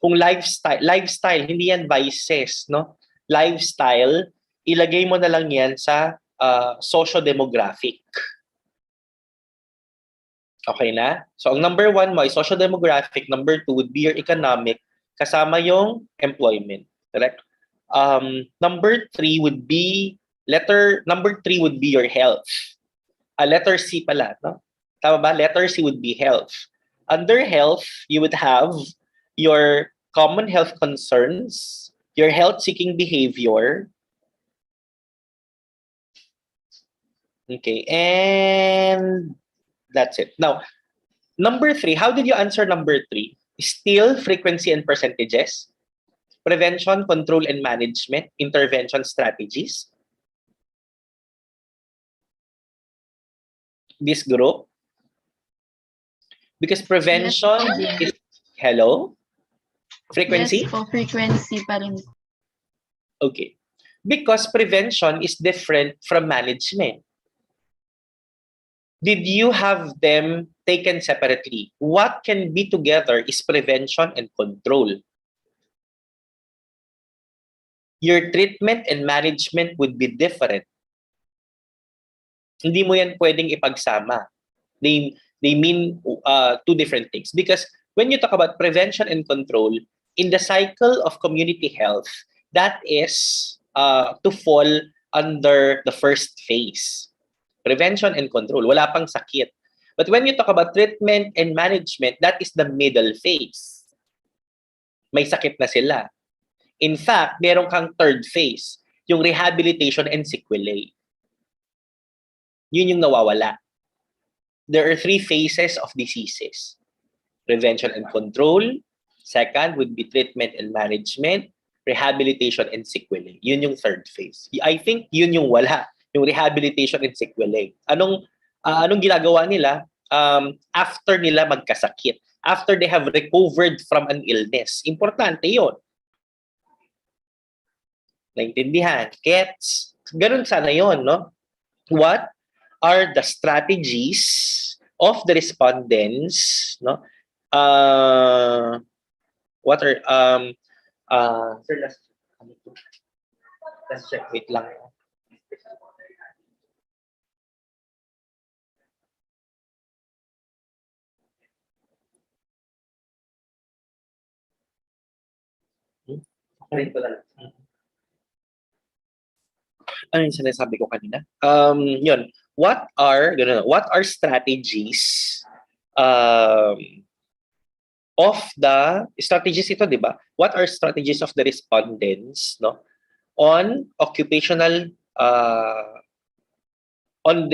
kung lifestyle, hindi yan vices. No? Lifestyle, ilagay mo na lang yan sa socio-demographic. Okay na? So, ang number 1 mo ay socio-demographic. Number 2 would be your economic kasama yung employment. Correct? Number 3 would be, number 3 would be your health. Letter C pala, no? Tama ba? Letter C would be health. Under health, you would have your common health concerns, your health-seeking behavior. Okay, and that's it. Now, number 3, how did you answer number 3? Still frequency and percentages, prevention, control and management, intervention strategies. This group, because prevention is hello, frequency. Yes po, frequency pa rin. Okay, because prevention is different from management. Did you have them taken separately? What can be together is prevention and control. Your treatment and management would be different. Hindi mo yan pwedeng ipagsama. They mean two different things. Because when you talk about prevention and control, in the cycle of community health, that is to fall under the first phase. Prevention and control. Wala pang sakit. But when you talk about treatment and management, that is the middle phase. May sakit na sila. In fact, meron kang third phase, yung rehabilitation and sequelae. Yun yung nawawala. There are 3 phases of diseases. Prevention and control. Second would be treatment and management. Rehabilitation and sequelae. Yun yung third phase. I think yun yung wala. Yung rehabilitation and sequelae. Anong ginagawa nila after nila magkasakit? After they have recovered from an illness. Importante yun. Naintindihan? Gets? Ganun sana yun, no? What are the strategies of the respondents, no? What are sir, let's check, wait lang. Ano yung sinasabi ko kanina? Yun. What are strategies of the strategies ito, di ba? What are strategies of the respondents, no, on occupational on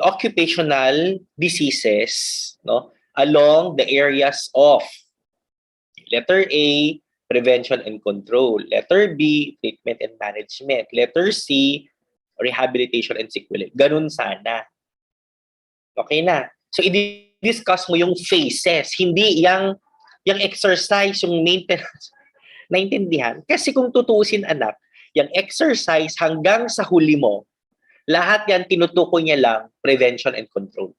occupational diseases, no, along the areas of letter A, prevention and control. Letter B, treatment and management. Letter C, rehabilitation and sequelae. Ganun sana. Okay na. So, i-discuss mo yung phases. Hindi yung exercise, yung maintenance. Naintindihan? Kasi kung tutuusin, anak, yung exercise hanggang sa huli mo, lahat yan tinutukoy niya lang prevention and control.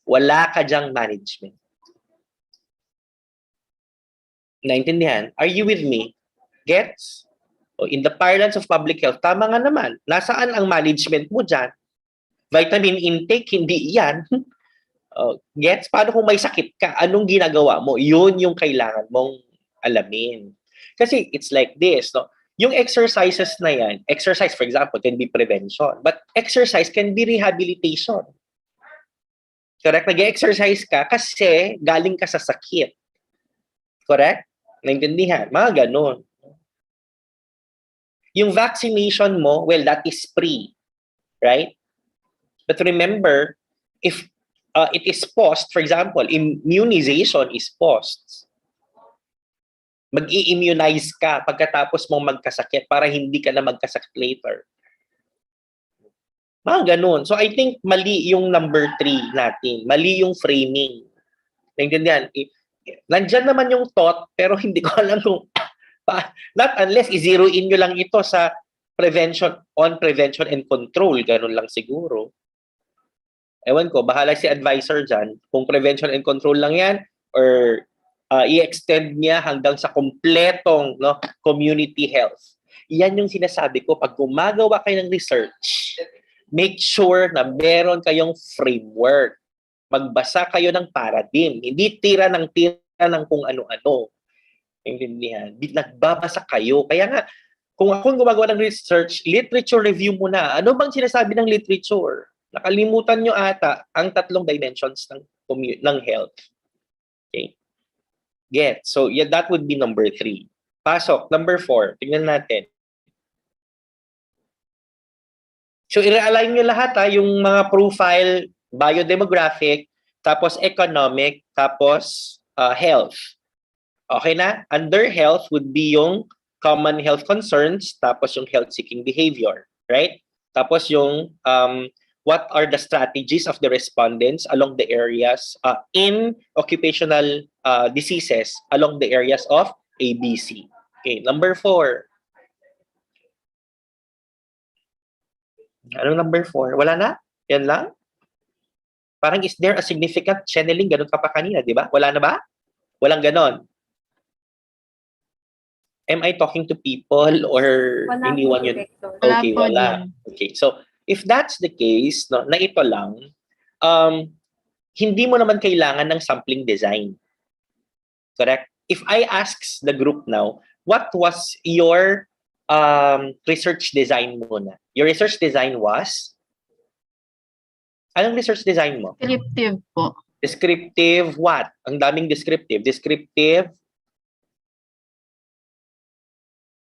Wala ka dyang management. Naintindihan? Are you with me? Gets? O, in the parlance of public health, tama nga naman. Nasaan ang management mo dyan? Vitamin intake, hindi yan. Gets? Paano kung may sakit ka? Anong ginagawa mo? Yun yung kailangan mong alamin. Kasi it's like this, no? Yung exercises na yan, exercise, for example, can be prevention. But exercise can be rehabilitation. Correct? Nag-exercise ka kasi galing ka sa sakit. Correct? Naintindihan? Mga ganun. Yung vaccination mo, well, that is free. Right? But remember, if it is post, for example, immunization is post. Mag-i-immunize ka pagkatapos mong magkasakit para hindi ka na magkasakit later. Mga ganun. So I think mali yung number 3 natin. Mali yung framing. Naintindihan? Nandyan naman yung thought, pero hindi ko alam kung not unless i-zero in nyo lang ito sa prevention and control. Ganun lang siguro. Ewan ko, bahala si advisor dyan. Kung prevention and control lang yan, or i-extend niya hanggang sa kompletong, no, community health. Yan yung sinasabi ko, pag gumagawa kayo ng research, make sure na meron kayong framework. Magbasa kayo ng paradigm. Hindi tira ng kung ano-ano. Intindihan? Nagbabasa kayo. Kaya nga, kung ako gumagawa ng research, literature review muna. Ano bang sinasabi ng literature? Nakalimutan nyo ata ang 3 dimensions ng health. Okay. Get. So, yeah, that would be number 3. Pasok. Number 4. Tingnan natin. So, i-realign nyo lahat yung mga profile, biodemographic, tapos economic, tapos health. Okay na? Under health would be yung common health concerns, tapos yung health-seeking behavior, right? Tapos yung what are the strategies of the respondents along the areas in occupational diseases along the areas of ABC. Okay, number 4. Anong number 4? Wala na? Yan lang? Parang is there a significant channeling? Ganun ka pa kanina, di ba? Wala na ba? Walang ganon. Am I talking to people or Wala anyone po, yun? Director. Okay, wala. Okay, so if that's the case, no, na ito lang, hindi mo naman kailangan ng sampling design. Correct? If I ask the group now, what was your research design muna? Your research design was? Anong research design mo? Descriptive po. Descriptive what? Ang daming descriptive. Descriptive,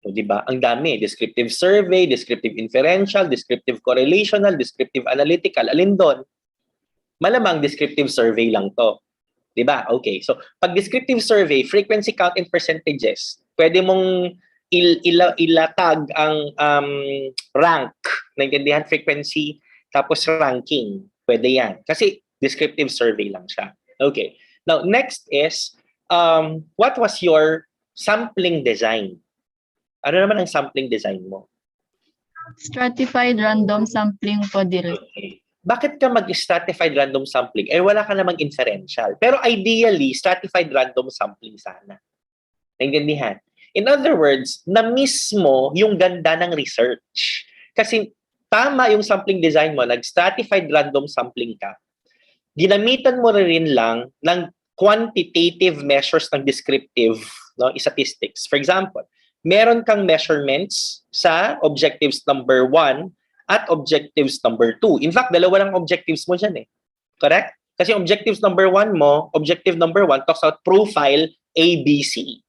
o, diba? Ang dami. Descriptive survey, descriptive inferential, descriptive correlational, descriptive analytical. Alin doon? Malamang descriptive survey lang to. Diba? Okay. So, pag descriptive survey, frequency count and percentages, pwede mong ilatag ang rank. Naintindihan? Frequency, tapos ranking. Pwede yan. Kasi descriptive survey lang siya. Okay. Now, next is, what was your sampling design? Ano naman ang sampling design mo? Stratified random sampling po, Direk. Okay. Bakit ka mag-stratified random sampling? Eh, wala ka namang inferential. Pero ideally, stratified random sampling sana. Naintindihan? In other words, na mismo yung ganda ng research. Kasi tama yung sampling design mo, nag-stratified random sampling ka, ginamitan mo rin lang ng quantitative measures ng descriptive, no, statistics. For example, meron kang measurements sa objectives number 1 at objectives number 2. In fact, dalawa lang objectives mo dyan eh. Correct? Kasi objectives number 1 mo, objective number 1 talks about profile ABC.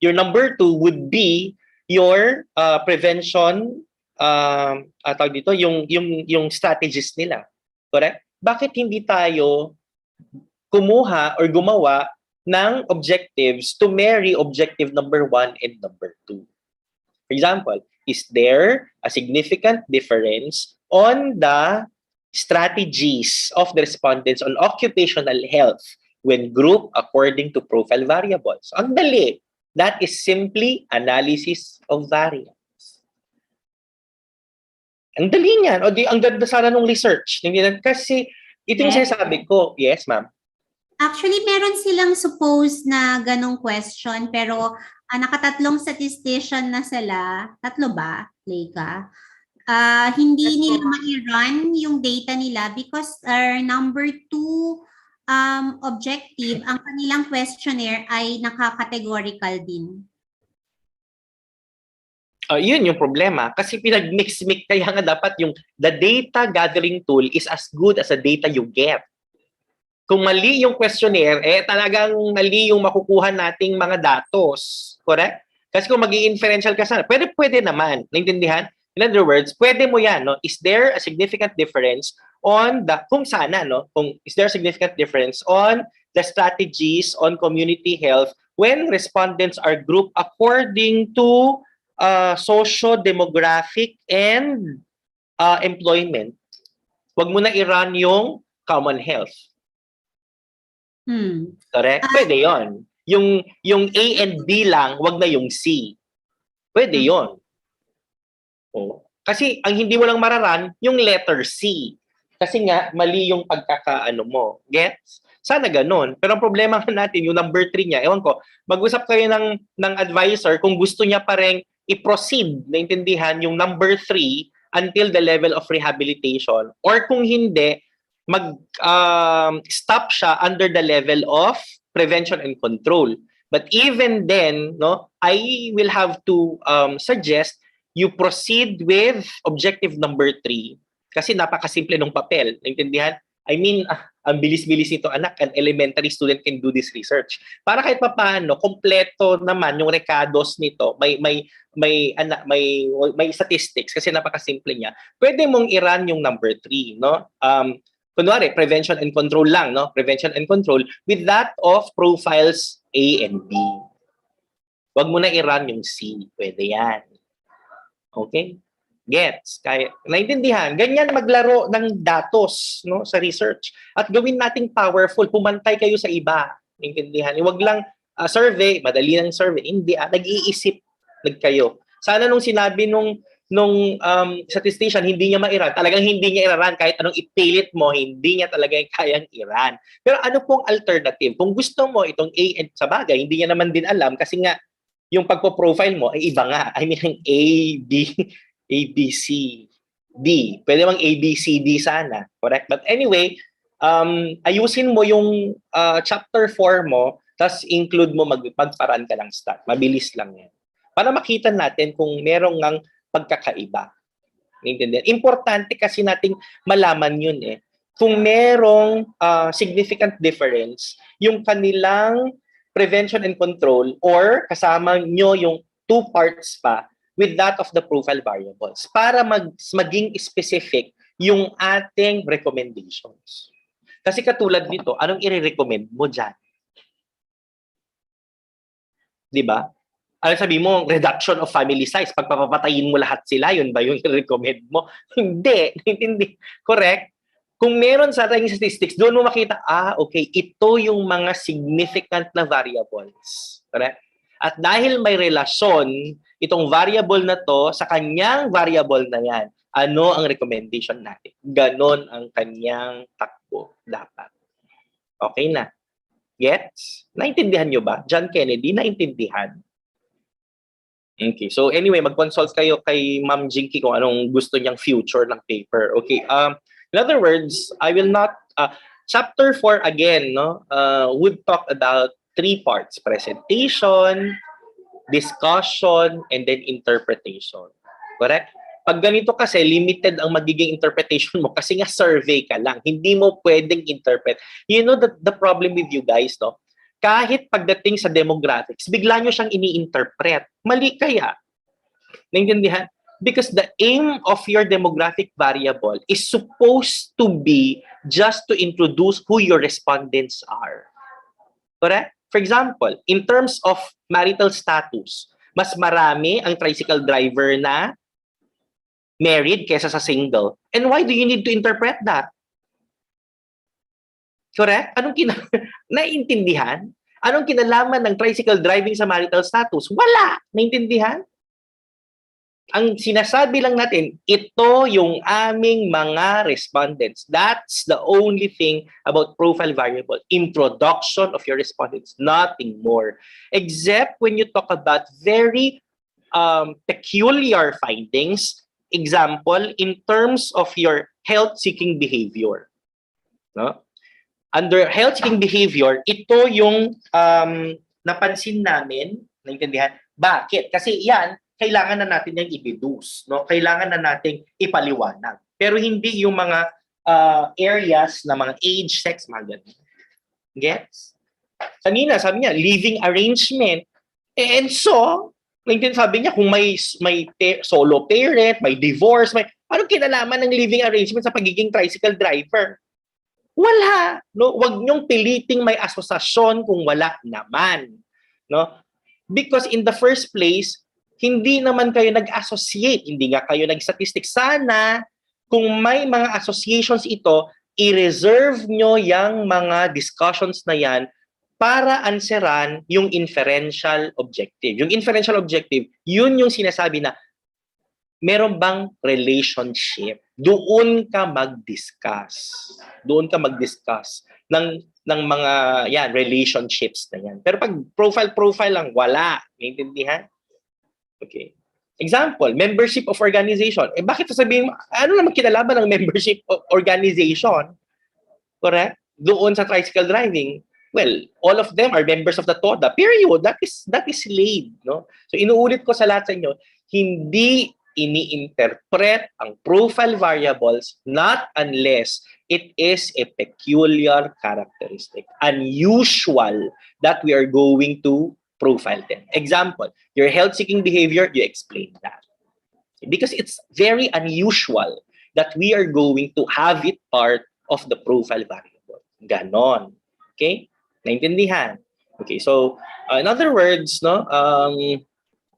Your number 2 would be your prevention, tawag dito, yung strategies nila. Correct? Bakit hindi tayo kumuha or gumawa ng objectives to marry objective number 1 and number 2? For example, is there a significant difference on the strategies of the respondents on occupational health when grouped according to profile variables? Ang dali. That is simply analysis of variance. Ang dali niyan. O di, ang ganda sana ng research. Kasi ito yung sinasabi ko. Yes, ma'am. Actually, meron silang suppose na ganong question, pero nakatatlong statistician na sila. 3 ba, Leica? Hindi nila ma-run yung data nila because number 2 objective, ang kanilang questionnaire ay naka-categorical din. Yun yung problema. Kasi pinag-mix-mix, kaya nga dapat yung the data gathering tool is as good as the data you get. Kung mali yung questionnaire, talagang mali yung makukuha nating mga datos. Correct? Kasi kung mag-i-inferential ka sana, pwede naman. Naintindihan? In other words, pwede mo yan. No? Is there a significant difference on the, kung sana, no? Kung is there a significant difference on the strategies on community health when respondents are grouped according to socio-demographic and employment? Wag mo na i-run yung common health. Correct? Pwede yon. Yung A and B lang, wag na yung C. Pwede yon. Oh. Kasi ang hindi mo lang mararan, yung letter C. Kasi nga, mali yung pagkakaano mo. Gets? Sana ganun. Pero ang problema natin, yung number 3 niya, ewan ko, mag-usap kayo ng advisor kung gusto niya pa rin i-proceed, naintindihan, yung number 3 until the level of rehabilitation. Or kung hindi, mag-stop siya under the level of prevention and control. But even then, no, I will have to suggest you proceed with objective number 3 kasi napakasimple ng papel. Naintindihan? I mean, ang bilis-bilis nito anak, an elementary student can do this research. Para kahit papaano, kompleto naman yung recados nito, may statistics kasi napakasimple niya. Pwede mong i-run yung number 3, no? Kunwari, prevention and control lang, no? Prevention and control with that of profiles A and B. Wag mo na i-run yung C. Pwede yan. Okay? Gets? Kaya, naintindihan? Ganyan maglaro ng datos, no, sa research. At gawin nating powerful. Pumantay kayo sa iba. Naintindihan? Huwag lang survey, madali ng survey. Hindi, nag-iisip kayo. Sana nung sinabi nung statistician, hindi niya ma-iran. Talagang hindi niya i-run. Kahit anong ipilit mo, hindi niya talaga kayang i-run. Pero ano pong alternative? Kung gusto mo itong A and sa bagay, hindi niya naman din alam kasi nga, yung pagpo-profile mo ay iba nga. I mean, A, B, C, D. Pwede bang A, B, C, D sana. Correct? But anyway, ayusin mo yung chapter 4 mo, tapos include mo magparan ka ng stat. Mabilis lang yan. Para makita natin kung merong ng pagkakaiba. Naintindihan? Importante kasi nating malaman yun eh. Kung merong significant difference, yung kanilang prevention and control or kasama nyo yung 2 parts pa with that of the profile variables para maging specific yung ating recommendations. Kasi katulad nito, anong i-recommend mo dyan? Diba? Ano sabi mo, reduction of family size, pagpapatayin mo lahat sila, yun ba yung i-recommend mo? Hindi. Correct? Kung meron sa ating statistics, doon mo makita, okay, ito yung mga significant na variables. Correct? At dahil may relasyon, itong variable na to sa kanyang variable na yan, ano ang recommendation natin? Ganon ang kanyang takbo dapat. Okay na. Gets? Naintindihan nyo ba? John Kennedy, naintindihan? Okay. So anyway, mag-consult kayo kay Ma'am Jinky kung anong gusto niyang future ng paper. Okay. In other words, I will not chapter 4 again, no? Would talk about 3 parts: presentation, discussion, and then interpretation. Correct? Pag ganito kasi, limited ang magiging interpretation mo kasi nga survey ka lang. Hindi mo pwedeng interpret. You know the problem with you guys, no? Kahit pagdating sa demographics, bigla nyo siyang ini-interpret. Mali kaya. Naintindihan? Because the aim of your demographic variable is supposed to be just to introduce who your respondents are. Correct? For example, in terms of marital status, mas marami ang tricycle driver na married kesa sa single. And why do you need to interpret that? Correct? Naintindihan? Anong kinalaman ng tricycle driving sa marital status? Wala! Naintindihan? Ang sinasabi lang natin, ito yung aming mga respondents. That's the only thing about profile variable. Introduction of your respondents, nothing more. Except when you talk about very peculiar findings, example, in terms of your health-seeking behavior. No? Under health-seeking behavior, ito yung napansin namin, naintindihan? Bakit? Kasi yan, kailangan na natin yung i-deduce, no? Kailangan na nating ipaliwanag. Pero hindi yung mga areas na mga age, sex, mga ganun. Gets? Kanina, sabi niya, living arrangement. And so, sabi niya, kung may solo parent, may divorce, anong kinalaman ng living arrangement sa pagiging tricycle driver? Wala. No? Huwag niyong piliting may asosasyon kung wala naman. No? Because in the first place, hindi naman kayo nag-associate, hindi nga kayo nag-statistics. Sana, kung may mga associations ito, i-reserve nyo yung mga discussions na yan para answeran yung inferential objective. Yung inferential objective, yun yung sinasabi na meron bang relationship? Doon ka mag-discuss. Doon ka mag-discuss ng mga relationships na yan. Pero pag profile lang, wala. Naintindihan? Okay. Example, membership of organization. Bakit sasabihin mo, ano naman kinalaman ng membership of organization? Correct? Doon sa tricycle driving. Well, all of them are members of the TODA. Period. That is laid. No? So inuulit ko sa lahat sa inyo, hindi ini-interpret ang profile variables not unless it is a peculiar characteristic, unusual, that we are going to profile them. Example, your health-seeking behavior, you explain that. Because it's very unusual that we are going to have it part of the profile variable. Ganon. Okay? Naintindihan? Okay, so in other words, no,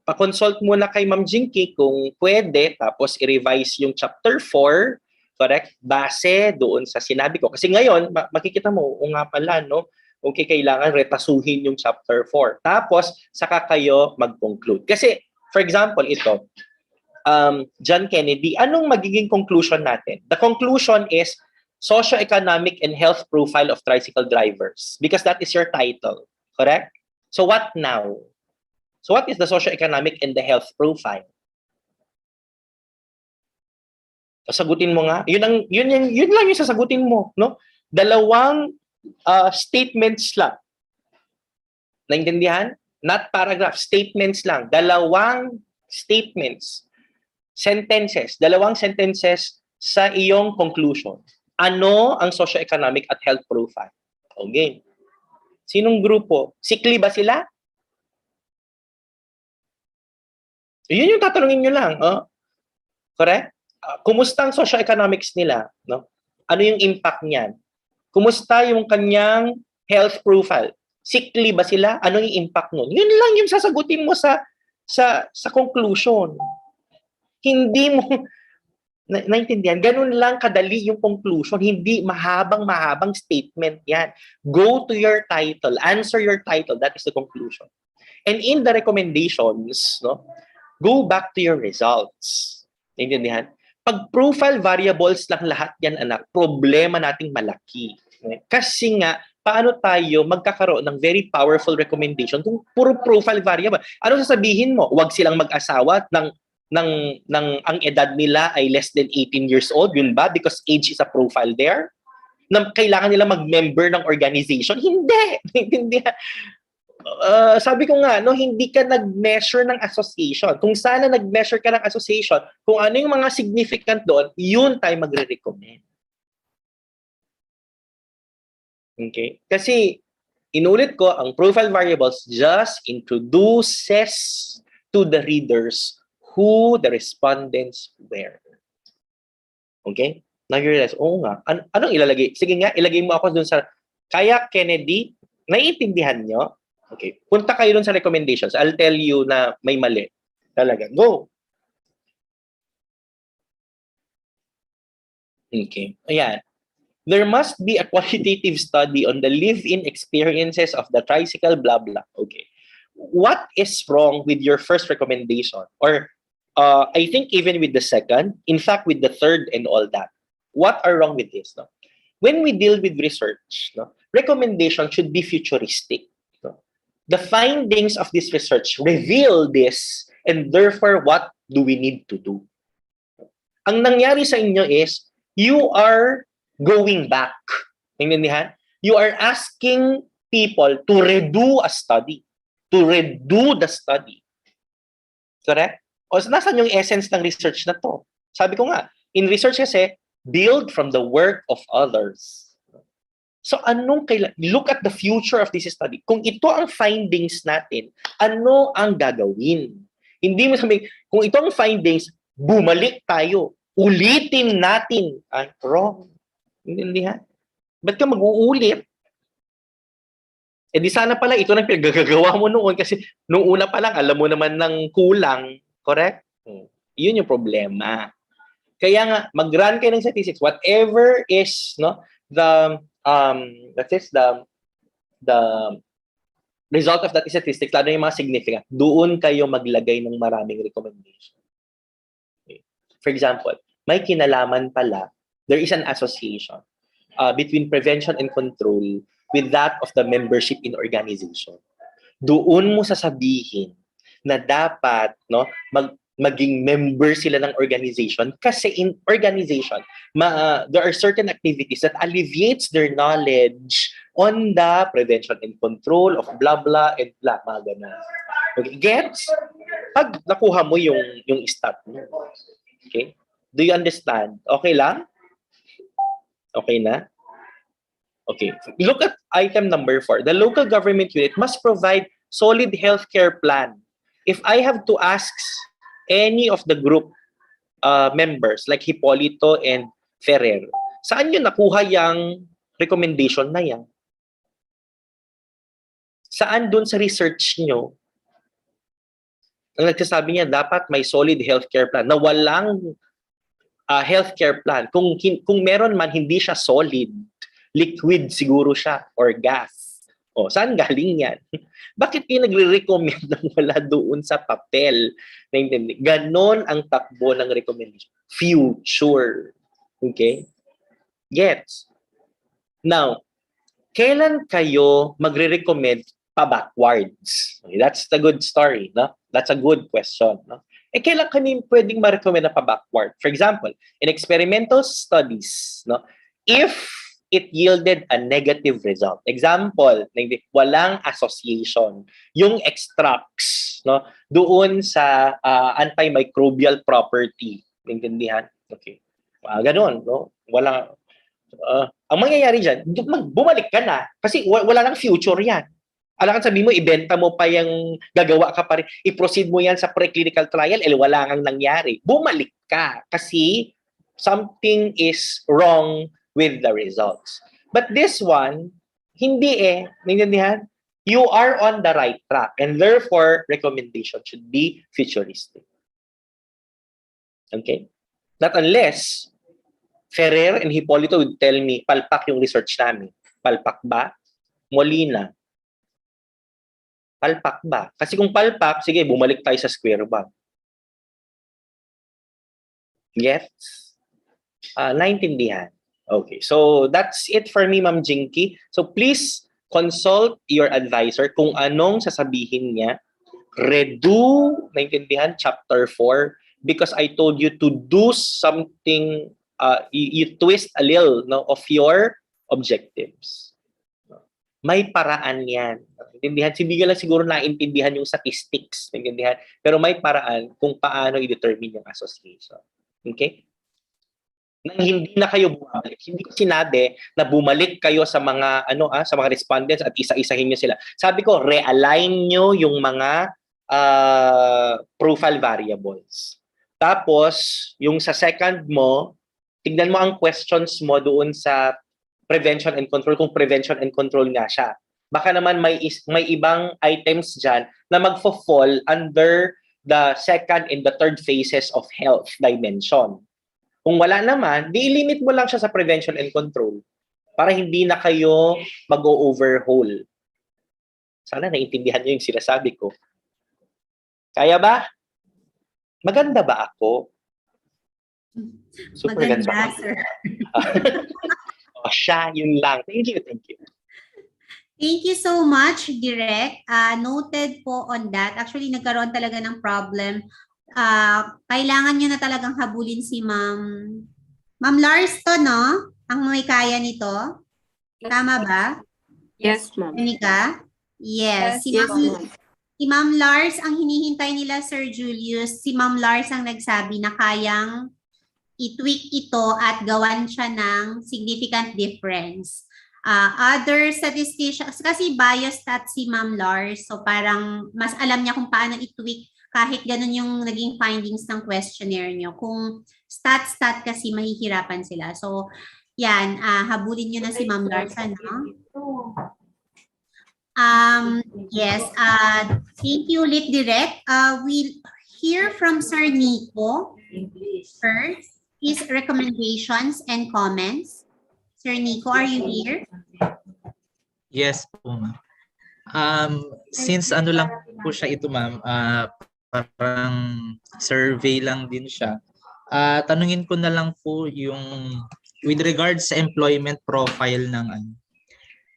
pa-consult muna kay Ma'am Jinky kung pwede, tapos i-revise yung chapter 4, correct? Base doon sa sinabi ko. Kasi ngayon, makikita mo, o nga pala, no? Okay, kailangan retasuhin yung chapter 4. Tapos, saka kayo mag-conclude. Kasi, for example, ito, John Kennedy, anong magiging conclusion natin? The conclusion is socioeconomic and health profile of tricycle drivers, because that is your title, correct? So what now? So what is the socioeconomic and the health profile? Sagutin mo nga. Yun lang yung sasagutin mo, no? Dalawang statements lang. Naintindihan? Not paragraph, statements lang. Dalawang statements. Sentences. Dalawang sentences sa iyong conclusion. Ano ang socioeconomic at health profile? Okay. Sinong grupo? Sikli ba sila? Yun yung tatanungin nyo lang. Oh? Correct? Kumusta ang socioeconomics nila? No? Ano yung impact niyan? Kumusta yung kanyang health profile? Sikli ba sila? Ano yung impact nun? Yun lang yung sasagutin mo sa conclusion. Hindi mo naintindihan? Ganun lang kadali yung conclusion. Hindi mahabang statement yan. Go to your title. Answer your title. That is the conclusion. And in the recommendations, no, go back to your results. Naintindihan? Pag profile variables lang lahat yan, anak, problema nating malaki. Kasi nga, paano tayo magkakaroon ng very powerful recommendation kung puro profile variable? Ano sasabihin mo? Huwag silang mag-asawa ang edad nila ay less than 18 years old, yun ba? Because age is a profile there. Na kailangan nila mag-member ng organization? Hindi. Hindi. Sabi ko nga, no, hindi ka nag-measure ng association. Kung sana nag-measure ka ng association, kung ano yung mga significant doon, yun tayo magre-recommend. Okay? Kasi, inulit ko, ang profile variables just introduces to the readers who the respondents were. Okay? Now you realize, oo nga, anong ilalagay? Sige nga, ilagay mo ako dun sa, kaya Kennedy, naiintindihan nyo? Okay, punta kayo dun sa recommendations. I'll tell you na may mali. Talaga, go! Okay, ayan. There must be a qualitative study on the live-in experiences of the tricycle, blah, blah. Okay. What is wrong with your first recommendation? Or I think even with the second, in fact, with the third and all that, what are wrong with this? No? When we deal with research, no, recommendation should be futuristic. No? The findings of this research reveal this, and therefore, what do we need to do? Ang nangyari sa inyo is, you are going back. Naintindihan? You are asking people to redo a study. To redo the study. Correct? O nasan yung essence ng research na to? Sabi ko nga, in research kasi, build from the work of others. So anong look at the future of this study. Kung ito ang findings natin, ano ang gagawin? Hindi mo sabihin, kung ito ang findings, bumalik tayo. Ulitin natin. Ay, wrong. Hindi ha? Ba't ka mag-uulit? Eh di sana pala ito nang pinagagawa mo noon kasi nung una pa lang alam mo naman ng kulang. Correct? Yun yung problema. Kaya nga, mag-run kayo ng statistics. Whatever is, no, the result of that statistics, lalo yung mga significant, doon kayo maglagay ng maraming recommendation. Okay. For example, may kinalaman pala, there is an association between prevention and control with that of the membership in organization. Doon mo sasabihin na dapat, no, maging member sila ng organization kasi in organization there are certain activities that alleviates their knowledge on the prevention and control of blah blah and blah, mga ganun. Okay, gets? pag nakuha mo yung stat mo. Okay? Do you understand? Okay lang? Okay na? Okay. Look at item number 4. The local government unit must provide solid healthcare plan. If I have to ask any of the group members like Hipolito and Ferrer, saan nyo nakuha yung recommendation na yan? Saan dun sa research nyo ang nagsasabi niya dapat may solid healthcare plan na walang healthcare plan? Kung meron man, hindi siya solid. Liquid siguro siya or gas. O, saan galing yan? Bakit kayo nagre-recommend ng wala doon sa papel? Ganon ang takbo ng recommendation. Future. Okay? Gets? Now, kailan kayo magre-recommend pa-backwards? Okay, that's the good story. No? That's a good question. No? Kailan kami pwedeng ma-recommend na pa-backward? For example, in experimental studies, no, if it yielded a negative result. Example, walang association. Yung extracts, no, doon sa antimicrobial property. Naintindihan? Okay. Ganun, no? Wala. Ang mangyayari dyan, bumalik ka na. Kasi wala nang future yan. Alam ka, sabi mo, ibenta mo pa yung gagawa ka pa rin. I-proceed mo yan sa preclinical trial, wala nang nangyari. Bumalik ka kasi something is wrong with the results. But this one, hindi Naintindihan? You are on the right track and therefore, recommendation should be futuristic. Okay? Not unless Ferrer and Hipolito would tell me, palpak yung research namin. Palpak ba? Molina. Palpak ba? Kasi kung palpak, sige, bumalik tayo sa square one. Yes? Naintindihan. Okay, so that's it for me, Ma'am Jinky. So please consult your advisor kung anong sasabihin niya. Redo, naintindihan, chapter 4, because I told you to do something, you twist a little, no, of your objectives. May paraan yan. Naintindihan? Hindi ka lang siguro naintindihan yung statistics. Naintindihan? Pero may paraan kung paano i-determine yung association. Okay? Nang hindi na kayo bumalik. Hindi ko sinabi na bumalik kayo sa mga sa mga respondents at isa-isahin niyo sila. Sabi ko, realign niyo yung mga profile variables. Tapos, yung sa second mo, tignan mo ang questions mo doon sa prevention and control kung prevention and control nga siya. Baka naman may ibang items diyan na magfo-fall under the second and the third phases of health dimension. Kung wala naman, di-limit mo lang siya sa prevention and control para hindi na kayo mag-overhaul. Sana naintindihan niyo yung sinasabi ko. Kaya ba? Maganda ba ako? Super Maganda, sir. Siya, yun lang. Thank you, thank you. Thank you so much, Direk. Noted po on that. Actually, nagkaroon talaga ng problem. Kailangan nyo na talagang habulin si Ma'am Lars to, no? Ang may kaya nito. Tama ba? Yes, ma'am. Monica? Yes. Si Ma'am Lars, ang hinihintay nila, Sir Julius, si Ma'am Lars ang nagsabi na kayang i-tweak ito at gawan siya ng significant difference. Other statisticians, kasi biased at si Ma'am Lars, so parang mas alam niya kung paano i-tweak kahit ganun yung naging findings ng questionnaire nyo. Kung stat kasi mahihirapan sila. So, yan, habulin nyo na si Ma'am Lars, ano? Yes, thank you, Lit Direct. We'll hear from Sir Nico first. His recommendations and comments. Sir Nico, are you here? Yes po, ma'am. Since ano lang po siya ito, ma'am, parang survey lang din siya. Tanungin ko na lang po yung with regards sa employment profile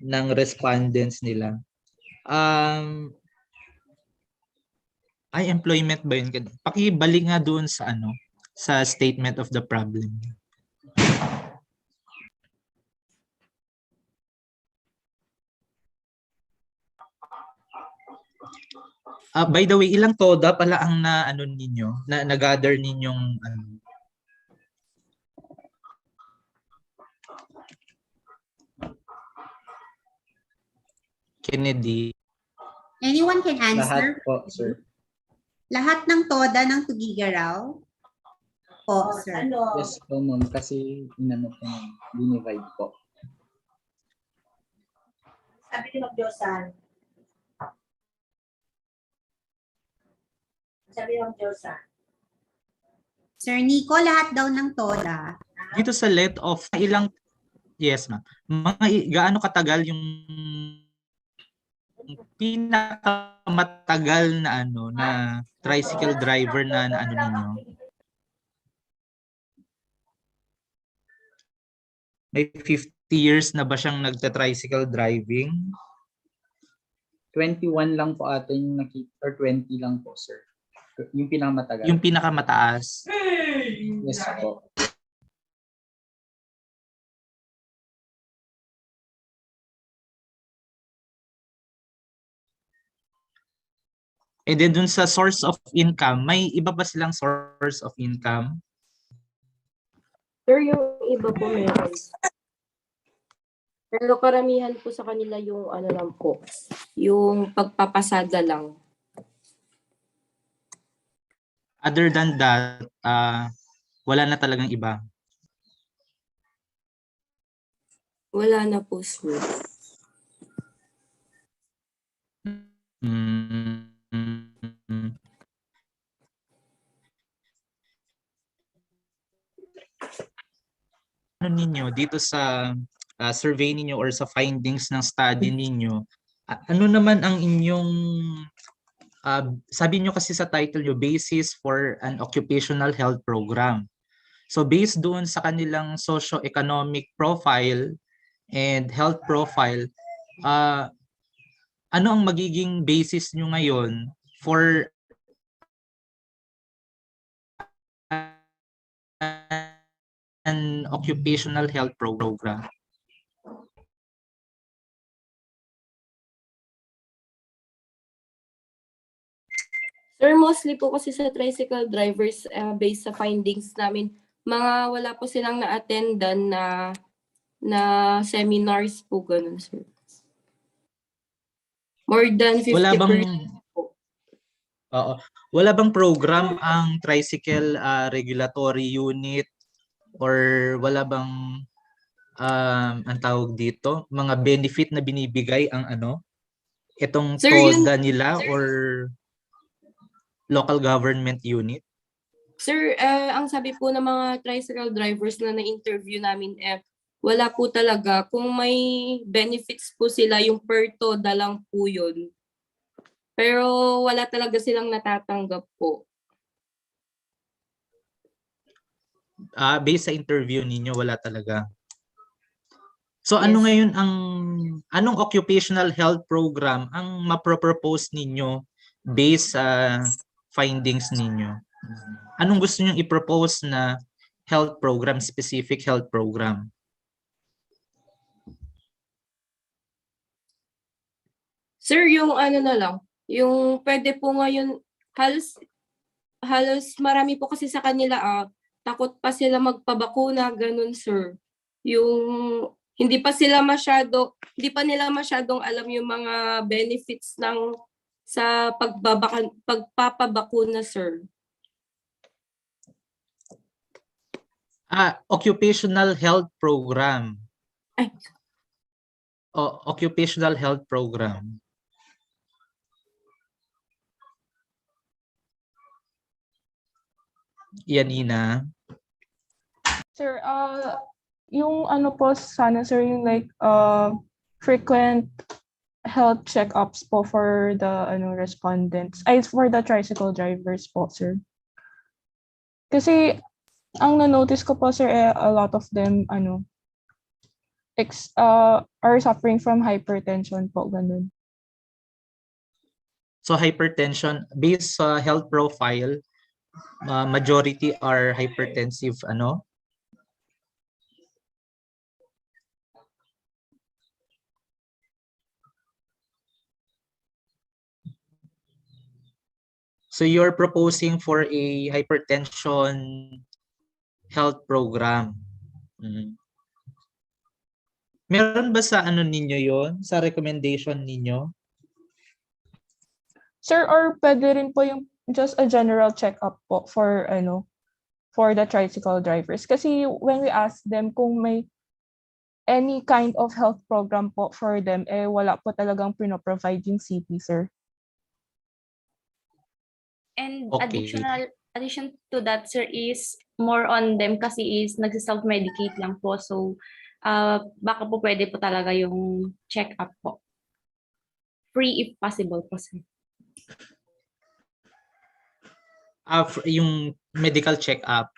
ng respondents nila. Ay, employment ba yun? Pakibalik nga doon sa sa statement of the problem. By the way, ilang toda pala ang na ano ninyo, na gather ninyong ano? Kennedy. Anyone can answer? Lahat po, sir. Lahat ng toda ng Tugigaraw? Po, sir. Yes po, ma'am. Kasi inano po, ma'am. Dinivide po. Sabi ni Mag-Diyosan. Sabi ni Mag-Diyosan. Sir Nico, lahat daw ng toda. Dito sa let of ilang, yes ma'am, gaano katagal yung pinakamatagal na ano na tricycle driver na ano ninyo? May 50 years na ba siyang nagta-tricycle driving? 21 lang po ata yung nakita, or 20 lang po, sir. Yung pinakamatagal. Yung pinakamataas? Yes po. And then dun sa source of income, may iba ba silang source of income? Sir, yung iba po meron. Pero karamihan po sa kanila yung ano lang po, yung pagpapasada lang. Other than that, wala na talagang iba? Wala na po, sir. Ano ninyo dito sa survey ninyo or sa findings ng study ninyo, ano naman ang inyong sabi nyo kasi sa title nyo, basis for an occupational health program. So based doon sa kanilang socio-economic profile and health profile, ano ang magiging basis nyo ngayon for an occupational health program? Sir, mostly po kasi sa tricycle drivers, based sa findings namin, wala po silang na-attendan na seminars po, ganun, sir. More than 50%. Wala bang program ang tricycle regulatory unit or wala bang ang tawag dito, mga benefit na binibigay ang ano, itong Sir, TODA nila or local government unit? Sir, ang sabi po ng mga tricycle drivers na na-interview namin, wala po talaga. Kung may benefits po sila, yung per TODA lang po yun. Pero wala talaga silang natatanggap po. Based sa interview ninyo, wala talaga. So ano ngayon anong occupational health program ang mapropose ninyo based sa findings ninyo? Anong gusto niyo i-propose na health program, specific health program? Sir, yung ano na lang, yung pwede po ngayon, halos marami po kasi sa kanila, takot pa sila magpabakuna, ganun, sir. Yung hindi pa nila masyadong alam yung mga benefits sa pagpapabakuna, sir. Occupational health program. Occupational health program. Yanina. Sir, yung ano po sana sir, yung like frequent health checkups po for the respondents, for the tricycle drivers po, sir. Kasi ang na-notice ko po sir, a lot of them are suffering from hypertension po, ganun. So hypertension based sa health profile, majority are hypertensive So you're proposing for a hypertension health program. Mm. Meron ba sa ano ninyo yon, sa recommendation ninyo? Sir, or pwede rin po yung just a general check-up po for for the tricycle drivers. Kasi when we ask them kung may any kind of health program po for them, wala po talagang pino-provide yung CP, sir. And Okay. addition to that, sir, is more on them kasi is nagsa-self-medicate lang po. So, baka po pwede po talaga yung check-up po. Free if possible po, sir. Yung medical check-up.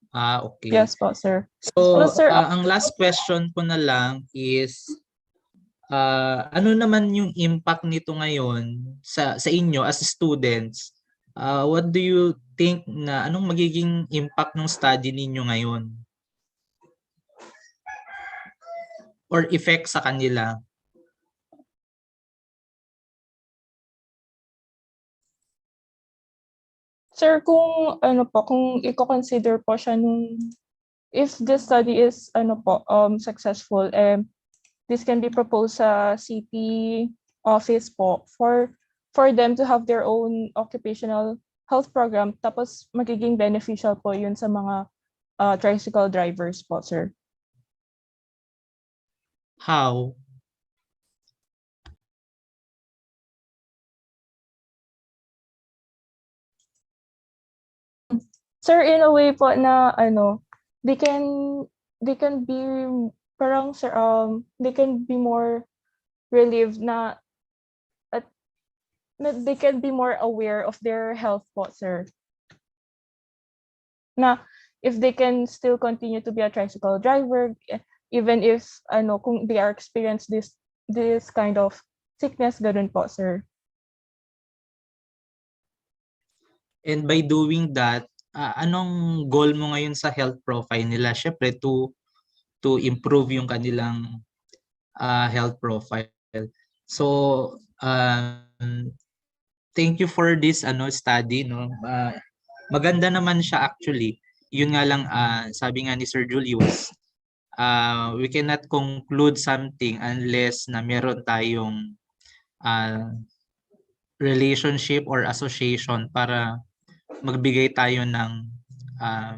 Okay. Yes po, sir. So, Well, sir, ang last question ko na lang is, ano naman yung impact nito ngayon sa inyo as students? What do you think na anong magiging impact ng study ninyo ngayon? Or effect sa kanila? Sir, kung kung i-consider po siya if this study is successful, this can be proposed sa CP office po for them to have their own occupational health program, tapos magiging beneficial po yun sa mga tricycle drivers po, sir. How? Sir, in a way po na they can be parang sir, they can be more relieved na they can be more aware of their health po, sir. Na if they can still continue to be a tricycle driver, even if kung they are experience this kind of sickness, ganun po, sir. And by doing that, anong goal mo ngayon sa health profile nila? Syempre to improve yung kanilang health profile. So, thank you for this study, no. Maganda naman siya actually. Yun nga lang, sabi nga ni Sir Julius, we cannot conclude something unless na meron tayong relationship or association para magbigay tayo ng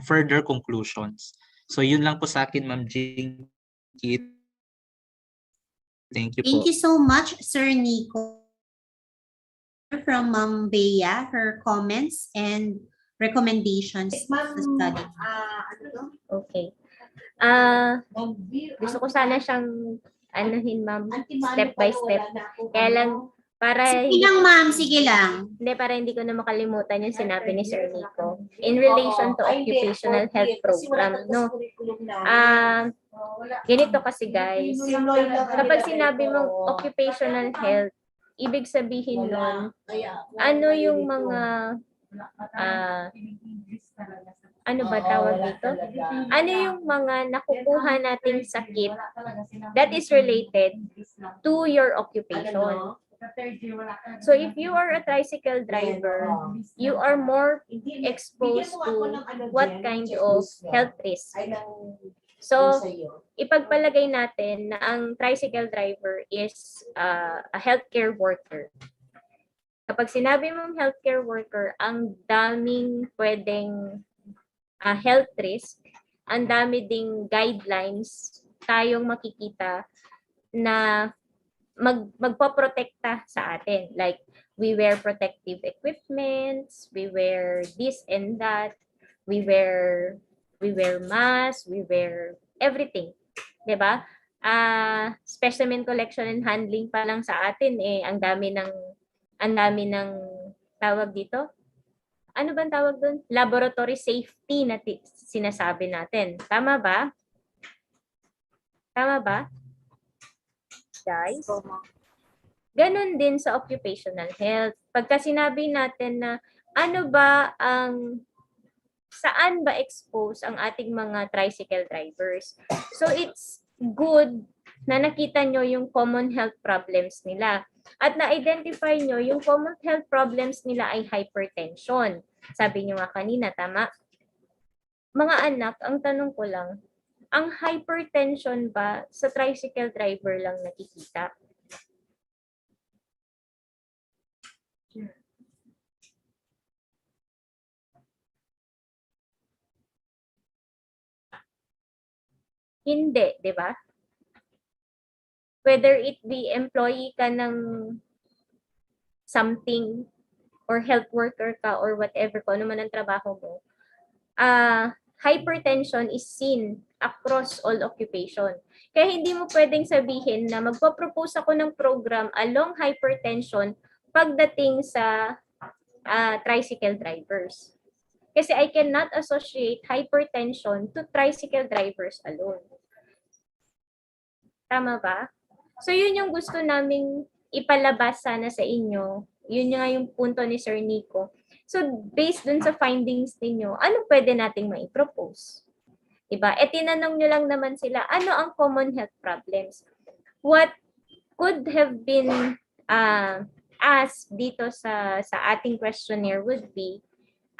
further conclusions. So yun lang po sa akin, Ma'am Jinky. Thank you po. Thank you so much, Sir Nico, from Ma'am Bea, her comments and recommendations sa study. Okay. Gusto ko sana siyang anuhin, ma'am, step by step. Kaya lang, para Sige lang, ma'am. Sige lang. Hindi, para hindi ko na makalimutan yung sinabi ni Sir Nico. In relation to occupational health program, no? Ganito kasi, guys. Kapag sinabi mong occupational health, ibig sabihin nun, ano yung mga ano ba tawag dito? Ano yung mga nakukuha nating sakit that is related to your occupation? So if you are a tricycle driver, you are more exposed to what kind of health risk. So, ipagpalagay natin na ang tricycle driver is a healthcare worker. Kapag sinabi mong healthcare worker, ang daming pwedeng health risk, ang dami ding guidelines tayong makikita na magpoprotekta sa atin. Like, we wear protective equipments, we wear this and that, we wear masks, we wear everything. Diba? Specimen collection and handling pa lang sa atin, ang dami ng tawag dito. Ano bang tawag doon? Laboratory safety na sinasabi natin. Tama ba? Tama ba? Guys? Ganon din sa occupational health. Pagka sinabi natin na saan ba expose ang ating mga tricycle drivers? So it's good na nakita nyo yung common health problems nila. At na-identify nyo, yung common health problems nila ay hypertension. Sabi nyo nga kanina, tama? Mga anak, ang tanong ko lang, ang hypertension ba sa tricycle driver lang nakikita? Hindi, di ba? Whether it be employee ka ng something or health worker ka or whatever ko, ano man ang trabaho mo, hypertension is seen across all occupation. Kaya hindi mo pwedeng sabihin na magpo-propose ako ng program along hypertension pagdating sa tricycle drivers. Kasi I cannot associate hypertension to tricycle drivers alone. Tama ba? So yun yung gusto naming ipalabas sana sa inyo. Yun nga yung punto ni Sir Nico. So based dun sa findings ninyo, ano pwede nating maipropose? Diba? E tinanong nyo lang naman sila, ano ang common health problems? What could have been asked dito sa ating questionnaire would be,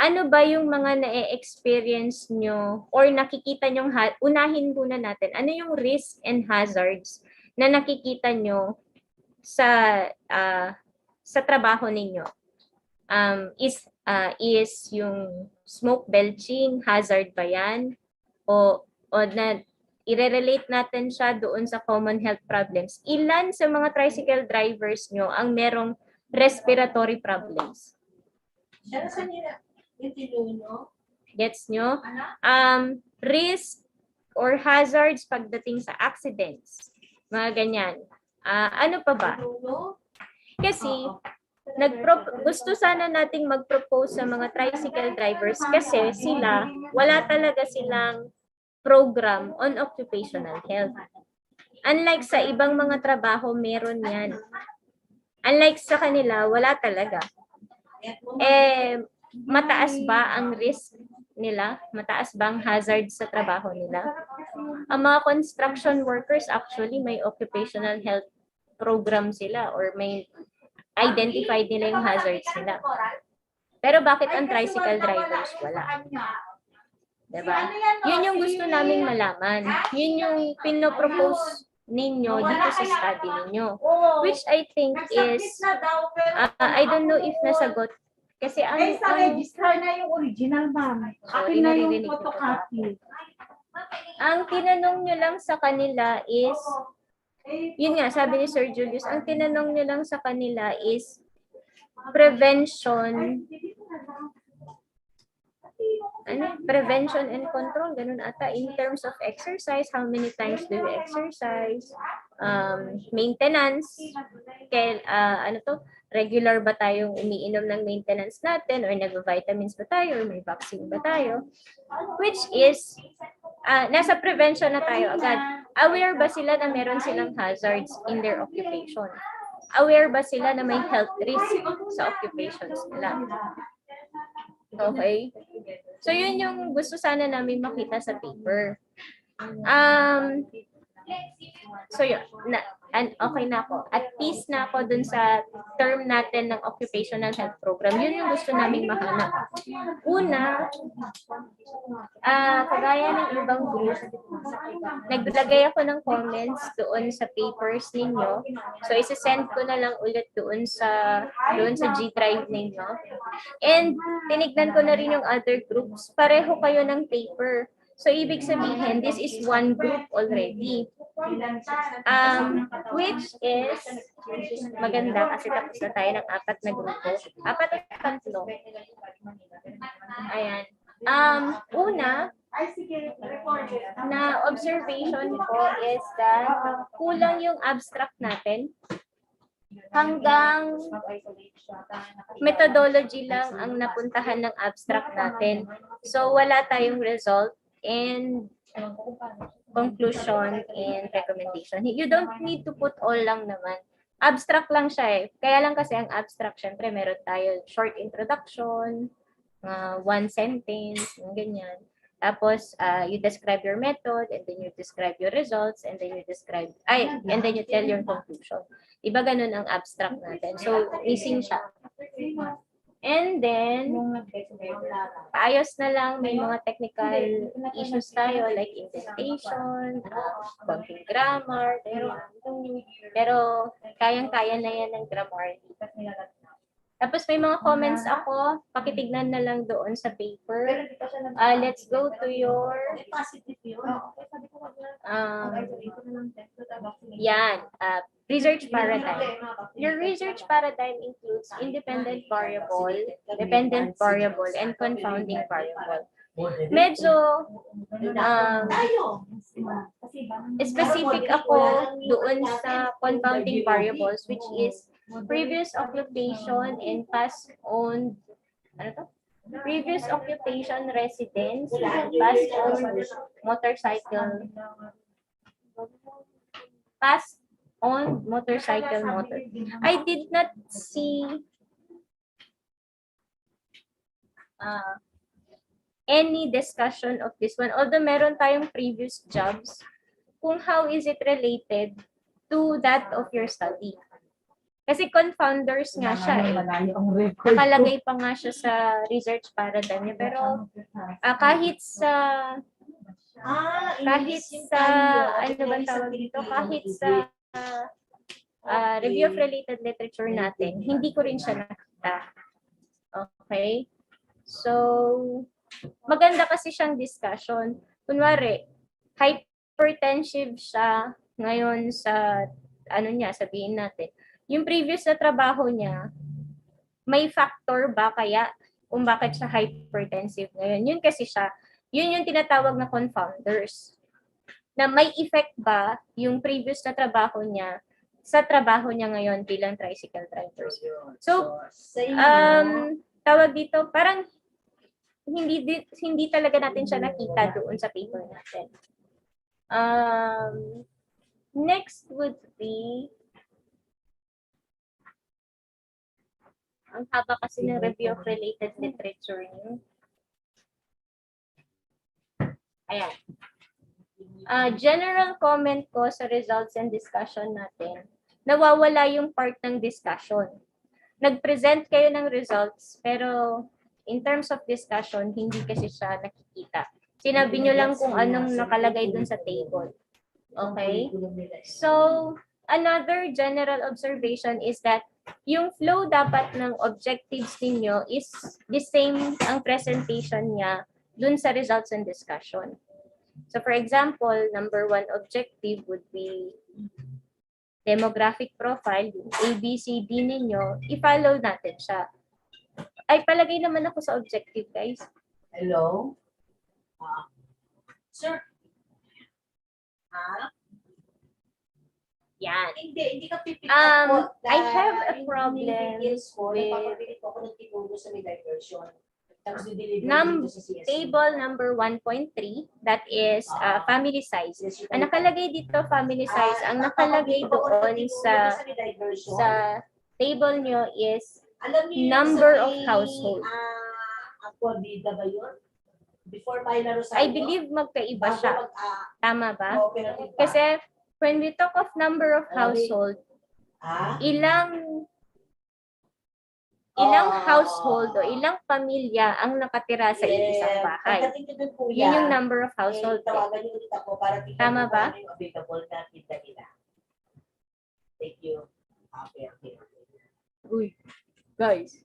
ano ba yung mga na-experience nyo or nakikita nyo, unahin muna natin, ano yung risk and hazards na nakikita nyo sa trabaho ninyo? Is yung smoke belching, hazard ba yan? O na i-relate natin siya doon sa common health problems. Ilan sa mga tricycle drivers nyo ang merong respiratory problems? Gets nyo? Risk or hazards pagdating sa accidents. Mga ganyan. Ano pa ba? Kasi, gusto sana nating mag-propose sa mga tricycle drivers kasi wala talaga silang program on occupational health. Unlike sa ibang mga trabaho, meron yan. Unlike sa kanila, wala talaga. Mataas ba ang risk nila? Mataas ba ang hazard sa trabaho nila? Ang mga construction workers actually may occupational health program sila or may identified nila yung hazards nila. Pero bakit ang tricycle drivers wala? Diba? Yun yung gusto naming malaman. Yun yung pinopropose ninyo dito sa study ninyo. Which I think is, I don't know if nasagot. Kasi ang na yung original, ma'am. Akin na yung photocopy. Ang tinanong nyo lang sa kanila is, yun nga, sabi ni Sir Julius, ang tinanong nyo lang sa kanila is prevention prevention and control, ganun ata, in terms of exercise, how many times do you exercise, maintenance, regular ba tayong umiinom ng maintenance natin, or nag-vitamins ba tayo, or may vaccine ba tayo, which is, nasa prevention na tayo agad. Aware ba sila na meron silang hazards in their occupation? Aware ba sila na may health risk sa occupations nila? Okay? So, yun yung gusto sana namin makita sa paper. So, yun. Okay na ako. At peace na ako dun sa term natin ng occupational health program. Yun yung gusto namin mahanap. Una, kagaya ng ibang group, naglagay ako ng comments doon sa papers ninyo. So, isa-send ko na lang ulit doon sa G Drive ninyo. And tinignan ko na rin yung other groups. Pareho kayo ng paper. So, ibig sabihin, this is one group already. Which is maganda kasi tapos na tayo ng 4 na grupo. 4 o 3. Ayan. Una, na observation ko is that kulang yung abstract natin. Hanggang methodology lang ang napuntahan ng abstract natin. So, wala tayong result and conclusion and recommendation. You don't need to put all lang naman. Abstract lang siya eh. Kaya lang kasi ang abstract, syempre meron tayo short introduction, 1 sentence, ganyan. Tapos, you describe your method, and then you describe your results, and then you and then you tell your conclusion. Diba ganun ang abstract natin? So, missing siya. And then, ayos na lang, may mga technical issues tayo like indentation, konting grammar, pero kayang-kaya na yan ng grammar. Tapos may mga comments ako, pakitignan na lang doon sa paper. Let's go to your research paradigm. Your research paradigm includes independent variable, dependent variable, and confounding variable. Medyo specific ako doon sa confounding variables, which is previous occupation and past owned, previous occupation, residence, past owned motorcycle, past owned motorcycle motor. I did not see any discussion of this one, although meron tayong previous jobs, kung how is it related to that of your study. Kasi confounders nga siya eh. Nakalagay pa nga siya sa research paradigm niya. Pero kahit sa ano ba tawag dito? Kahit sa review of related literature natin, hindi ko rin siya nakita. Okay? So, maganda kasi siyang discussion. Kunwari, hypertensive siya ngayon sa sabihin natin. Yung previous na trabaho niya, may factor ba kaya kung bakit siya hypertensive ngayon? Yun kasi yun yung tinatawag na confounders. Na may effect ba yung previous na trabaho niya sa trabaho niya ngayon bilang tricycle driver. So, tawag dito, parang hindi talaga natin siya nakita doon sa paper natin. Next would be, ang haba kasi ng review of related literature niyo. Ayan. General comment ko sa results and discussion natin, nawawala yung part ng discussion. Nag-present kayo ng results, pero in terms of discussion, hindi kasi siya nakikita. Sinabi nyo lang kung anong nakalagay dun sa table. Okay? So, another general observation is that yung flow dapat ng objectives ninyo is the same ang presentation niya dun sa results and discussion. So, for example, number 1 objective would be demographic profile, yung ABCD ninyo, i-follow natin siya. Ay, palagay naman ako sa objective, guys. Hello? Sir? Yan. Hindi ka pipick up I have a problem with table number 1.3, that is family size. Ang nakalagay dito, family size, ang nakalagay doon sa table nyo is number of household. I believe magkaiba siya. Tama ba? Kasi when we talk of number of household, ilang household o ilang pamilya ang nakatira sa isang bahay. Yun yung number of household. Tama ba? Thank you. Uy, guys.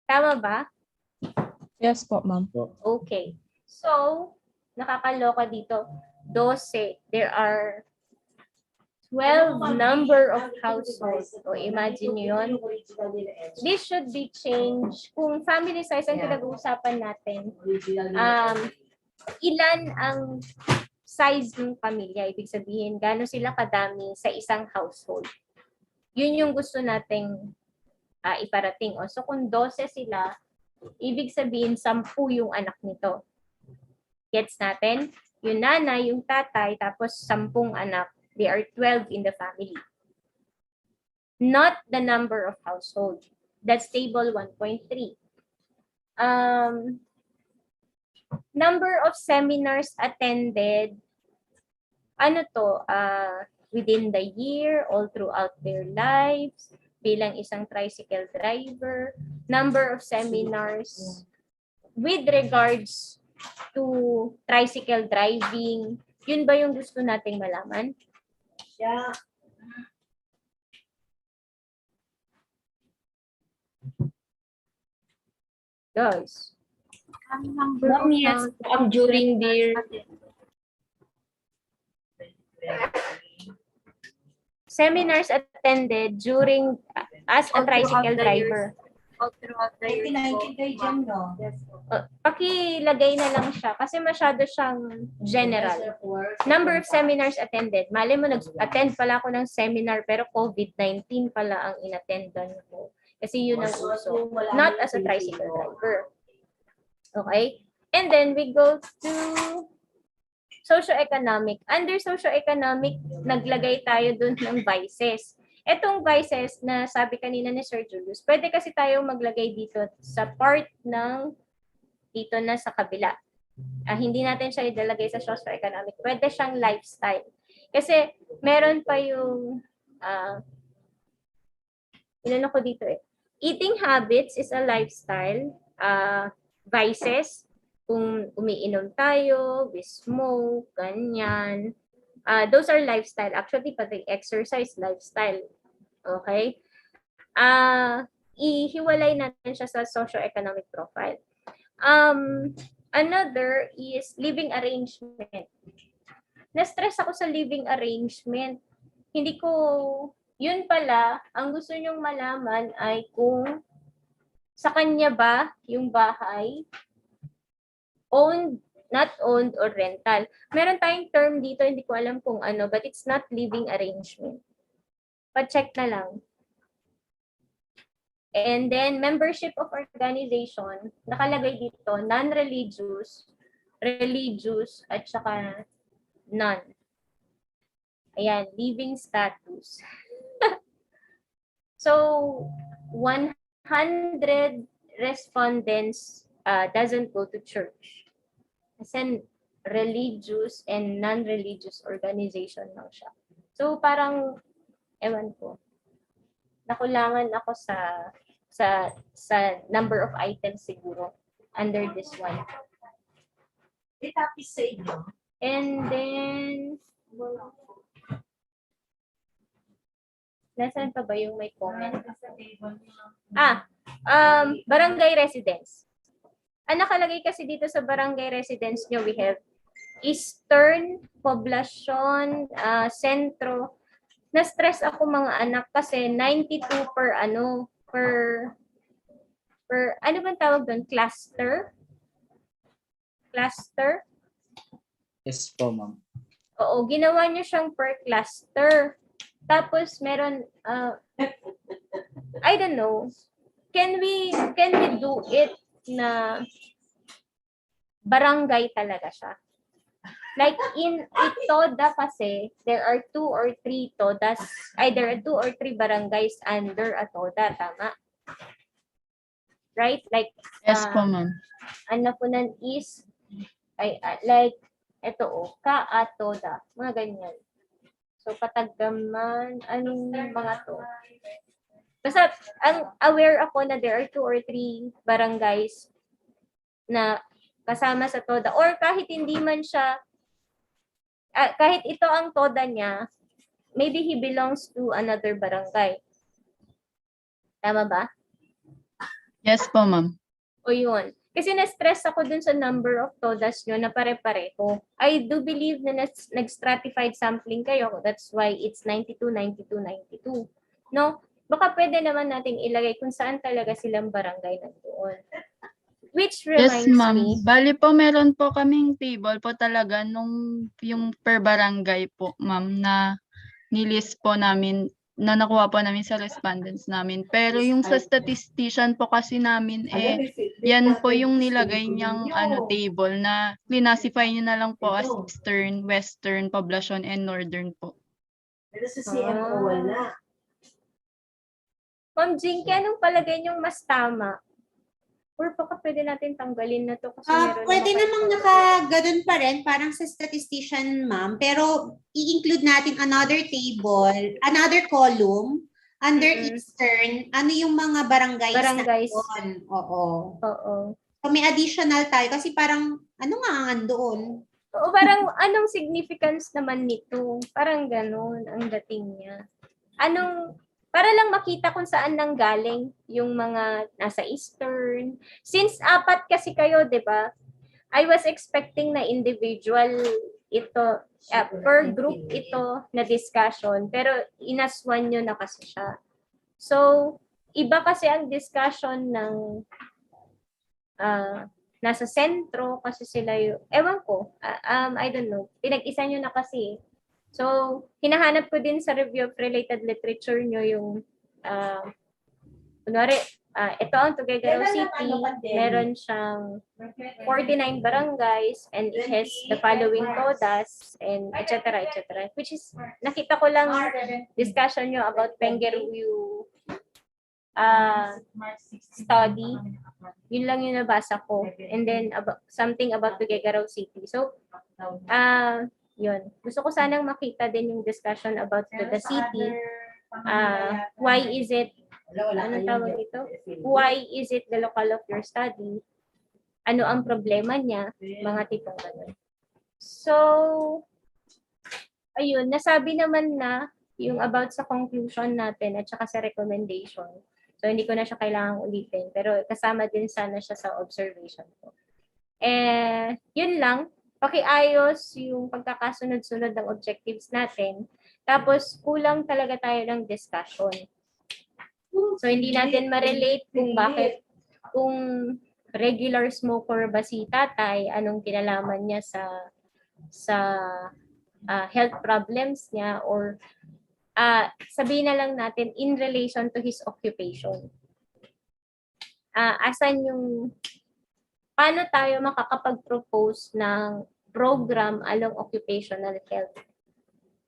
Tama ba? Yes po, ma'am. Okay. So, nakakaloka dito. 12. There are 12 number of households. So, imagine nyo yun. This should be changed. Kung family size ang pinag-uusapan natin, ilan ang size ng pamilya? Ibig sabihin, gaano sila kadami sa isang household? Yun yung gusto nating iparating. So, kung 12 sila, ibig sabihin, 10 yung anak nito. Gets natin? Yung nanay, yung tatay, tapos 10 anak. They are 12 in the family. Not the number of household. That's table 1.3. Number of seminars attended, ano to, within the year, all throughout their lives, bilang isang tricycle driver, number of seminars with regards to tricycle driving, yun ba yung gusto nating malaman? Yeah. Guys. Yes, during their seminars attended during as a tricycle driver. All throughout the year. 19 kayo dyan, no? Pakilagay na lang siya kasi masyado siyang general. Number of seminars attended. Mali mo, nag-attend pala ako ng seminar pero COVID-19 pala ang inattendan ko. Kasi yun ang uso. Not as a tricycle driver. Okay? And then we go to socio-economic. Under socio-economic, naglagay tayo dun ng vices. Etong vices na sabi kanina ni Sir Julius, pwede kasi tayong maglagay dito sa part ng dito na sa kabila. Hindi natin siya ilalagay sa socio-economic. Pwede siyang lifestyle. Kasi meron pa yung inano ko dito eh. Eating habits is a lifestyle. Vices, kung umiinom tayo, we smoke, ganyan. Those are lifestyle. Actually, pati exercise, lifestyle. Okay? Ihiwalay natin siya sa socio-economic profile. Another is living arrangement. Na-stress ako sa living arrangement. Hindi ko, yun pala, ang gusto nyong malaman ay kung sa kanya ba yung bahay, owned, not owned, or rental. Meron tayong term dito, hindi ko alam kung ano, but it's not living arrangement. Pa-check na lang. And then, membership of organization, nakalagay dito, non-religious, religious, at saka non. Ayan, living status. So, 100 respondents doesn't go to church. As in, religious and non-religious organization lang siya. So, parang, ewan ko, nakulangan ako sa number of items siguro under this one. And then, nasaan pa ba yung may comment? Barangay residence. Ang nakalagay kasi dito sa barangay residence nyo, we have Eastern, Poblacion, Sentro. Na-stress ako mga anak kasi 92 per ano bang tawag doon? Cluster? Cluster? Yes po, ma'am. Oo, ginawa niyo siyang per cluster. Tapos meron I don't know. Can we do it na barangay talaga siya? Like in Toda kasi, there are 2 or 3 Todas, there are 2 or 3 barangays under a Toda, tama? Right? Like, yes po, ma'am. Anapunan is, like, ito Ka-Toda, mga ganyan. So, Pataggaman, anong mga to? Basta, ang aware ako na there are 2 or 3 barangays na kasama sa Toda. Or kahit hindi man siya, kahit ito ang Toda niya, maybe he belongs to another barangay. Tama ba? Yes po, ma'am. O yun. Kasi na-stress ako dun sa number of Todas nyo na pare-pareho. I do believe na nag-stratified sampling kayo. That's why it's 92, 92, 92. No? Baka pwede naman nating ilagay kung saan talaga silang barangay nandoon. Which reminds yes, ma'am. me. Bali po, meron po kaming table po talaga nung yung per barangay po, ma'am, na nilist po namin, na nakuha po namin sa respondents namin. Pero yung sa statistician po kasi namin, yan po yung nilagay niyang table na classify niyo na lang po as Eastern, Western, Poblacion, and Northern po. Pero sa CMO wala. Ma'am Jinky, anong palagay niyong mas tama? Or baka pwede natin tanggalin na to kasi meron Pwede naman namang kayo. nakagadon pa rin, parang sa statistician, ma'am. Pero i-include natin another table, another column, under Eastern, ano yung mga barangays, Barangays. na doon. Oo. Oo. So may additional tayo kasi parang, ano nga ang doon? Oo, parang anong significance naman nito? Parang ganun ang dating niya. Para lang makita kung saan nanggaling yung mga nasa Eastern. Since 4 kasi kayo, di ba? I was expecting na individual ito, per group ito na discussion, pero inaswan nyo na kasi siya. So, iba kasi ang discussion ng nasa sentro kasi sila yung, ewan ko, I don't know, pinag-isa nyo na kasi. So, hinahanap ko din sa review of related literature nyo yung, kunwari, ito ang Tuguegarao City, meron siyang 49 barangays and it has the following quotas and etc. etc. Which is, nakita ko lang discussion nyo about Pengeruyu study. Yun lang yung nabasa ko. And then, something about Tuguegarao City. So, yun. Gusto ko sanang makita din yung discussion about the city. Why is it, anong tawag dito? Why is it the local of your study? Ano ang problema niya? Mga tipong ganun. So, ayun, nasabi naman na yung about sa conclusion natin at saka sa recommendation. So, hindi ko na siya kailangang ulitin. Pero kasama din sana siya sa observation ko. Yun lang. Pakiayos yung pagkakasunod-sunod ng objectives natin. Tapos, kulang talaga tayo ng discussion. So, hindi natin ma-relate kung bakit, kung regular smoker ba si tatay, anong kinalaman niya sa health problems niya, or sabihin na lang natin in relation to his occupation. Paano tayo makakapag-propose ng program along occupational health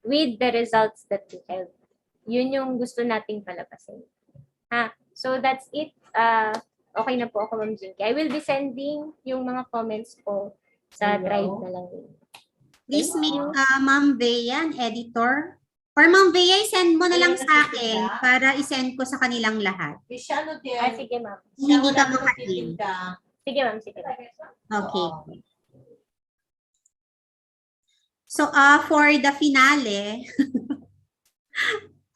with the results that we have. Yun yung gusto nating palabasin. So that's it. Okay na po ako, Ma'am Jinky. I will be sending yung mga comments ko sa drive na lang. Please make Ma'am Bea an editor. Or Ma'am Bea, send mo na lang sa akin para isend ko sa kanilang lahat. Sige, Ma'am. Hindi ka makain. Sige, Ma'am. Sige. Okay. So, for the finale,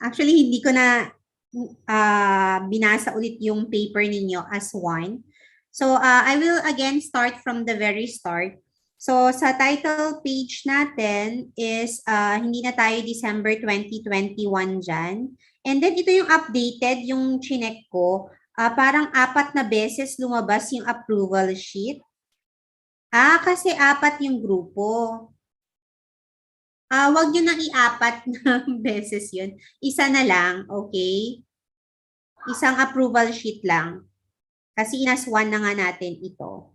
actually, hindi ko na binasa ulit yung paper ninyo as one. So, I will again start from the very start. So, sa title page natin is, hindi na tayo December 2021 dyan. And then, ito yung updated, yung chinek ko. Parang 4 na beses lumabas yung approval sheet. Kasi 4 yung grupo. Wag nyo nang i-4 na beses yun. Isa na lang, okay? Isang approval sheet lang. Kasi inaswan na nga natin ito.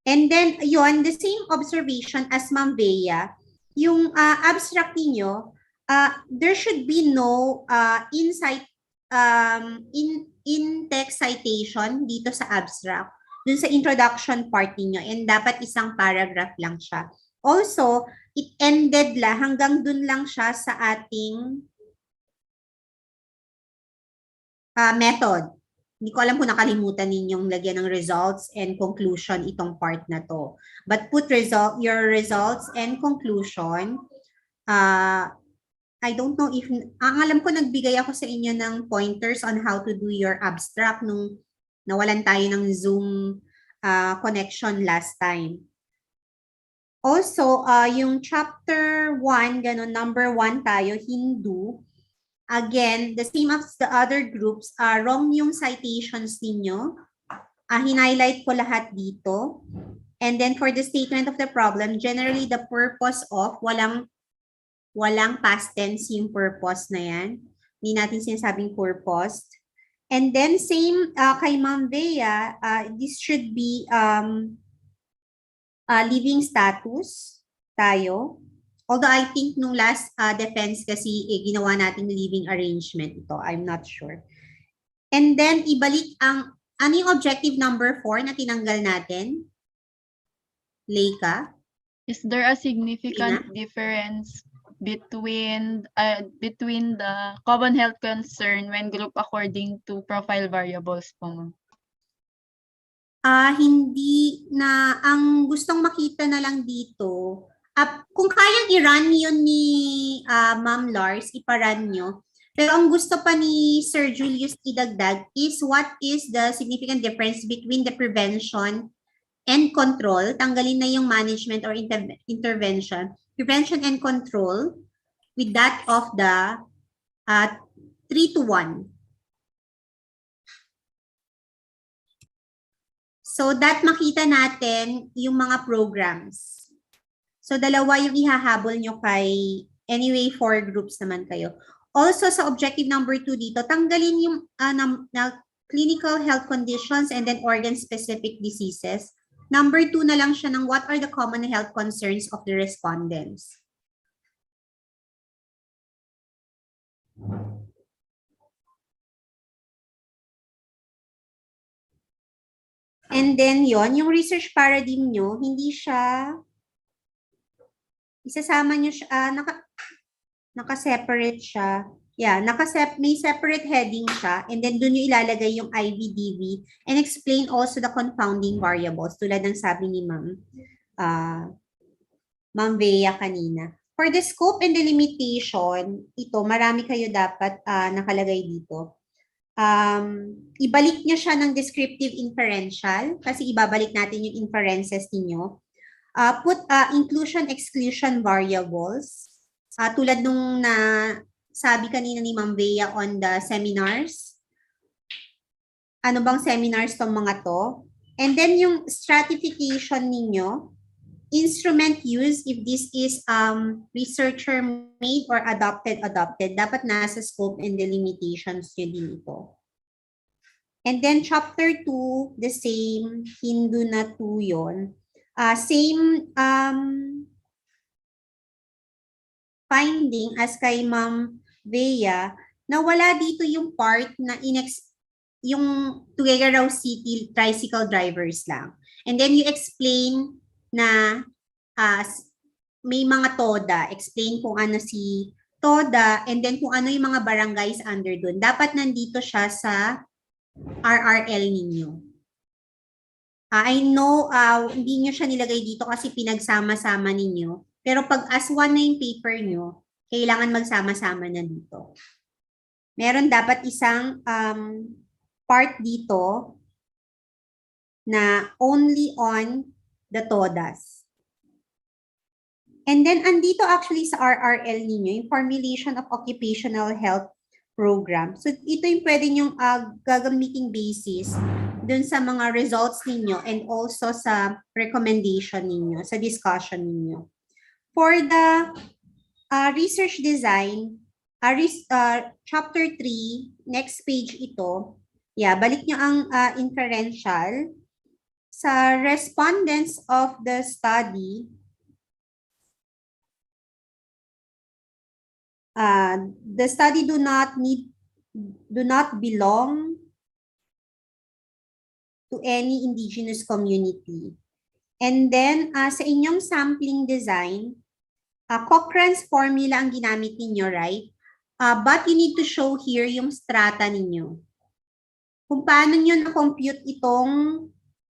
And then, yun, the same observation as Ma'am Bea, yung abstract niyo, there should be no in-text citation dito sa abstract, dun sa introduction part niyo, and dapat isang paragraph lang siya. Also, it ended hanggang dun lang siya sa ating method. Hindi ko alam kung nakalimutan ninyong lagyan ng results and conclusion itong part na to. But put your results and conclusion. I don't know if, ang alam ko nagbigay ako sa inyo ng pointers on how to do your abstract nung nawalan tayo ng Zoom connection last time. Also, yung chapter 1, ganun, number 1 tayo, Hindu. Again, the same as the other groups, wrong yung citations ninyo. Hinighlight ko lahat dito. And then for the statement of the problem, generally the purpose of, walang past tense yung purpose na yan. Hindi natin sinasabing purpose. And then same kay Ma'am Bea, this should be living status tayo. Although I think nung last defense kasi ginawa nating living arrangement ito. I'm not sure. And then ibalik ang Ano yung objective number 4 na tinanggal natin? Leika? Is there a significant difference between the common health concern when group according to profile variables po, ma'am? Hindi na, ang gustong makita na lang dito, kung kayang i-run yun ni Ma'am Lars, ipa-run nyo. Pero ang gusto pa ni Sir Julius idagdag is what is the significant difference between the prevention and control. Tanggalin na yung management or intervention. Prevention and control with that of the 3-to-1. So that makita natin yung mga programs. So dalawa yung ihahabol nyo kay, anyway, 4 groups naman kayo. Also sa objective number 2 dito, tanggalin yung na clinical health conditions and then organ-specific diseases. Number 2 na lang siya ng what are the common health concerns of the respondents. And then yon yung research paradigm nyo, hindi siya, isasama nyo siya, naka-separate siya. Yeah, may separate heading siya, and then dun nyo ilalagay yung IVDV and explain also the confounding variables, tulad ng sabi ni Ma'am Bea kanina. For the scope and the limitation, ito, marami kayo dapat nakalagay dito. Ibalik nyo siya ng descriptive inferential kasi ibabalik natin yung inferences ninyo. Put inclusion-exclusion variables tulad nung sabi kanina ni Ma'am Bea on the seminars. Ano bang seminars tong mga to? And then yung stratification ninyo, instrument use, if this is researcher made or adopted, dapat nasa scope and the limitations nyo din ito. And then chapter 2, the same, Hindu na 2 yun. Same finding as kay Ma'am Bea, na wala dito yung part na yung Tuguegarao City tricycle drivers lang. And then you explain na may mga TODA, explain kung ano si TODA, and then kung ano yung mga barangays under dun. Dapat nandito siya sa RRL ninyo. I know hindi nyo siya nilagay dito kasi pinagsama-sama ninyo. Pero pag as one na yung paper nyo, kailangan magsama-sama na dito. Meron dapat isang part dito na only on the TODAs. And then, andito actually sa RRL ninyo, yung Formulation of Occupational Health Program. So, ito yung pwede nyong gagamiting basis dun sa mga results ninyo and also sa recommendation ninyo, sa discussion ninyo. For the research design, chapter 3, next page ito, balik nyo ang inferential. Sa respondents of the study, the study do not belong to any indigenous community. And then, sa inyong sampling design, Cochrane's formula ang ginamit ninyo, right? But you need to show here yung strata ninyo. Kung paano nyo na-compute itong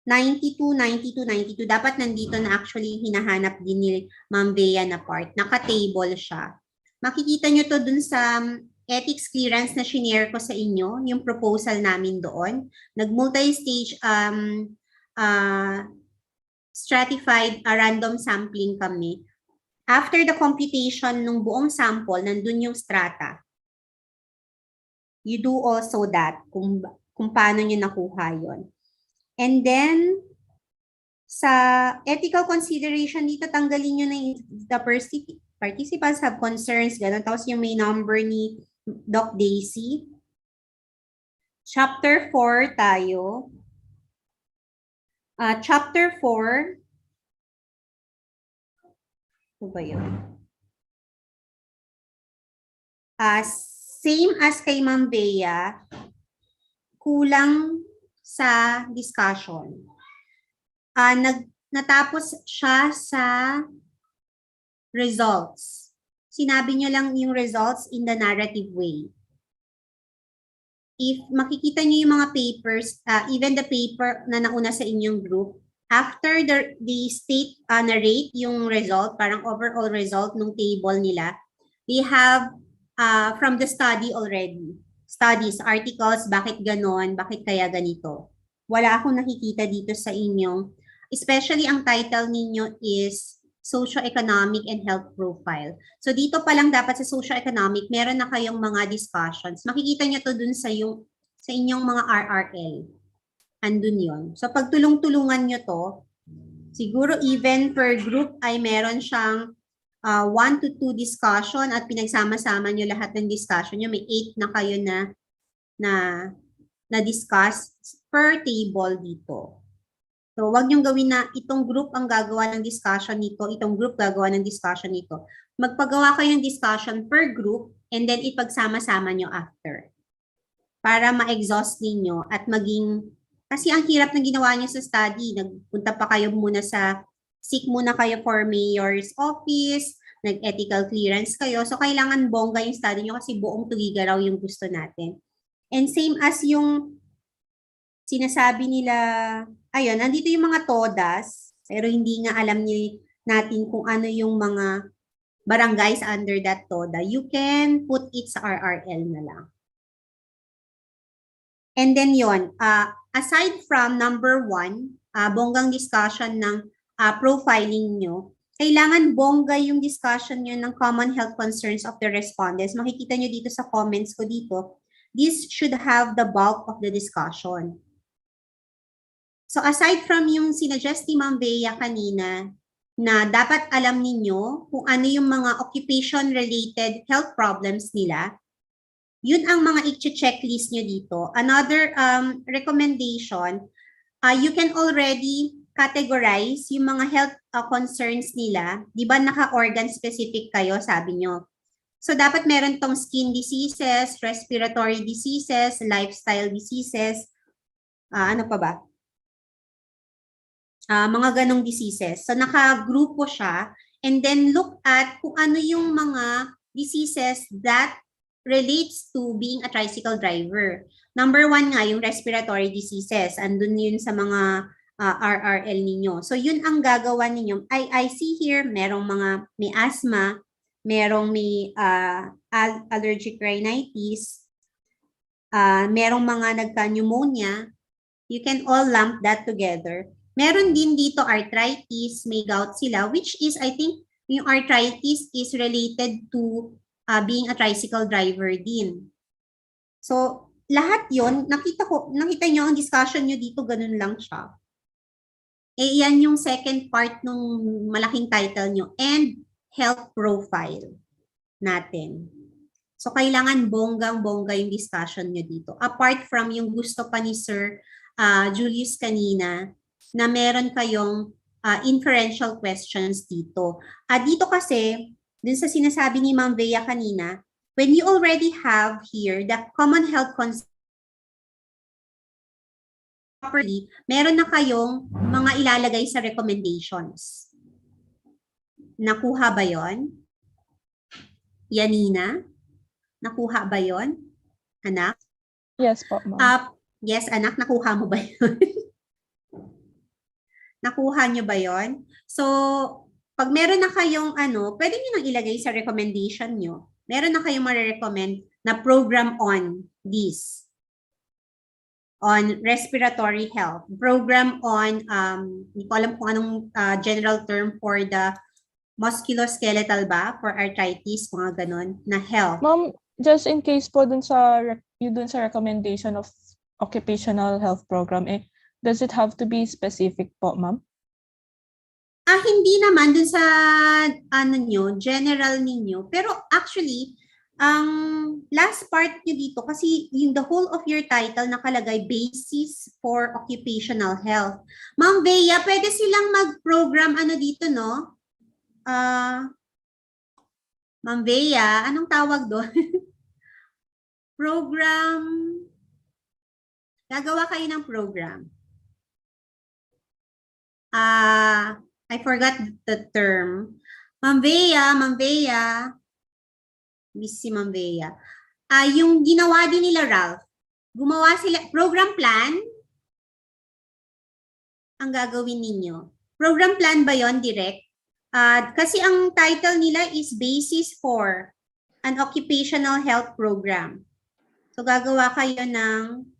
92, dapat nandito na actually hinahanap din ni Ma'am Bea na part. Naka-table siya. Makikita nyo to dun sa ethics clearance na shinare ko sa inyo, yung proposal namin doon. Nag-multi-stage stratified random sampling kami. After the computation ng buong sample, nandun yung strata. You do also that, kung paano nyo nakuha yon. And then, sa ethical consideration dito, tanggalin nyo na the participants have concerns, gano'n. Tapos yung may number ni Doc Daisy. Chapter 4 tayo. Chapter 4. Ano ba yun? Same as kay Ma'am Bea, kulang sa discussion. Natapos siya sa results. Sinabi niyo lang yung results in the narrative way. If makikita niyo yung mga papers, even the paper na nauna sa inyong group, after the state narrate yung result, parang overall result ng table nila, they have from the study already. Studies, articles, bakit ganon, bakit kaya ganito. Wala akong nakikita dito sa inyong, especially ang title ninyo is Socio-economic and Health Profile. So dito pa lang dapat sa socio-economic, meron na kayong mga discussions. Makikita nyo to dun sa inyong mga RRL. Andun yon. So pag tulong-tulungan nyo to, siguro even per group ay meron siyang 1 to 2 discussion at pinagsama-sama nyo lahat ng discussion nyo. May 8 na kayo na discuss per table dito. So, wag niyong gawin na itong group ang gagawa ng discussion nito, itong group gagawa ng discussion nito. Magpagawa kayo ng discussion per group and then ipagsama-sama nyo after. Para ma-exhaust ninyo at maging, kasi ang hirap ng ginawa nyo sa study, nagpunta pa kayo muna seek muna kayo for mayor's office, nag-ethical clearance kayo. So, kailangan bongga yung study nyo kasi buong Tugigaraw yung gusto natin. And same as yung sinasabi nila, ayun, nandito yung mga TODAS, pero hindi nga alam natin kung ano yung mga barangays under that TODA. You can put it sa RRL na lang. And then yon, aside from number 1, bonggang discussion ng profiling nyo, kailangan bongga yung discussion nyo ng common health concerns of the respondents. Makikita nyo dito sa comments ko dito, this should have the bulk of the discussion. So aside from yung sinuggest ni Ma'am Bea kanina, na dapat alam ninyo kung ano yung mga occupation-related health problems nila, yun ang mga i-checklist nyo dito. Another recommendation, you can already categorize yung mga health concerns nila. Di ba naka-organ specific kayo, sabi nyo. So dapat meron tong skin diseases, respiratory diseases, lifestyle diseases, ano pa ba? Mga ganong diseases. So nakagrupo siya and then look at kung ano yung mga diseases that relates to being a tricycle driver. Number 1 nga, yung respiratory diseases. Andun yun sa mga RRL ninyo. So yun ang gagawa ninyo. I see here, merong may asthma, merong may allergic rhinitis, merong mga nagka-pneumonia. You can all lump that together. Meron din dito arthritis, may gout sila, which is, I think, yung arthritis is related to being a tricycle driver din. So, lahat yon nakita nyo ang discussion nyo dito, ganun lang siya. Eh, yan yung second part ng malaking title nyo, and health profile natin. So, kailangan bonggang-bongga yung discussion nyo dito. Apart from yung gusto pa ni Sir Julius kanina, na meron kayong inferential questions dito. Dito kasi, dun sa sinasabi ni Ma'am Bea kanina, when you already have here the common health concerns, properly, meron na kayong mga ilalagay sa recommendations. Nakuha ba yon? Yanina? Nakuha ba yon? Anak? Yes po, ma'am. Yes, anak, nakuha mo ba yun? Nakuha nyo ba yon? So, pag meron na kayong pwede nyo nang ilagay sa recommendation nyo. Meron na kayong ma-recommend na program on this. On respiratory health. Program on, hindi ko alam kung anong general term for the musculoskeletal ba? For arthritis, mga ganon, na health. Ma'am, just in case po dun sa recommendation of occupational health program, does it have to be specific po, ma'am? Hindi naman dun sa general ninyo. Pero actually, ang last part nyo dito, kasi yung the whole of your title nakalagay basis for occupational health. Ma'am Bea, pwede silang mag-program dito, no? Ma'am Bea, anong tawag doon? Program Gagawa kayo ng program. I forgot the term. Ma'am Bea, Miss si Ma'am Bea. Yung ginawa din nila, Ralph, gumawa sila, program plan, ang gagawin ninyo. Program plan ba yon direct? Kasi ang title nila is Basis for an Occupational Health Program. So gagawa kayo ng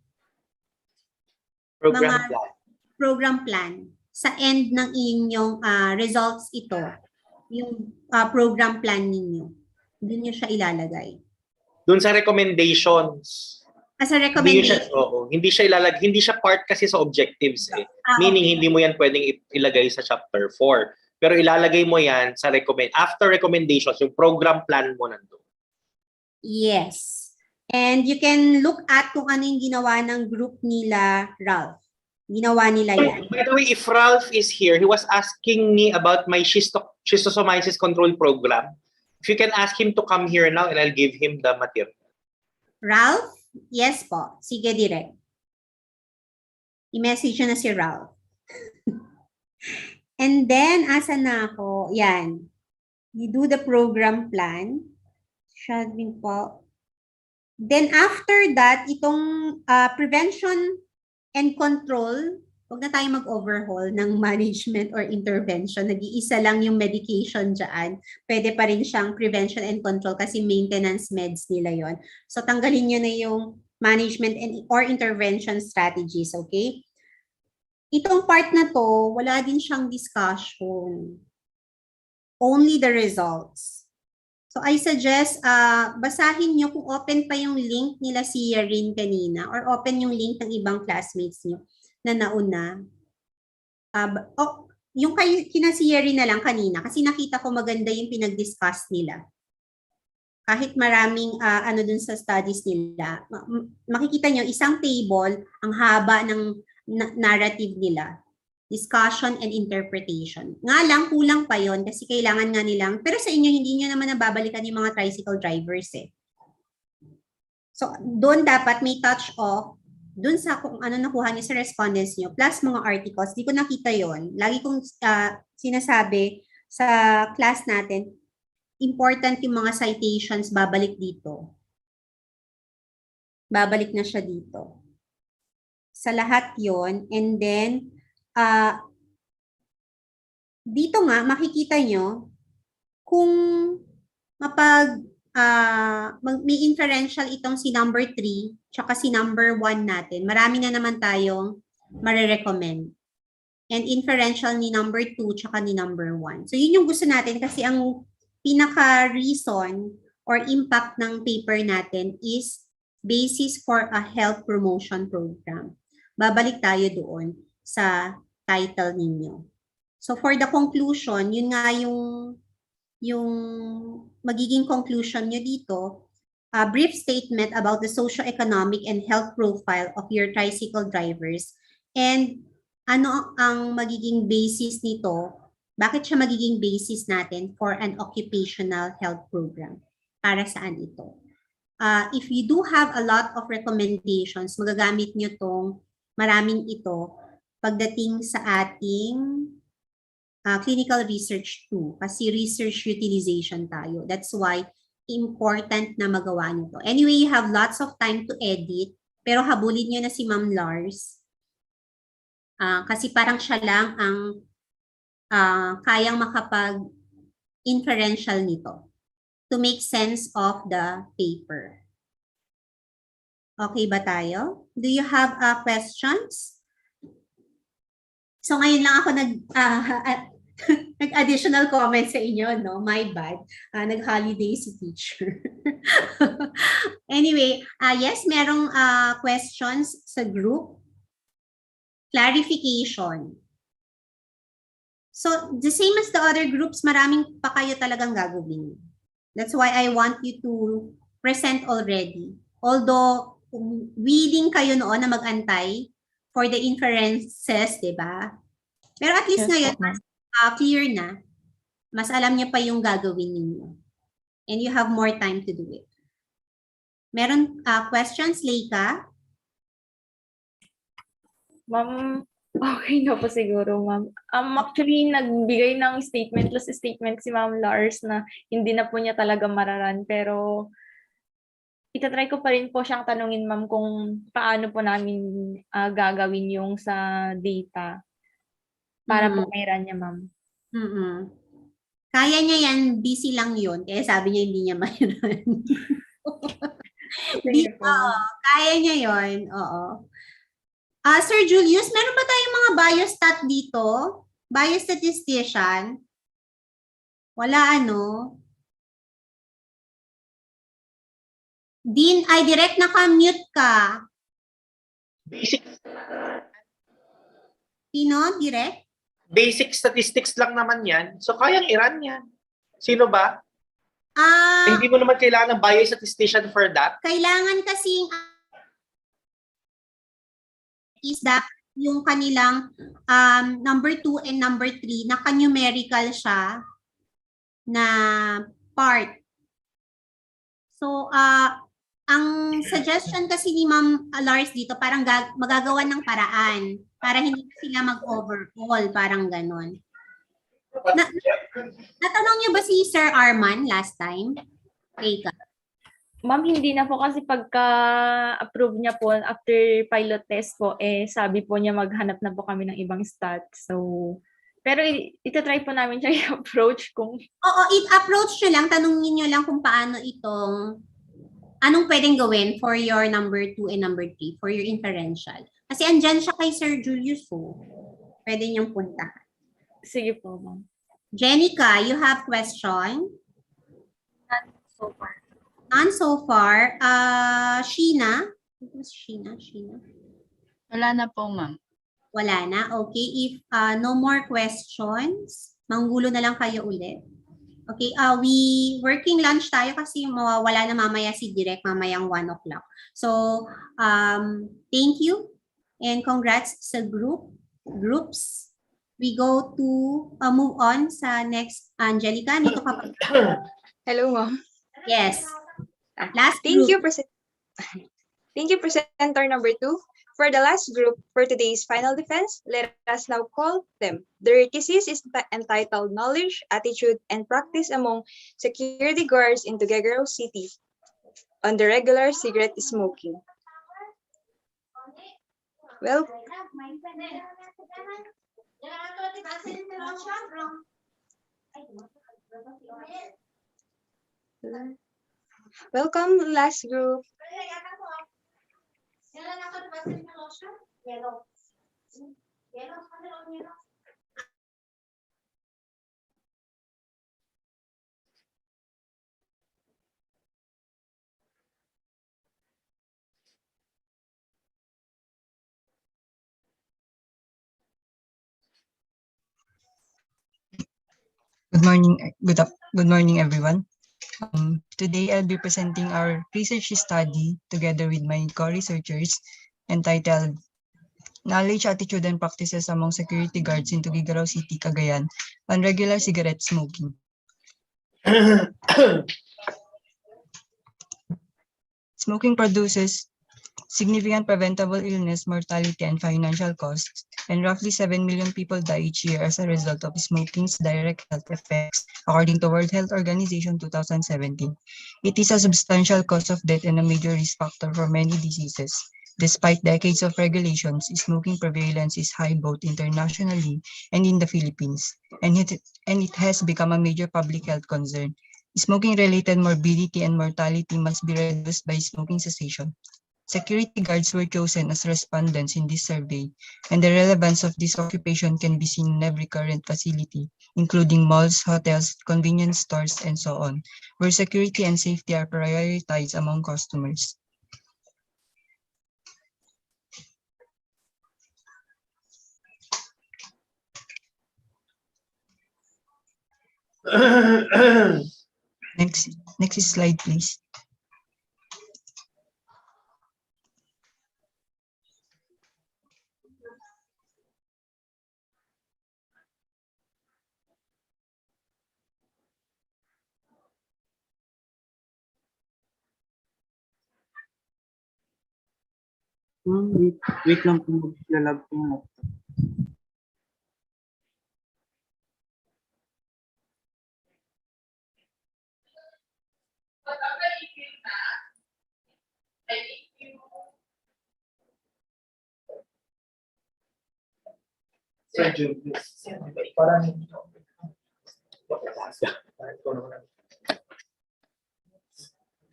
program plan. Sa end ng inyong results ito, yung program plan ninyo. Doon nyo siya ilalagay. Doon sa recommendations. As a recommendation. Hindi siya ilalagay, hindi siya part kasi sa objectives eh. Meaning hindi mo yan pwedeng ilagay sa chapter 4. Pero ilalagay mo yan sa after recommendations, yung program plan mo nandoon. Yes. And you can look at kung ano yung ginawa ng group nila, Ralph. Ginawa nila yan. By the way, if Ralph is here, he was asking me about my schistosomiasis control program. If you can ask him to come here now and I'll give him the material. Ralph? Yes po. Sige, direct. I-message na si Ralph. And then, asa na ako? Yan. You do the program plan. Shadwin po. Then after that, itong prevention and control, huwag na tayo mag-overhaul ng management or intervention. Nag-iisa lang yung medication dyan. Pwede pa rin siyang prevention and control kasi maintenance meds nila yon. So tanggalin nyo na yung management or intervention strategies, okay? Itong part na to, wala din siyang discussion. Only the results. So I suggest basahin nyo kung open pa yung link nila si Yarin kanina or open yung link ng ibang classmates nyo na nauna. Yung kina si Yarin na lang kanina kasi nakita ko maganda yung pinag-discuss nila. Kahit maraming ano dun sa studies nila, makikita nyo isang table, ang haba ng narrative nila. Discussion and interpretation. Nga lang, kulang pa yon kasi kailangan nga nilang, pero sa inyo, hindi nyo naman nababalikan yung mga tricycle drivers eh. So, doon dapat may touch off, doon sa kung ano nakuha niyo sa respondents nyo, plus mga articles, di ko nakita yon. Lagi kong sinasabi sa class natin, important yung mga citations, babalik dito. Babalik na siya dito. Sa lahat yon, and then, dito nga, makikita nyo kung may inferential itong si number 3 tsaka si number 1 natin. Marami na naman tayong marirecommend. And inferential ni number 2 tsaka ni number 1. So yun yung gusto natin kasi ang pinaka-reason or impact ng paper natin is basis for a health promotion program. Babalik tayo doon sa title ninyo. So for the conclusion, yun nga yung magiging conclusion nyo dito, a brief statement about the socio-economic and health profile of your tricycle drivers and ano ang magiging basis nito, bakit siya magiging basis natin for an occupational health program? Para saan ito? If you do have a lot of recommendations, magagamit nyo tong maraming ito pagdating sa ating clinical research 2 kasi research utilization tayo. That's why important na magawa nito. Anyway, you have lots of time to edit pero habulin nyo na si Ma'am Lars kasi parang siya lang ang kayang makapag-inferential nito to make sense of the paper. Okay ba tayo? Do you have questions? So ngayon lang ako nag-additional comment sa inyo, no? My bad. Nag-holiday si teacher. Anyway, yes, merong questions sa group. Clarification. So, the same as the other groups, maraming pa kayo talagang gagawin. That's why I want you to present already. Although, willing kayo noon na mag-antay for the inferences, di ba? Pero at least ngayon, mas clear na. Mas alam niyo pa yung gagawin ninyo. And you have more time to do it. Meron questions, Leika? Ma'am, okay na po siguro, ma'am. Actually, nagbigay ng statement si Ma'am Lars na hindi na po niya talaga mararan. Pero, itatry ko pa rin po siyang tanungin, ma'am, kung paano po namin gagawin yung sa data para po may run niya, ma'am. Kaya niya yan, busy lang yun. Kaya sabi niya hindi niya mayroon. Kaya niya yun. Oo. Sir Julius, meron ba tayong mga biostat dito? Biostatistician? Wala ano? Dean, ay direct naka-mute ka. Basic. Sino? Direct? Basic statistics lang naman yan. So, kayang i-run yan. Sino ba? Hindi mo naman kailangan ng biostatistician for that. Kailangan kasing is that yung kanilang number 2 and number 3, naka-numerical siya na part. So, ang suggestion kasi ni Ma'am Lars dito, parang magagawa ng paraan para hindi sila mag-overall, parang ganon. Natanong niyo ba si Sir Arman last time? Okay ka. Ma'am, hindi na po kasi pagka-approve niya po after pilot test po, sabi po niya maghanap na po kami ng ibang stats. So, pero itatry po namin siya i-approach kung... Oo, i-approach nyo lang, tanungin nyo lang kung paano anong pwedeng gawin for your number 2 and number 3, for your inferential. Kasi andyan siya kay Sir Julius, pwede niyong puntahan. Sige po, ma'am. Jenica, you have question? None so far. None so far. Sheena? Sheena? Wala na po, ma'am. Wala na? Okay. If no more questions, manggulo na lang kayo ulit. Okay. We working lunch tayo kasi mawawala na mamaya si Direk mamayang 1 o'clock. So, thank you and congrats sa groups. We go to move on sa next. Angelica, nito ka pa. Hello, ma'am. Yes. Last Thank group. Thank you, presenter number 2. For the last group for today's final defense, let us now call them. Their thesis is entitled Knowledge, Attitude, and Practice Among Security Guards in Tuguegarao City on the Regular Cigarette Smoking. Well, welcome, last group. Good morning, everyone. Today, I'll be presenting our research study together with my co-researchers entitled Knowledge, Attitude, and Practices Among Security Guards in Tuguegarao City, Cagayan on Regular Cigarette Smoking. Smoking produces significant preventable illness, mortality, and financial costs, and roughly 7 million people die each year as a result of smoking's direct health effects, according to World Health Organization 2017. It is a substantial cause of death and a major risk factor for many diseases. Despite decades of regulations, smoking prevalence is high both internationally and in the Philippines, and it has become a major public health concern. Smoking-related morbidity and mortality must be reduced by smoking cessation. Security guards were chosen as respondents in this survey, and the relevance of this occupation can be seen in every current facility, including malls, hotels, convenience stores, and so on, where security and safety are prioritized among customers. Next slide, please. Wait lang po, maglalag po mo. Sir Julius, parang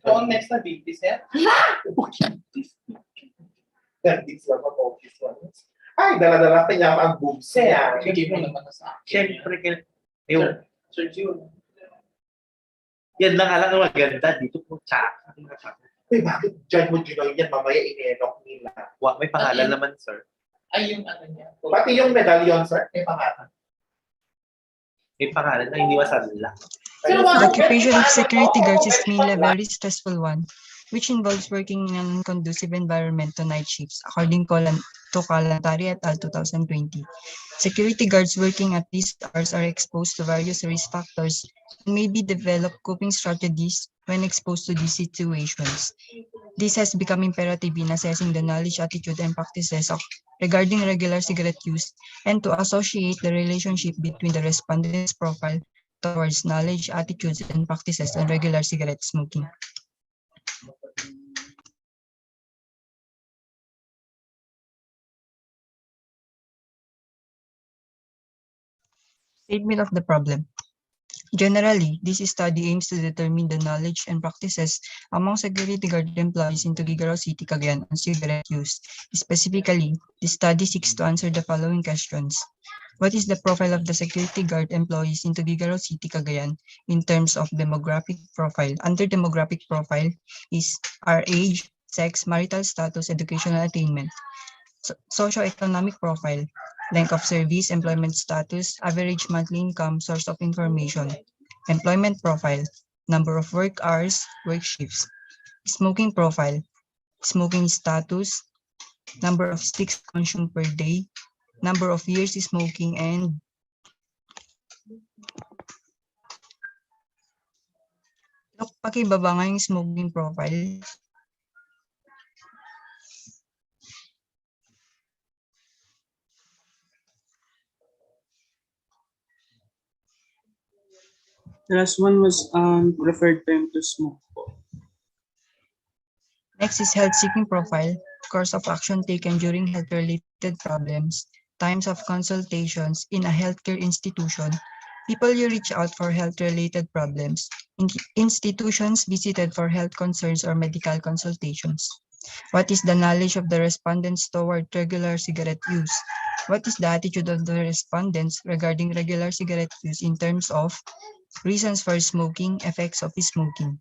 so, ang next na big is yan? Nandito lang mag-office one. Ay, dala-dala pa niya ang boobs niya. Bigay mo naman sa akin. Siyempre, yung, Sir Julius. yan lang alam na maganda. Dito po, tsaka. Eh, bakit dyan mo ginawa yan? Mamaya inenok nila. May pangalan naman, sir. Ay, yung ano niya. Pati yung medallion, sir, may pangalan. May pangalan na hindi masalala. The occupation of security guards is mainly a very stressful one, which involves working in an unconducive environment to night shifts, according to Kalantari et al. 2020. Security guards working at these hours are exposed to various risk factors and maybe develop coping strategies when exposed to these situations. This has become imperative in assessing the knowledge, attitude, and practices regarding regular cigarette use and to associate the relationship between the respondent's profile towards knowledge, attitudes, and practices on regular cigarette smoking. Statement of the problem. Generally, this study aims to determine the knowledge and practices among security guard employees in Tuguegarao City, Cagayan on cigarette use. Specifically, the study seeks to answer the following questions. What is the profile of the security guard employees in Tuguegarao City, Cagayan in terms of demographic profile? Under demographic profile is our age, sex, marital status, educational attainment. Socioeconomic profile, length of service, employment status, average monthly income, source of information. Employment profile, number of work hours, work shifts. Smoking profile, smoking status, number of sticks consumed per day, number of years smoking, and pakibaba nga yung smoking profile. The last one was referred time to smoke po. Next is health-seeking profile, course of action taken during health-related problems, times of consultations in a healthcare institution, people you reach out for health-related problems, institutions visited for health concerns or medical consultations. What is the knowledge of the respondents toward regular cigarette use? What is the attitude of the respondents regarding regular cigarette use in terms of reasons for smoking, effects of smoking?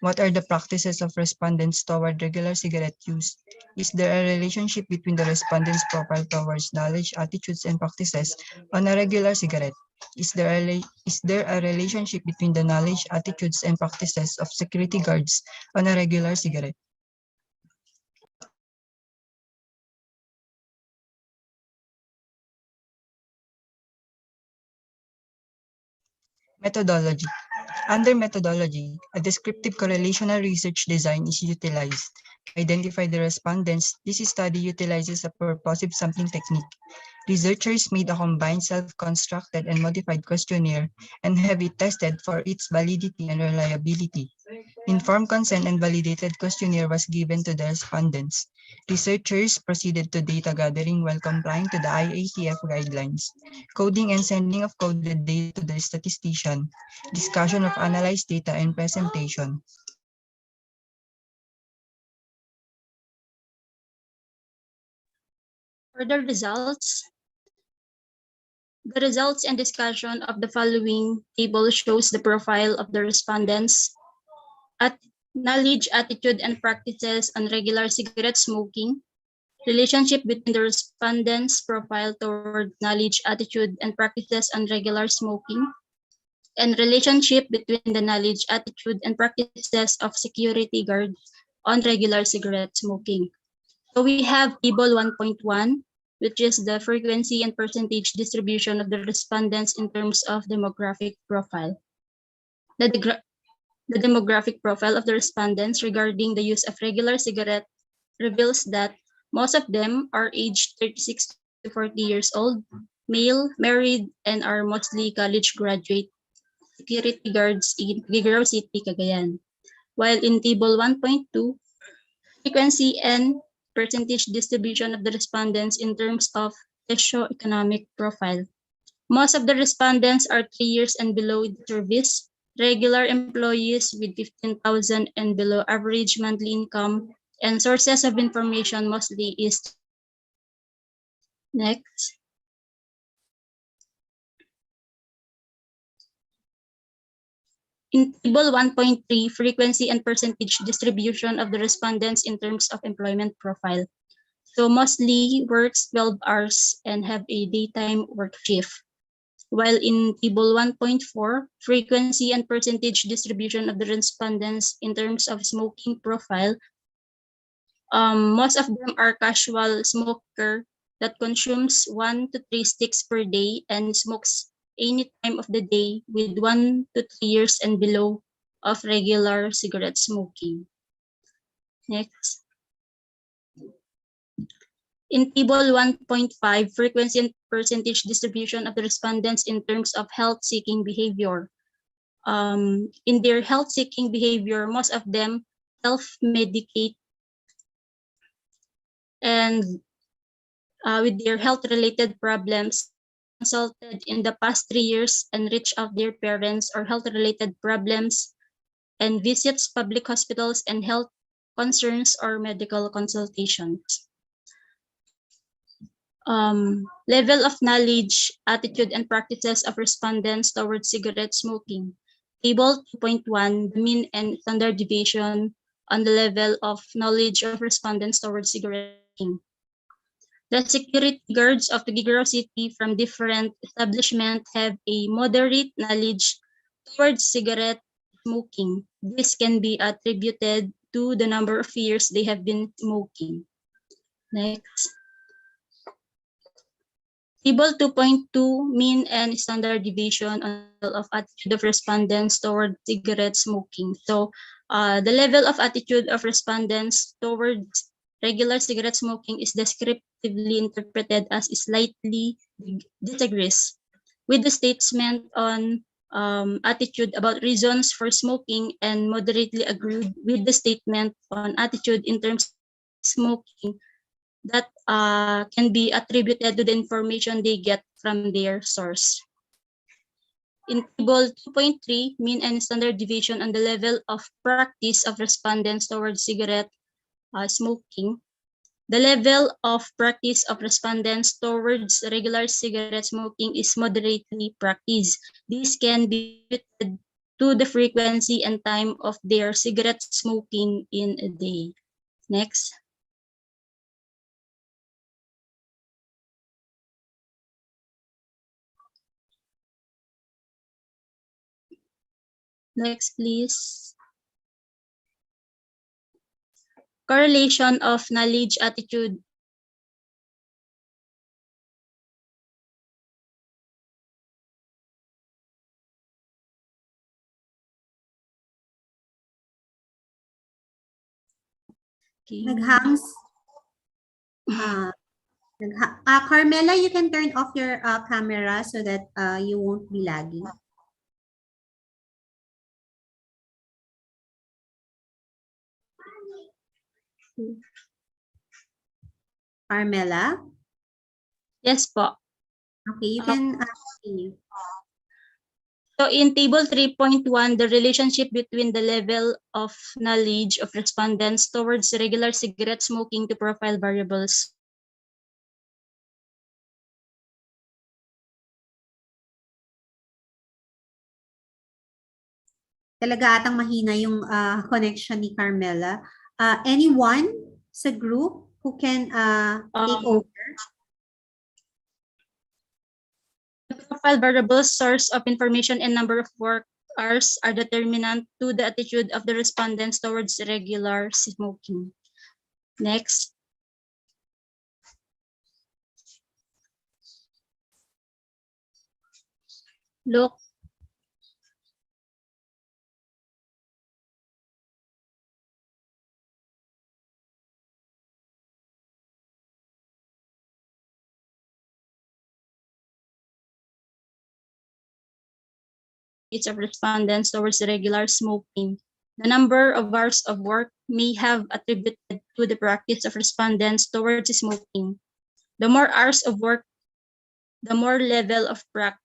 What are the practices of respondents toward regular cigarette use? Is there a relationship between the respondents' profile towards knowledge, attitudes, and practices on a regular cigarette? Is there a relationship between the knowledge, attitudes, and practices of security guards on a regular cigarette? Methodology. Under methodology, a descriptive correlational research design is utilized. To identify the respondents, this study utilizes a purposive sampling technique. Researchers made a combined self-constructed and modified questionnaire and have it tested for its validity and reliability. Informed consent and validated questionnaire was given to the respondents. Researchers proceeded to data gathering while complying to the IATF guidelines. Coding and sending of coded data to the statistician. Discussion of analyzed data and presentation. For the results and discussion of the following table shows the profile of the respondents at knowledge, attitude, and practices on regular cigarette smoking, relationship between the respondents' profile toward knowledge, attitude, and practices on regular smoking, and relationship between the knowledge, attitude, and practices of security guards on regular cigarette smoking. So we have table 1.1, which is the frequency and percentage distribution of the respondents in terms of demographic profile. The demographic profile of the respondents regarding the use of regular cigarette reveals that Most of them are aged 36 to 40 years old, male, married, and are mostly college graduate security guards in Gigrao City, Cagayan. While in Table 1.2, frequency and percentage distribution of the respondents in terms of socio-economic profile. Most of the respondents are 3 years and below in service, regular employees with 15,000 and below average monthly income, and sources of information mostly is next. In Table 1.3, frequency and percentage distribution of the respondents in terms of employment profile. So mostly works 12 hours and have a daytime work shift. While in Table 1.4, frequency and percentage distribution of the respondents in terms of smoking profile, most of them are casual smoker that consumes 1 to 3 sticks per day and smokes any time of the day with 1 to 3 years and below of regular cigarette smoking. Next. In Table 1.5, frequency and percentage distribution of the respondents in terms of health-seeking behavior. In their health-seeking behavior, most of them self-medicate and with their health-related problems consulted in the past 3 years and reach out their parents or health-related problems and visits public hospitals and health concerns or medical consultations. Level of knowledge, attitude, and practices of respondents towards cigarette smoking. Table 2.1, the mean and standard deviation on the level of knowledge of respondents towards cigarette smoking. The security guards of the Gigrao City from different establishments have a moderate knowledge towards cigarette smoking. This can be attributed to the number of years they have been smoking. Next. Table 2.2, mean and standard deviation on the level of attitude of respondents toward cigarette smoking. So the level of attitude of respondents towards regular cigarette smoking is descriptively interpreted as slightly disagrees with the statement on attitude about reasons for smoking and moderately agreed with the statement on attitude in terms of smoking that can be attributed to the information they get from their source. In Table 2.3, mean and standard deviation on the level of practice of respondents towards cigarette smoking. The level of practice of respondents towards regular cigarette smoking is moderately practiced. This can be attributed to the frequency and time of their cigarette smoking in a day. Next. Next, please. Correlation of knowledge, attitude. Nag-hangs. Carmela, you can turn off your camera so that you won't be lagging. Carmela? Yes po. Okay, you can continue. So in Table 3.1, the relationship between the level of knowledge of respondents towards regular cigarette smoking to profile variables. Talaga atang mahina yung connection ni Carmela. Anyone sa group who can take over? The profile variables, source of information, and number of work hours are determinant to the attitude of the respondents towards regular smoking. Next. Look. practice of respondents towards regular smoking. The number of hours of work may have attributed to the practice of respondents towards smoking. The more hours of work, the more level of practice.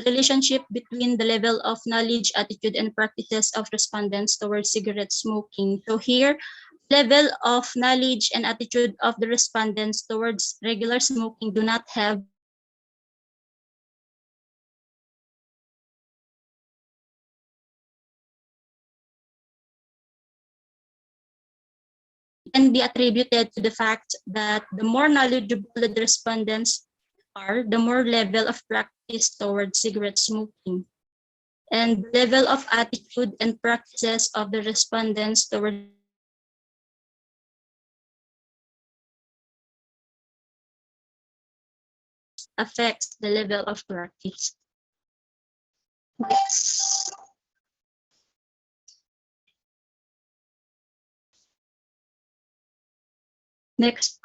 Relationship between the level of knowledge, attitude, and practices of respondents towards cigarette smoking. So here, level of knowledge and attitude of the respondents towards regular smoking do not have can be attributed to the fact that the more knowledgeable the respondents are, the more level of practice towards cigarette smoking. And level of attitude and practices of the respondents towards affects the level of practice. Next.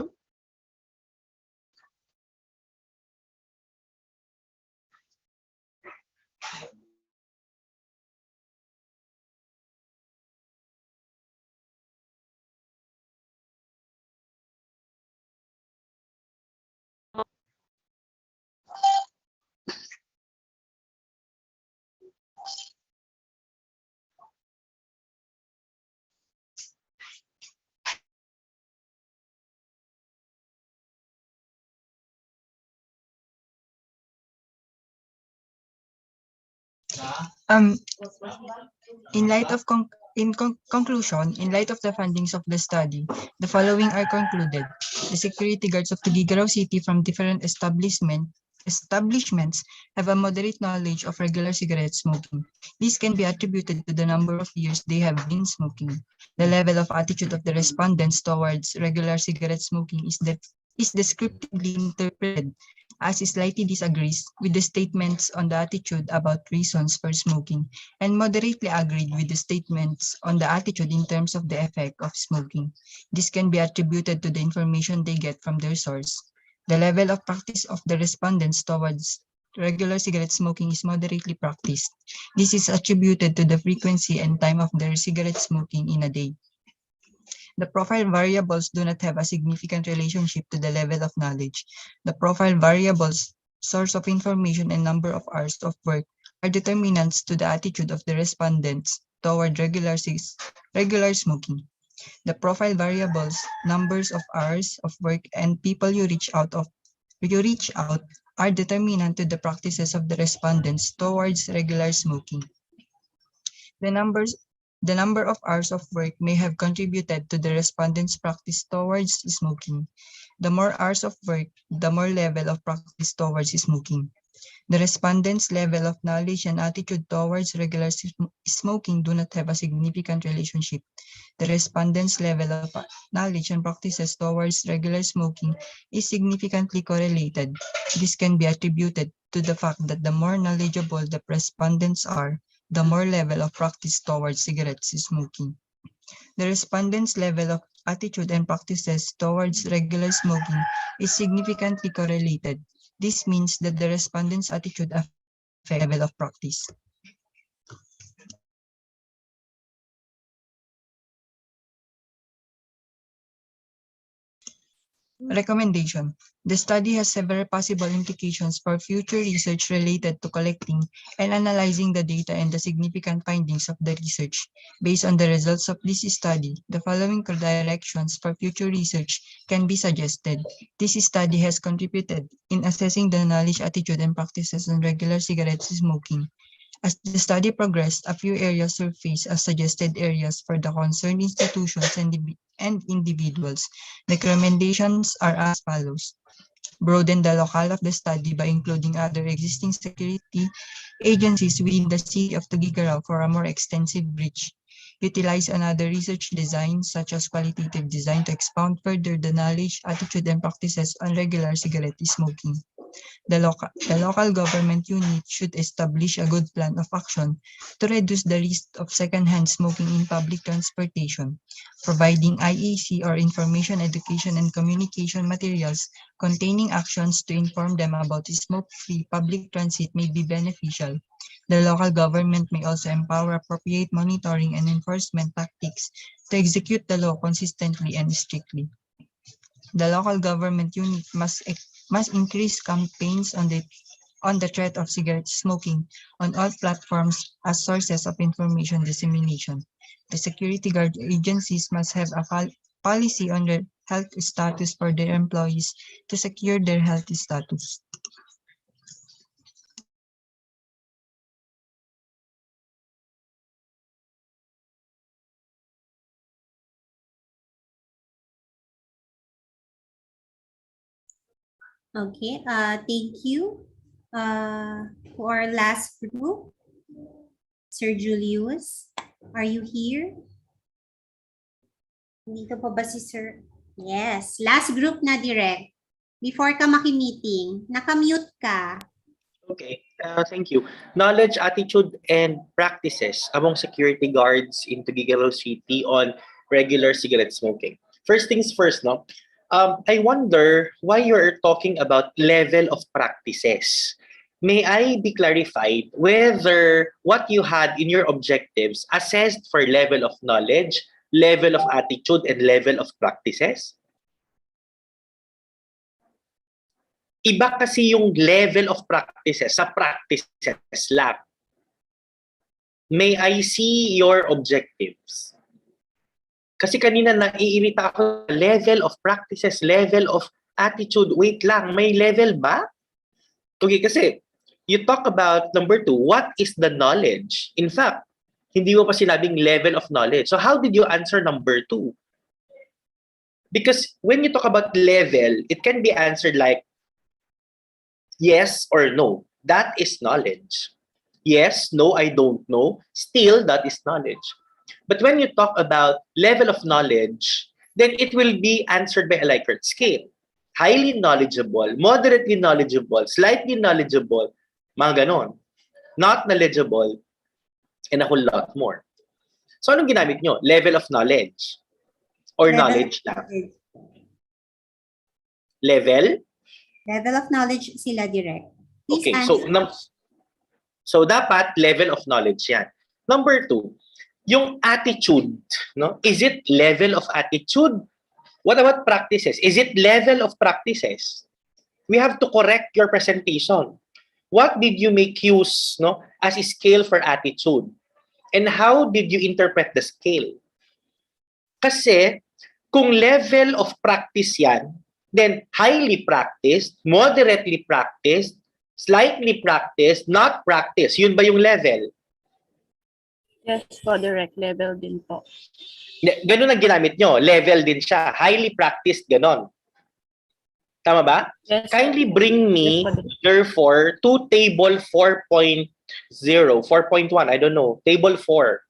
In light of conclusion, in light of the findings of the study, the following are concluded. The security guards of Tuguegarao City from different establishments have a moderate knowledge of regular cigarette smoking. This can be attributed to the number of years they have been smoking. The level of attitude of the respondents towards regular cigarette smoking is descriptively interpreted as it slightly disagrees with the statements on the attitude about reasons for smoking and moderately agreed with the statements on the attitude in terms of the effect of smoking. This can be attributed to the information they get from their source. The level of practice of the respondents towards regular cigarette smoking is moderately practiced. This is attributed to the frequency and time of their cigarette smoking in a day. The profile variables do not have a significant relationship to the level of knowledge. The profile variables, source of information, and number of hours of work are determinants to the attitude of the respondents toward regular smoking. The profile variables, numbers of hours of work, and people you reach out are determinant to the practices of the respondents towards regular smoking. The number of hours of work may have contributed to the respondents' practice towards smoking. The more hours of work, the more level of practice towards smoking. The respondents' level of knowledge and attitude towards regular smoking do not have a significant relationship. The respondents' level of knowledge and practices towards regular smoking is significantly correlated. This can be attributed to the fact that the more knowledgeable the respondents are, the more level of practice towards cigarette smoking. The respondents' level of attitude and practices towards regular smoking is significantly correlated. This means that the respondents' attitude affects the level of practice. Recommendation. The study has several possible implications for future research related to collecting and analyzing the data and the significant findings of the research. Based on the results of this study, the following directions for future research can be suggested. This study has contributed in assessing the knowledge, attitude, and practices on regular cigarette smoking. As the study progressed, a few areas surfaced as suggested areas for the concerned institutions and individuals. The recommendations are as follows. Broaden the locale of the study by including other existing security agencies within the city of Tuguegarao for a more extensive reach. Utilize another research design, such as qualitative design, to expound further the knowledge, attitude, and practices on regular cigarette smoking. The local government unit should establish a good plan of action to reduce the risk of secondhand smoking in public transportation. Providing IAC or information, education, and communication materials containing actions to inform them about smoke-free public transit may be beneficial. The local government may also empower appropriate monitoring and enforcement tactics to execute the law consistently and strictly. The local government unit must increase campaigns on the threat of cigarette smoking on all platforms as sources of information dissemination. The security guard agencies must have a policy on their health status for their employees to secure their health status. Okay, thank you. For our last group, Sir Julius, are you here? Dito pa ba si Sir? Yes, last group na direct. Before ka maki-meeting, naka-mute ka. Okay, thank you. Knowledge, attitude, and practices among security guards in Tuguegarao City on regular cigarette smoking. First things first, no? I wonder why you're talking about level of practices. May I be clarified whether what you had in your objectives assessed for level of knowledge, level of attitude, and level of practices? Iba kasi yung level of practices sa practices lang. May I see your objectives? Kasi kanina naiirita ako, level of practices, level of attitude. Wait lang, may level ba? Okay, kasi you talk about number 2, what is the knowledge? In fact, hindi mo pa sinabing level of knowledge. So how did you answer number 2? Because when you talk about level, it can be answered like yes or no. That is knowledge. Yes, no, I don't know. Still, that is knowledge. But when you talk about level of knowledge, then it will be answered by a Likert scale. Highly knowledgeable, moderately knowledgeable, slightly knowledgeable, mga ganon. Not knowledgeable, and a whole lot more. So anong ginamit nyo? Level of knowledge? Or Level knowledge of lang? knowledge. Level? Level of knowledge sila direct. Please Okay, answer. so dapat level of knowledge yan. Number 2, yung attitude, no? Is it level of attitude? What about practices? Is it level of practices? We have to correct your presentation. What did you make use, no, as a scale for attitude? And how did you interpret the scale? Kasi kung level of practice yan, then highly practiced, moderately practiced, slightly practiced, not practiced. Yun ba yung level? Yes po, direct level din po. Ganun ang ginamit nyo. Level din siya. Highly practiced, ganon. Tama ba? Yes. Kindly bring me, Yes, therefore, to table 4.0, 4.1, I don't know, table 4.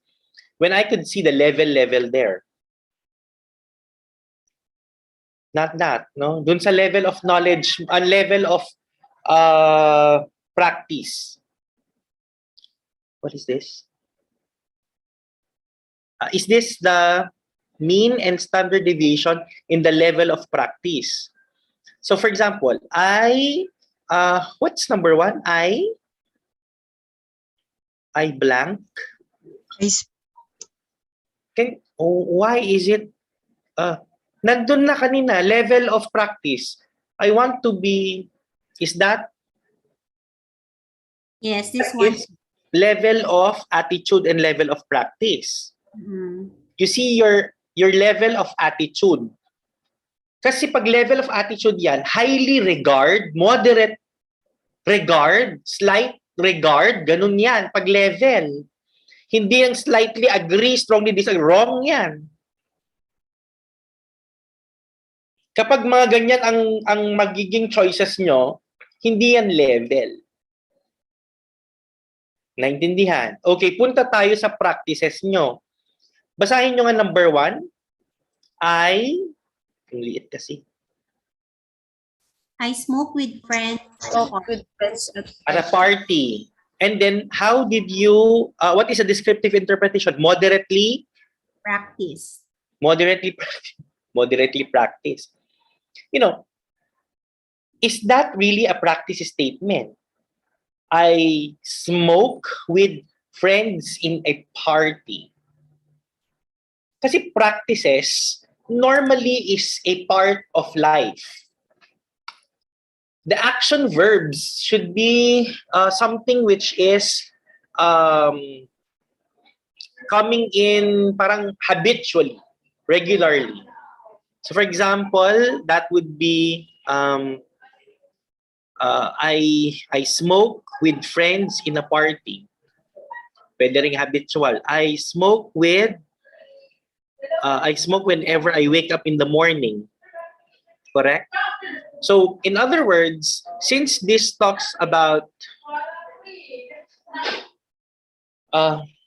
When I could see the level there. Not that, no? Dun sa level of knowledge, level of practice. What is this? Is this the mean and standard deviation in the level of practice? So for example, what's number 1? I blank. Why is it, nandun na kanina, level of practice. I want to be, is that? Yes, this one. Is level of attitude and level of practice. Mm-hmm. You see your level of attitude. Kasi pag level of attitude yan, highly regard, moderate regard, slight regard, ganun yan, pag level. Hindi yung slightly agree, strongly disagree, wrong yan. Kapag mga ganyan ang magiging choices nyo, hindi yan level. Naintindihan? Okay, punta tayo sa practices nyo. Basahin nyo nga number 1. Ang liit kasi. I smoke with friends. With friends At a party. And then, how did you, what is a descriptive interpretation? Moderately Practice. Moderately practice. You know, is that really a practice statement? I smoke with friends in a party. Kasi practices normally is a part of life. The action verbs should be something which is coming in parang habitually, regularly. So for example, that would be I smoke with friends in a party. Pwede ring habitual. I smoke whenever I wake up in the morning. Correct? So in other words, since this talks about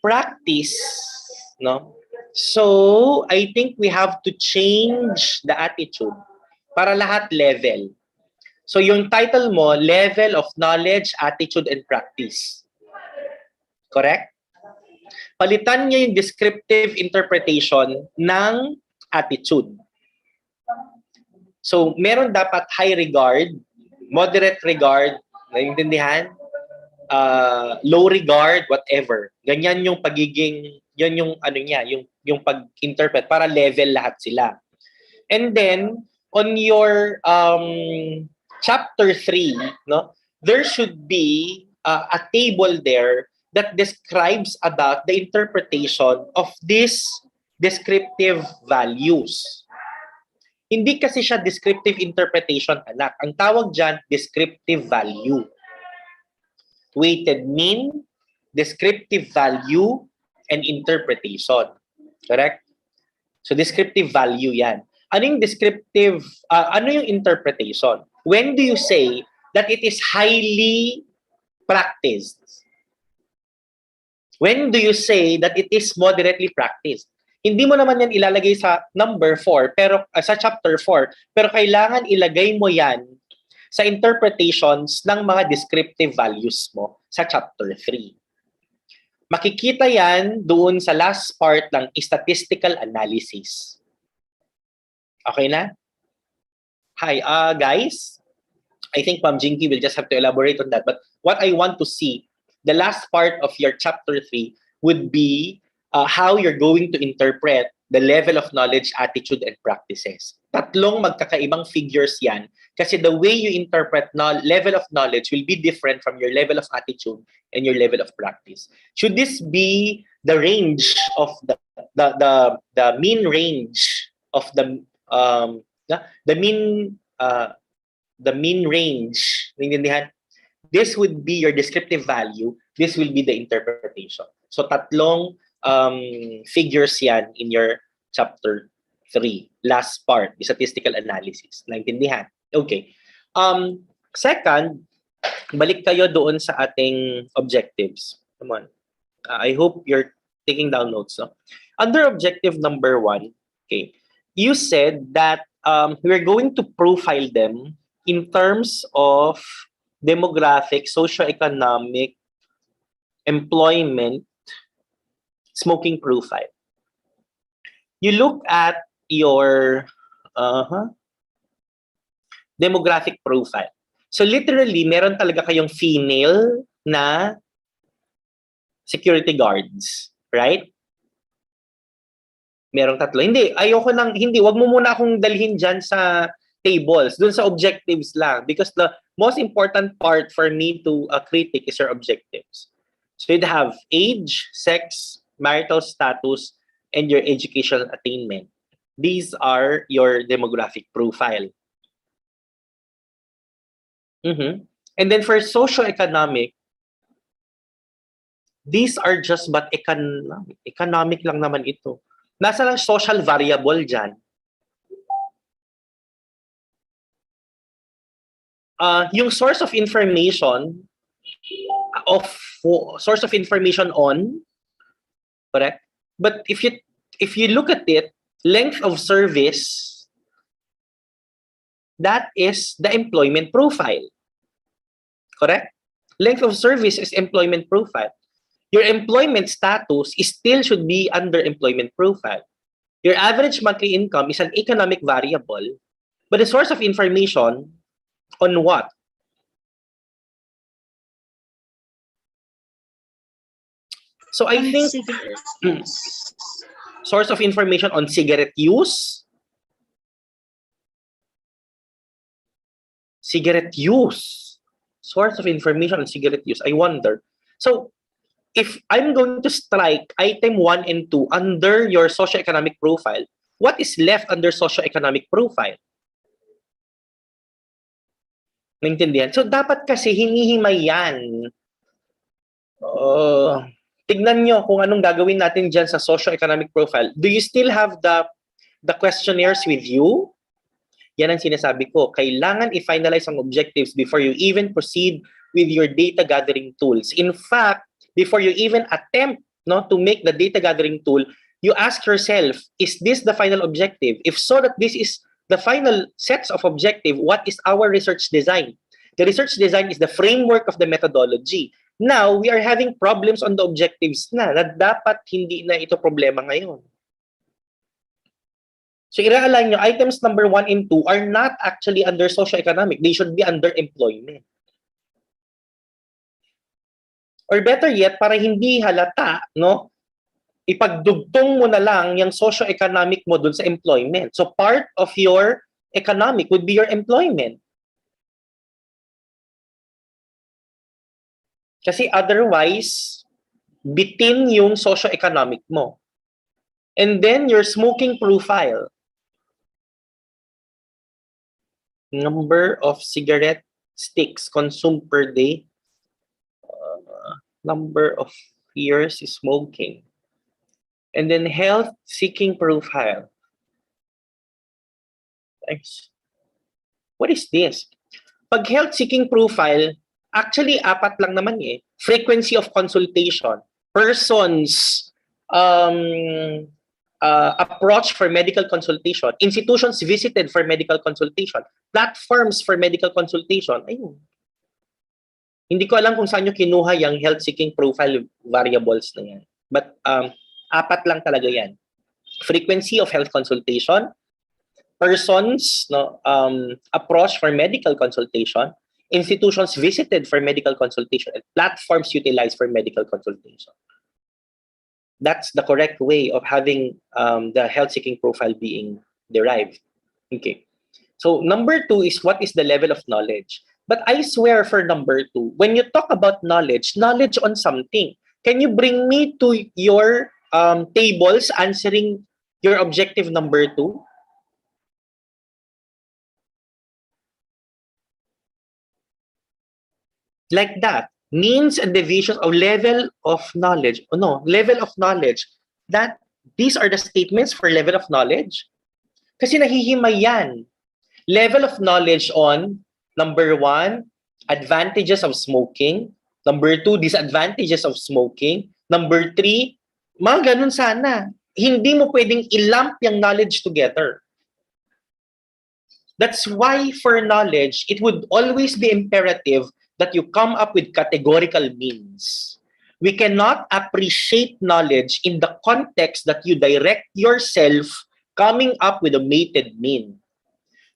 practice, no? So I think we have to change the attitude para lahat level. So yung title mo, level of knowledge, attitude, and practice. Correct? Palitan niyo yung descriptive interpretation ng attitude. So meron dapat high regard, moderate regard, naiintindihan? Low regard, whatever. Ganyan yung pagiging, yun yung ano niya, yung pag-interpret para level lahat sila. And then on your chapter 3, no, there should be a table there that describes about the interpretation of these descriptive values. Hindi kasi siya descriptive interpretation, anak. Ang tawag dyan, descriptive value. Weighted mean, descriptive value, and interpretation. Correct? So descriptive value yan. Ano yung descriptive, ano yung interpretation? When do you say that it is highly practiced? When do you say that it is moderately practiced? Hindi mo naman yan ilalagay sa number 4, pero sa chapter 4, pero kailangan ilagay mo yan sa interpretations ng mga descriptive values mo sa chapter 3. Makikita yan doon sa last part ng statistical analysis. Okay na? Hi, guys. I think Ma'am Jinky will just have to elaborate on that. But what I want to see, the last part of your chapter 3 would be how you're going to interpret the level of knowledge, attitude, and practices. Tatlong magkakaibang figures yan kasi the way you interpret level of knowledge will be different from your level of attitude and your level of practice. Should this be the range of the mean range of the mean range? Naintindihan? This would be your descriptive value. This will be the interpretation. So tatlong figures yan in your chapter 3. Last part, the statistical analysis. Naintindihan? Okay. Second, balik kayo doon sa ating objectives. Come on. I hope you're taking down notes. No? Under objective number 1, okay, you said that we're going to profile them in terms of demographic, socioeconomic, employment, smoking profile. You look at your demographic profile. So literally, meron talaga kayong female na security guards, right? Merong tatlo. Hindi, ayoko nang, hindi, wag mo muna akong dalhin dyan sa tables, dun sa objectives lang. Because the most important part for me to critique is your objectives. So you'd have age, sex, marital status, and your educational attainment. These are your demographic profile. And then for socioeconomic, these are just but economic lang naman ito. Nasa lang social variable dyan. Yung source of information on, correct? But if you look at it, length of service, that is the employment profile. Correct? Length of service is employment profile. Your employment status is still should be under employment profile. Your average monthly income is an economic variable, but the source of information on what? So I think source of information on cigarette use. Cigarette use. Source of information on cigarette use. I wonder. So if I'm going to strike item 1 and 2 under your socioeconomic profile, what is left under socioeconomic profile? Naintindihan? So dapat kasi hinihimay yan. Tignan nyo kung anong gagawin natin dyan sa socioeconomic profile. Do you still have the questionnaires with you? Yan ang sinasabi ko. Kailangan i-finalize ang objectives before you even proceed with your data gathering tools. In fact, before you even attempt to make the data gathering tool, you ask yourself, is this the final objective? If so, that this is the final sets of objective, what is our research design? The research design is the framework of the methodology. Now, we are having problems on the objectives na dapat hindi na ito problema ngayon. So, i-realign nyo, items number 1 and 2 are not actually under socioeconomic. They should be under employment. Or better yet, para hindi halata, ipagdugtong mo na lang yung socio-economic mo dun sa employment. So part of your economic would be your employment. Kasi otherwise, bitin yung socio-economic mo. And then your smoking profile. Number of cigarette sticks consumed per day. Number of years smoking. And then health-seeking profile. What is this? Pag health-seeking profile, actually, 4 lang naman eh. Frequency of consultation. Persons approach for medical consultation. Institutions visited for medical consultation. Platforms for medical consultation. Ayun. Hindi ko alam kung saan nyo kinuha yung health-seeking profile variables na yan. But 4 lang talaga yan. Frequency of health consultation, persons approach for medical consultation, institutions visited for medical consultation, and platforms utilized for medical consultation. That's the correct way of having the health-seeking profile being derived. Okay. So number 2 is what is the level of knowledge? But I swear for number 2, when you talk about knowledge on something, can you bring me to your tables answering your objective number 2? Like that. Means and divisions of level of knowledge. Oh, no, level of knowledge. That these are the statements for level of knowledge. Kasi nahihimay yan. Level of knowledge on number 1, advantages of smoking. Number 2, disadvantages of smoking. Number 3, mga ganun sana. Hindi mo pwedeng ilump yung knowledge together. That's why for knowledge, it would always be imperative that you come up with categorical means. We cannot appreciate knowledge in the context that you direct yourself coming up with a mated mean.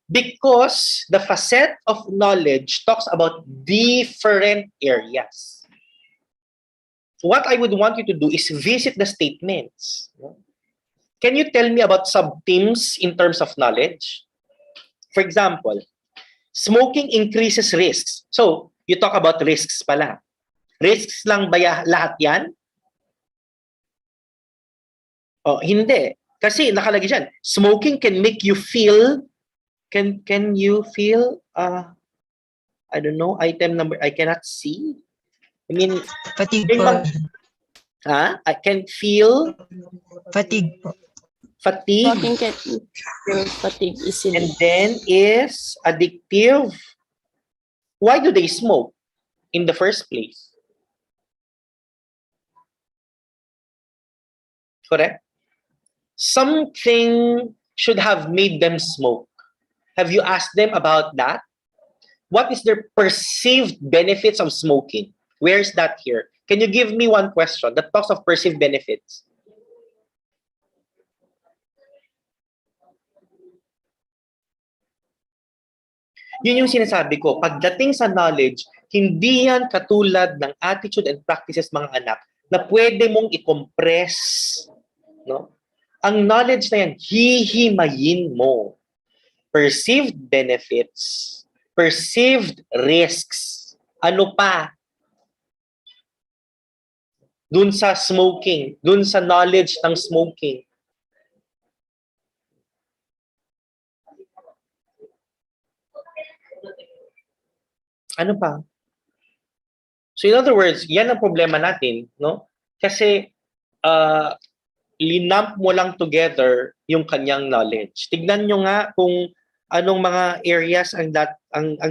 Because the facet of knowledge talks about different areas. So what I would want you to do is visit the statements. Can you tell me about sub-themes in terms of knowledge? For example, smoking increases risks. So, you talk about risks pala. Risks lang ba lahat yan? Oh, hindi. Kasi nakalagay dyan, smoking can make you feel Can you feel I don't know, item number I cannot see. I mean fatigue po. I can feel fatigue po. Fatigue. Smoking can feel fatigue easily. And then is addictive. Why do they smoke in the first place? Correct? Something should have made them smoke. Have you asked them about that? What is their perceived benefits of smoking? Where's that here? Can you give me one question that talks of perceived benefits? Yun yung sinasabi ko. Pagdating sa knowledge, hindi yan katulad ng attitude and practices mga anak na pwede mong i-compress. No? Ang knowledge na yan, hihimayin mo. Perceived benefits, perceived risks. Ano pa? Dun sa smoking, dun sa knowledge ng smoking. Ano pa? So in other words, yan ang problema natin, no? Kasi linamp mo lang together yung kanyang knowledge. Tignan nyo nga kung anong mga areas ang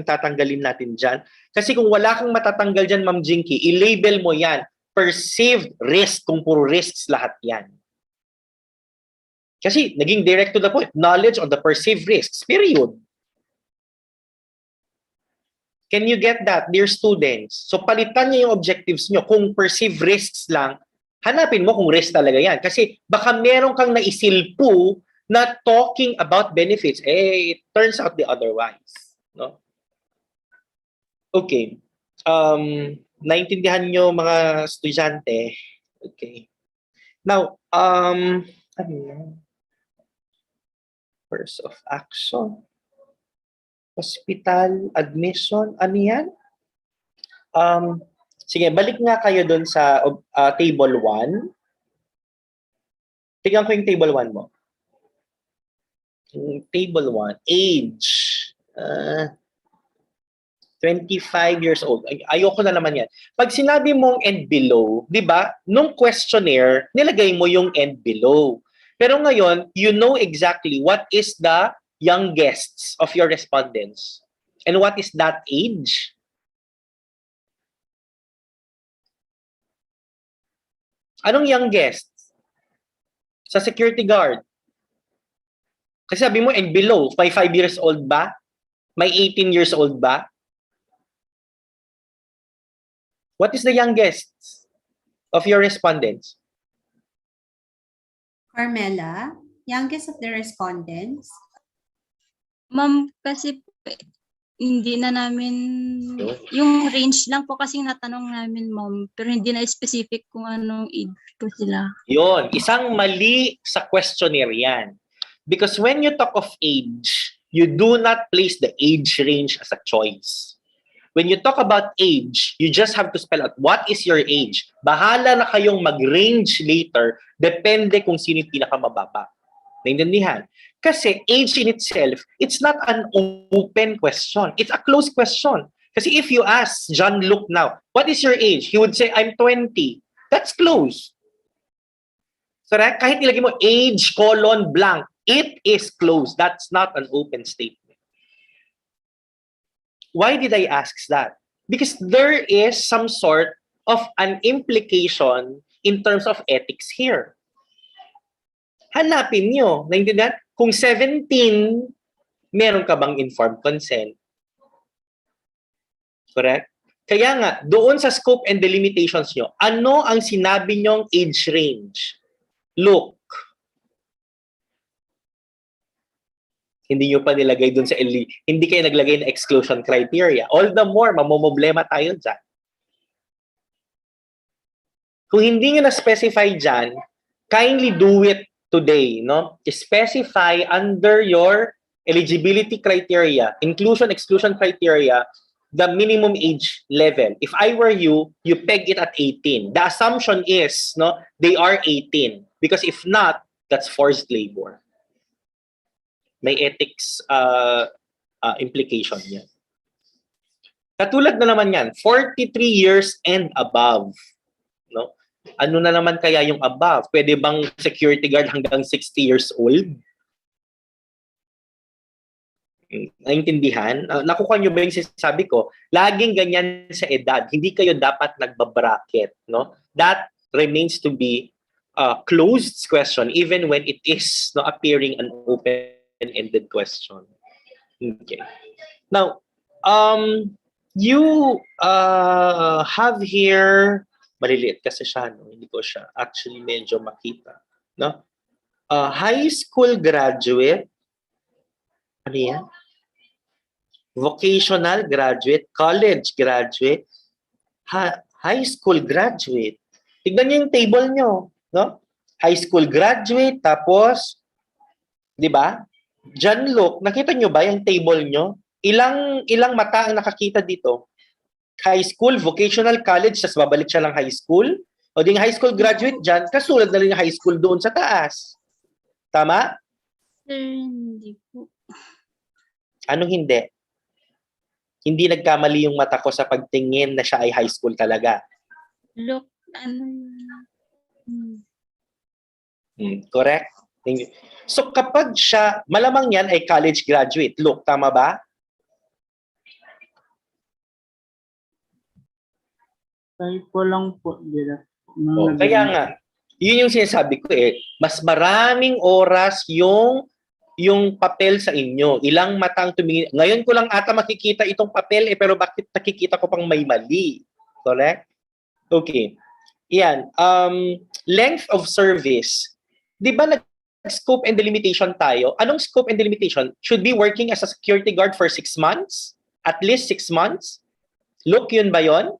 tatanggalin natin dyan. Kasi kung wala kang matatanggal dyan, Ma'am Jinky, i-label mo yan. Perceived risk, kung puro risks lahat yan. Kasi naging direct to the point, knowledge on the perceived risks, period. Can you get that, dear students? So palitan niyo yung objectives niyo. Kung perceived risks lang, hanapin mo kung risk talaga yan. Kasi baka meron kang naisilpo na talking about benefits. It turns out the otherwise. No? Okay. Naintindihan niyo mga estudyante. Okay. Now, course of action. Hospital, admission, ano yan? Sige, balik nga kayo doon sa table 1. Tingnan ko yung table 1 mo. Table 1, age. 25 years old. Ayoko na naman yan. Pag sinabi mong and below, di ba, nung questionnaire, nilagay mo yung and below. Pero ngayon, you know exactly what is the youngest of your respondents. And what is that age? Anong youngest? Sa security guard. Kasi sabi mo, and below, may 5 years old ba? May 18 years old ba? What is the youngest of your respondents? Carmela, youngest of the respondents. Ma'am, kasi hindi na namin, yung range lang po kasi natanong namin, ma'am, pero hindi na specific kung anong age po sila. Yon, isang mali sa questionnaire yan. Because when you talk of age, you do not place the age range as a choice. When you talk about age, you just have to spell out what is your age. Bahala na kayong mag-range later, depende kung sino yung pinakamababa. Naintindihan? Kasi age in itself, it's not an open question. It's a closed question. Kasi if you ask John Luke now, what is your age? He would say, I'm 20. That's closed. So kahit ilagay mo age, colon, blank, it is closed. That's not an open statement. Why did I ask that? Because there is some sort of an implication in terms of ethics here. Hanapin nyo. Naintindihan? Kung 17, meron ka bang informed consent? Correct? Kaya nga, doon sa scope and delimitations nyo, ano ang sinabi nyong age range? Look. Hindi nyo pa nilagay doon sa hindi kayo naglagay na exclusion criteria. All the more, mamomblema tayo dyan. Kung hindi nyo na-specify dyan, kindly do it today, no? Specify under your eligibility criteria, inclusion, exclusion criteria, the minimum age level. If I were you, you peg it at 18. The assumption is, no, they are 18. Because if not, that's forced labor. May ethics implication yan. Katulad na naman yan, 43 years and above. No? Ano na naman kaya yung above? Pwede bang security guard hanggang 60 years old? Naintindihan? Nakukuha nyo ba yung sinasabi ko? Laging ganyan sa edad. Hindi kayo dapat nagbabracket. No? That remains to be a closed question even when it is no, appearing an open-ended question. Okay. Now, you have here, maliliit kasi siya, no? Hindi ko siya actually medyo makita. No? High school graduate, ano yan? Vocational graduate, college graduate, high school graduate. Tignan niyo yung table nyo. No? High school graduate, tapos, di ba? John look, nakita nyo ba yung table nyo? Ilang mata ang nakakita dito? High school, vocational, college, tapos babalik siya lang high school. O ding high school graduate dyan, kasulad na rin yung high school doon sa taas. Tama? Sir, hindi po. Anong hindi? Hindi nagkamali yung mata ko sa pagtingin na siya ay high school talaga. Look, ano Correct? So kapag siya, malamang yan ay college graduate. Look, tama ba? Typo lang po. Kaya nga, yun yung sinasabi ko eh. Mas maraming oras yung papel sa inyo. Ilang matang tumingin. Ngayon ko lang ata makikita itong papel eh, pero bakit nakikita ko pang may mali? Correct? Okay. Yan. Length of service. Di ba nag-scope and delimitation tayo? Anong scope and delimitation? Should be working as a security guard for 6 months? At least 6 months? Look, yun ba yun?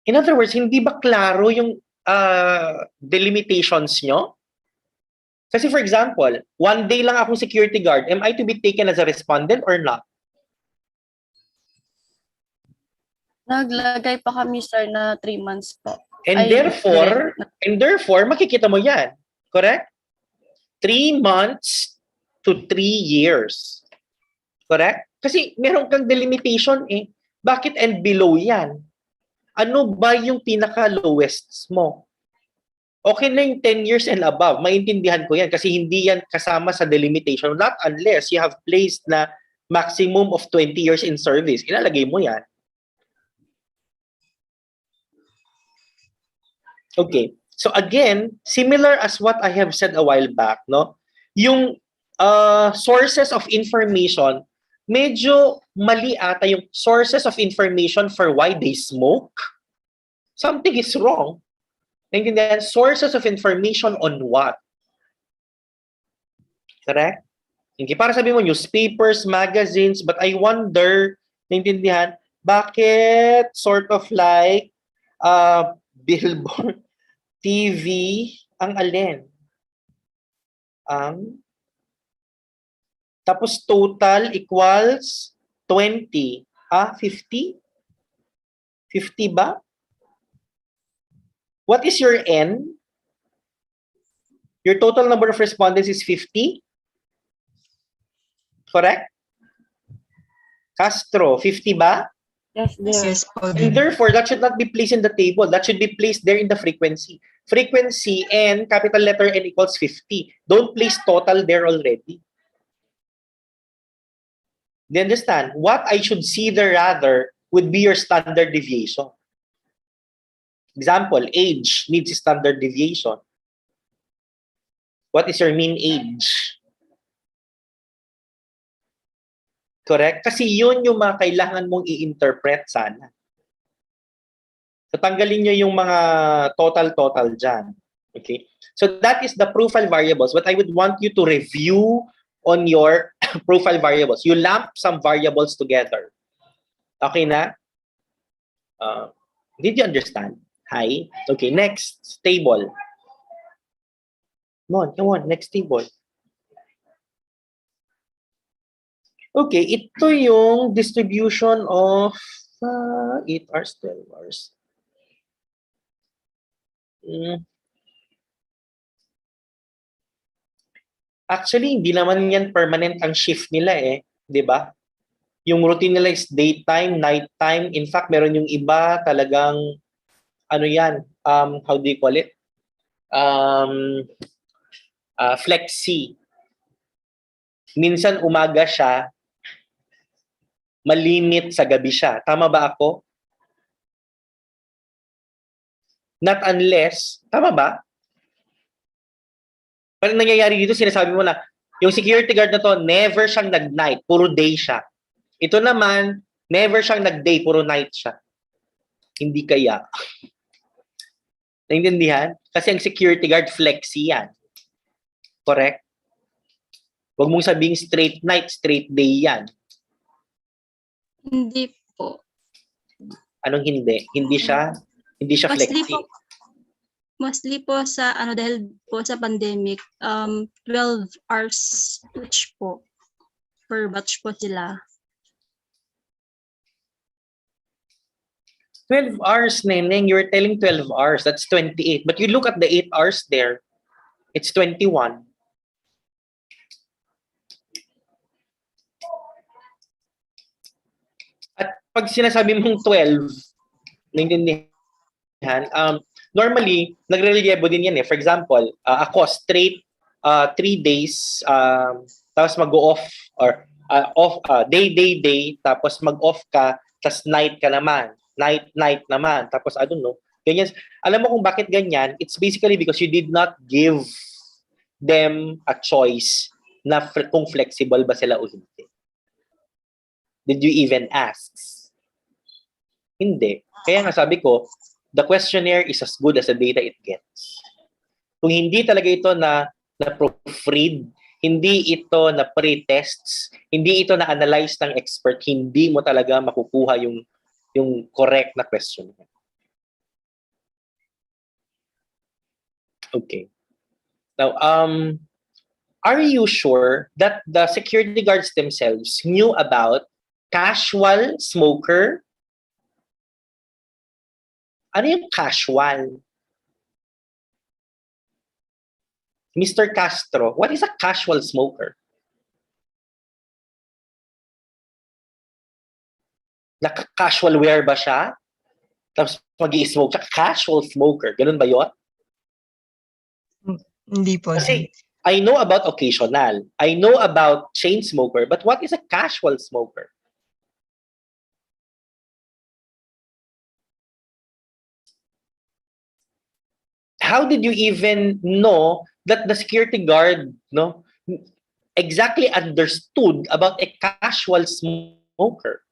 In other words, hindi ba klaro yung delimitations nyo? Kasi for example, 1 day lang akong security guard. Am I to be taken as a respondent or not? Naglagay pa kami, sir, na 3 months po. And therefore, makikita mo yan. Correct? 3 months to 3 years. Correct? Kasi meron kang delimitation eh. Bakit and below yan? Ano ba yung pinaka-lowest mo? Okay na yung 10 years and above. Maintindihan ko yan kasi hindi yan kasama sa delimitation. Not unless you have placed na maximum of 20 years in service. Ilalagay mo yan. Okay. So again, similar as what I have said a while back, no? Yung sources of information, medyo mali ata yung sources of information for why they smoke. Something is wrong. Naintindihan? Sources of information on what? Correct? Okay, para sabihin mo, newspapers, magazines, but I wonder, naintindihan, bakit sort of like billboard, TV, ang alin? Tapos total equals 20. 50? 50 ba? What is your N? Your total number of respondents is 50? Correct? Castro, 50 ba? Yes, Yes, And therefore, that should not be placed in the table. That should be placed there in the frequency. Frequency N, capital letter N equals 50. Don't place total there already. Do you understand? What I should see there rather would be your standard deviation. Example, age needs standard deviation. What is your mean age? Correct? Kasi yun yung mga kailangan mong i-interpret sana. So tanggalin nyo yung mga total dyan. Okay? So that is the profile variables. But I would want you to review on your profile variables. You lump some variables together. Okay na? Did you understand? Hi? Okay, next table. Come on, next table. Okay, ito yung distribution of 8 hours, 12 hours. Actually, hindi naman yan permanent ang shift nila eh. Di ba? Yung routine nila is daytime, nighttime. In fact, meron yung iba talagang, ano yan, how do you call it? Flexi. Minsan umaga siya, malimit sa gabi siya. Tama ba ako? Not unless, tama ba? Parang nangyayari dito, sinasabi mo na, Yung security guard na to, never siyang nag-night, puro day siya. Ito naman, never siyang nag-day, puro night siya. Hindi kaya. Naintindihan? Kasi ang security guard, flexi yan. Correct? Huwag mong sabing straight night, straight day yan. Hindi po. Anong hindi? Hindi siya Mostly flexi. po, mostly po sa dahil po sa pandemic, 12 hours each po. Per batch po sila. 12 hours, Neneng. You were telling 12 hours. That's 28. But you look at the 8 hours there. It's 21. At pag sinasabi mong 12, naintindihan, normally, nagre-relyebo din yan eh. For example, ako, straight 3 days, tapos mag-off, or day, tapos mag-off ka, tapos night ka naman. Night naman. Tapos, I don't know. Ganyan. Alam mo kung bakit ganyan? It's basically because you did not give them a choice na kung flexible ba sila o hindi. Did you even ask? Hindi. Kaya nga sabi ko, the questionnaire is as good as the data it gets. Kung hindi talaga ito na proofread, hindi ito na pre-tests, hindi ito na analyze ng expert, hindi mo talaga makukuha yung correct na questionnaire. Okay. Now, are you sure that the security guards themselves knew about casual smoker? Ano yung casual? Mr. Castro, what is a casual smoker? Naka-casual wear ba siya? Tapos mag-i-smoke siya? Casual smoker. Ganun ba yun? Hindi po. Kasi I know about occasional. I know about chain smoker. But what is a casual smoker? How did you even know that the security guard exactly understood about a casual smoker?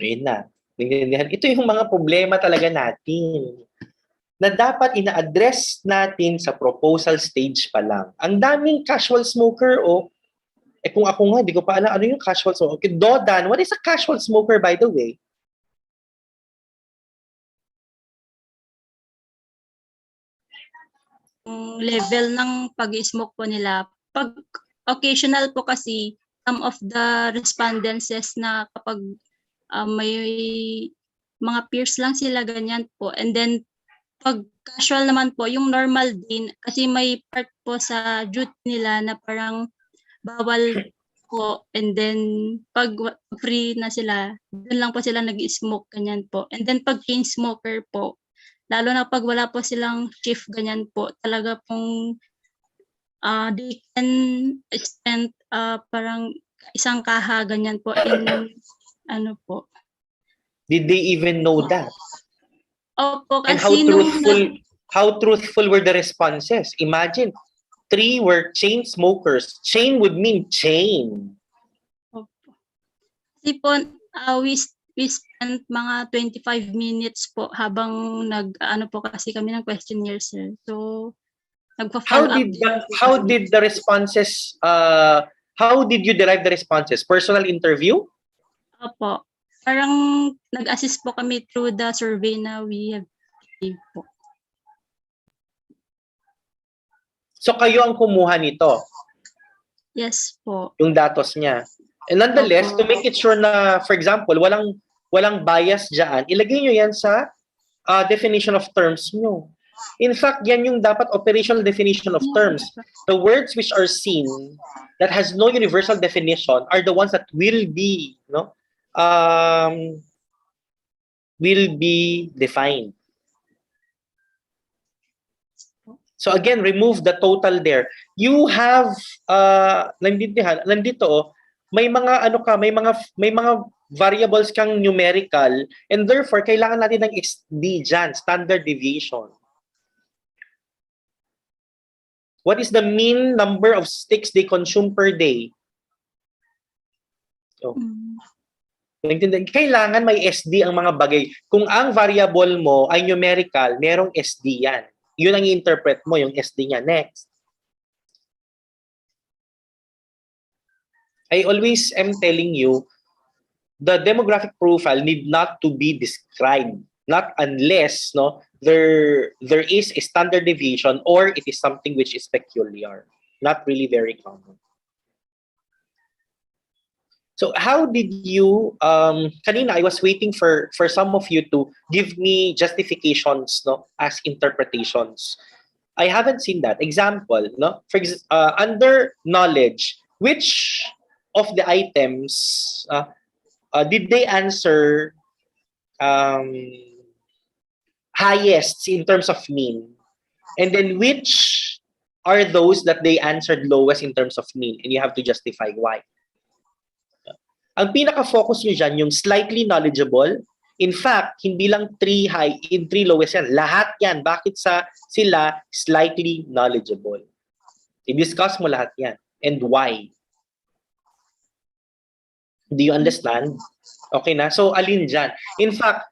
Ayun na. Ito yung mga problema talaga natin na dapat ina-address natin sa proposal stage pa lang. Ang daming casual smoker kung ako nga, di ko pa alam ano yung casual smoker. Okay, Dodan, what is a casual smoker by the way? Level ng pag-smoke po nila. Pag occasional po kasi, some of the respondents says na kapag may mga peers lang sila, ganyan po. And then, pag casual naman po, yung normal din, kasi may part po sa duty nila na parang bawal po. And then, pag free na sila, doon lang po sila nag-smoke, ganyan po. And then, pag chain smoker po, lalo na pag wala po silang shift, ganyan po, talaga pong they can spend parang isang kaha, ganyan po, in ano po. Did they even know that? Opo, And kasi how truthful were the responses? Imagine, 3 were chain smokers. Chain would mean chain. Opo. Kasi po, we spent mga 25 minutes po habang nag-ano po kasi kami ng questionnaire, sir. So, nagpa-follow up. How did the responses, how did you derive the responses? Personal interview? Opo. Parang nag-assist po kami through the survey na we have received po. So kayo ang kumuha nito? Yes po. Yung datos niya. And nonetheless, to make it sure na, for example, walang bias dyan, ilagay nyo yan sa definition of terms nyo. In fact, yan yung dapat operational definition of terms. The words which are seen that has no universal definition are the ones that will be, will be defined. So again, remove the total there. You have nandito may mga variables kang numerical, and therefore kailangan natin ng XD dyan, standard deviation. What is the mean number of sticks they consume per day? Oh. Naintindihan? Kailangan may SD ang mga bagay. Kung ang variable mo ay numerical, merong SD yan. Yun ang i-interpret mo, yung SD niya. Next. I always am telling you, the demographic profile need not to be described, not unless there is a standard deviation or it is something which is peculiar, not really very common. So how did you, kanina I was waiting for some of you to give me justifications as interpretations. I haven't seen that. Example, under knowledge, which of the items did they answer highest in terms of mean? And then which are those that they answered lowest in terms of mean? And you have to justify why. Ang pinaka-focus nyo dyan, yung slightly knowledgeable. In fact, hindi lang 3 high, in 3 lowest yan. Lahat yan. Bakit sila slightly knowledgeable? I-discuss mo lahat yan. And why? Do you understand? Okay na? So, alin dyan? In fact,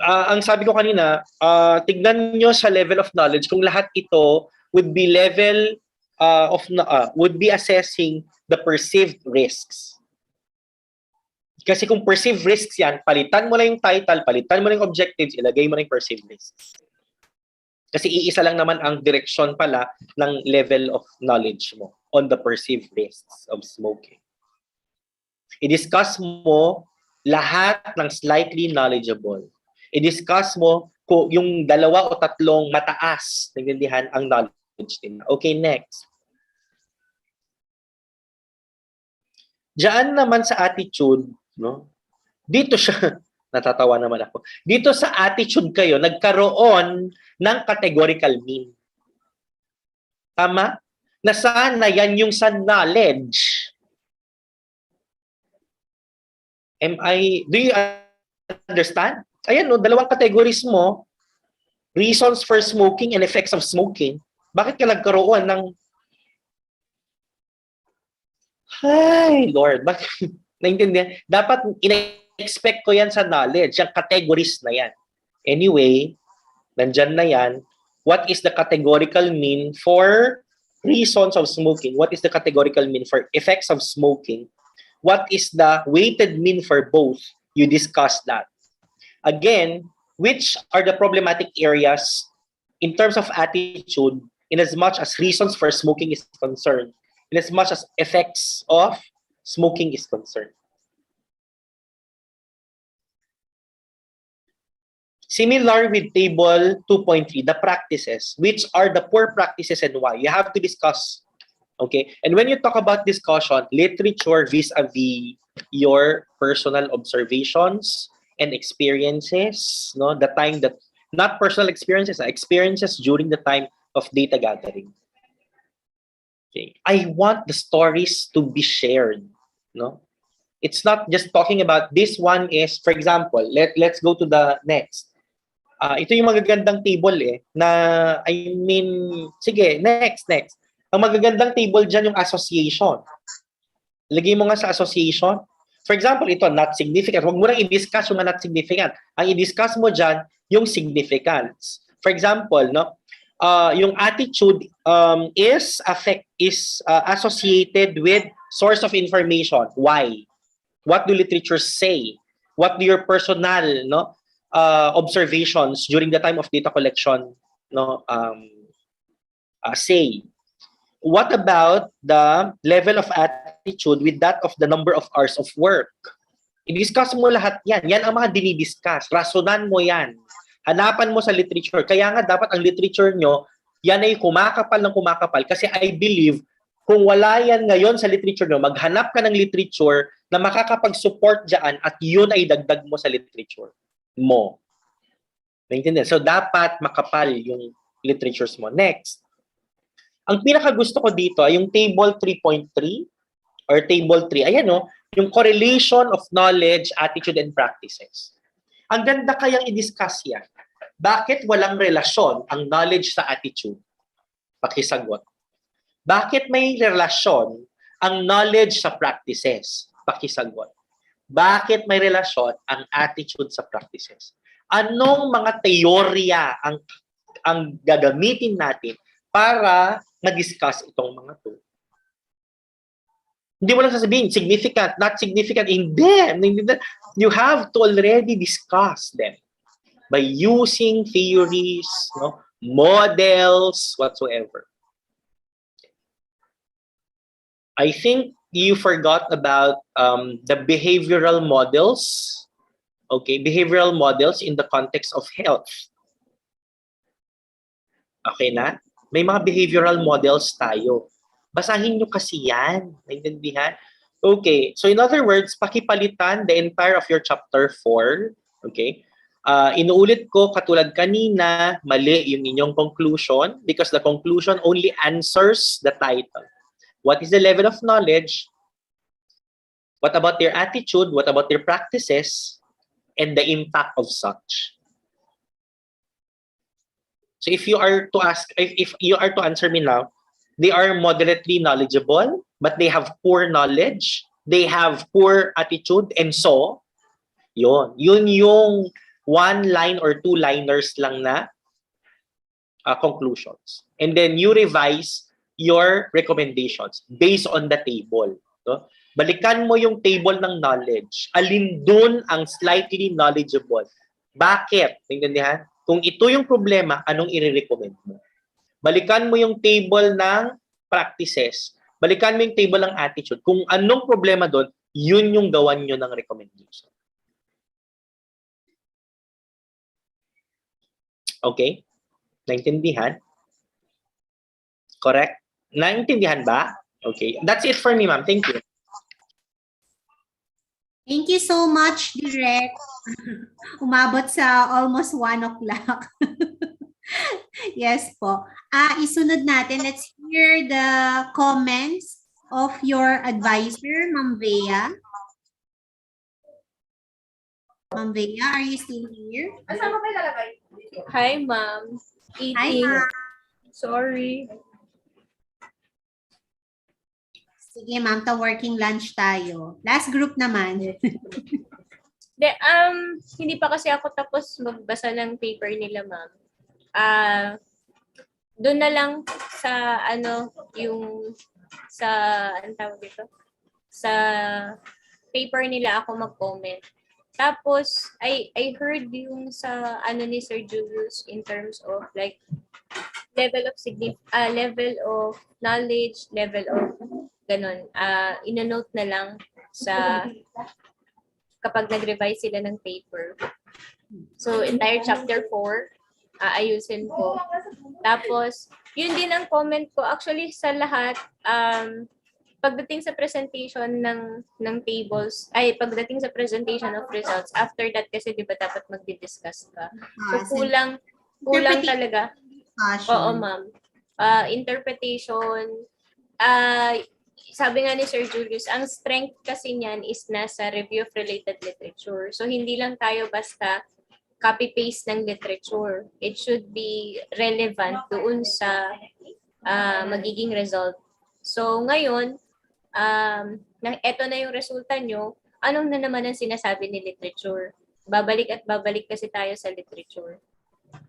ang sabi ko kanina, tignan nyo sa level of knowledge kung lahat ito would be level would be assessing the perceived risks. Kasi kung perceived risks yan, palitan mo lang yung title, palitan mo lang yung objectives, ilagay mo lang yung perceived risks. Kasi iisa lang naman ang direction pala ng level of knowledge mo on the perceived risks of smoking. I-discuss mo lahat ng slightly knowledgeable. I-discuss mo kung yung 2 o 3 mataas, naintindihan ang knowledge nila. Okay, next. Diyan naman sa attitude, dito siya, natatawa naman ako. Dito sa attitude kayo, nagkaroon ng categorical mean. Tama? Na sana yan yung sa knowledge. Do you understand? Ayan, 2 categories mo, reasons for smoking and effects of smoking. Bakit ka nagkaroon ng Hi, Lord, bakit? Naintindihan? Dapat ina-expect ko yan sa knowledge, yung categories na yan. Anyway, nandyan na yan. What is the categorical mean for reasons of smoking? What is the categorical mean for effects of smoking? What is the weighted mean for both? You discussed that. Again, which are the problematic areas in terms of attitude in as much as reasons for smoking is concerned, in as much as effects of smoking is concerned. Similar with table 2.3, the practices, which are the poor practices and why. You have to discuss. Okay? And when you talk about discussion, literature vis-a-vis your personal observations and experiences, the time that, not personal experiences, experiences during the time of data gathering. Okay. I want the stories to be shared. It's not just talking about this one is, for example, let's go to the next. Ito yung magagandang table na, I mean, sige, next. Ang magagandang table dyan yung association. Lagay mo nga sa association. For example, ito, not significant. Huwag mo lang i-discuss yung not significant. Ang i-discuss mo dyan, yung significance. For example, yung attitude is associated with source of information. Why? What do literature say? What do your personal observations during the time of data collection say? What about the level of attitude with that of the number of hours of work? I-discuss mo lahat yan. Yan ang mga dinidiscuss. Rasonan mo yan. Hanapan mo sa literature. Kaya nga dapat ang literature nyo, yan ay kumakapal ng kumakapal. Kasi I believe, kung wala yan ngayon sa literature nyo, maghanap ka ng literature na makakapag-support dyan at yun ay dagdag mo sa literature mo. Naintindihan? So, dapat makapal yung literatures mo. Next. Ang pinakagusto ko dito ay yung table 3.3 or table 3. Ayan yung correlation of knowledge, attitude, and practices. Ang ganda kayang i-discuss yan. Bakit walang relasyon ang knowledge sa attitude? Pakisagot. Bakit may relasyon ang knowledge sa practices? Pakisagot. Bakit may relasyon ang attitude sa practices? Anong mga teorya ang gagamitin natin para ma-discuss itong mga to? Hindi mo lang sasabihin, significant, not significant. Hindi. You have to already discuss them by using theories, no, models, whatsoever. I think you forgot about the behavioral models. Okay, behavioral models in the context of health. Okay na? May mga behavioral models tayo. Basahin nyo kasi yan. Naintindihan? Okay. So in other words, pakipalitan the entire of your chapter 4. Okay? Inuulit ko, katulad kanina, mali yung inyong conclusion because the conclusion only answers the title. What is the level of knowledge? What about their attitude? What about their practices? And the impact of such. So if you are to answer me now, they are moderately knowledgeable, but they have poor knowledge, they have poor attitude, and so, yun yung one line or two liners lang na conclusions. And then you revise your recommendations based on the table. No? Balikan mo yung table ng knowledge. Alin dun ang slightly knowledgeable? Bakit? Naintindihan? Kung ito yung problema, anong i-recommend mo? Balikan mo yung table ng practices. Balikan mo yung table ng attitude. Kung anong problema doon, yun yung gawan nyo ng recommendation. Okay? Naintindihan? Correct? Naintindihan ba? Okay. That's it for me, ma'am. Thank you. Thank you so much, Direk. Umabot sa almost 1 o'clock. Yes po. Isunod natin. Let's hear the comments of your advisor, Ma'am Bea. Ma'am Bea, are you still here? Hi, ma'am. Hi, Eating. ma'am. Sorry. Sige, ma'am, working lunch tayo. Last group naman. Hindi pa kasi ako tapos magbasa ng paper nila, ma'am. Doon na lang sa yung sa anong tawag dito? Sa paper nila ako mag-comment. Tapos I heard yung sa ni Sir Julius in terms of like level of knowledge, level of ganun. Ino-note na lang sa kapag nag-revise sila ng paper. So entire chapter 4 ayusin ko. Tapos yun din ang comment ko actually sa lahat pagdating sa presentation ng tables, pagdating sa presentation of results, after that kasi di ba dapat magdi-discuss ka. So kulang talaga. Oo, ma'am. Interpretation, sabi nga ni Sir Julius, ang strength kasi niyan is nasa review of related literature. So hindi lang tayo basta copy-paste ng literature. It should be relevant doon sa magiging result. So ngayon, eto na yung resulta nyo, anong na naman ang sinasabi ni literature? Babalik at babalik kasi tayo sa literature.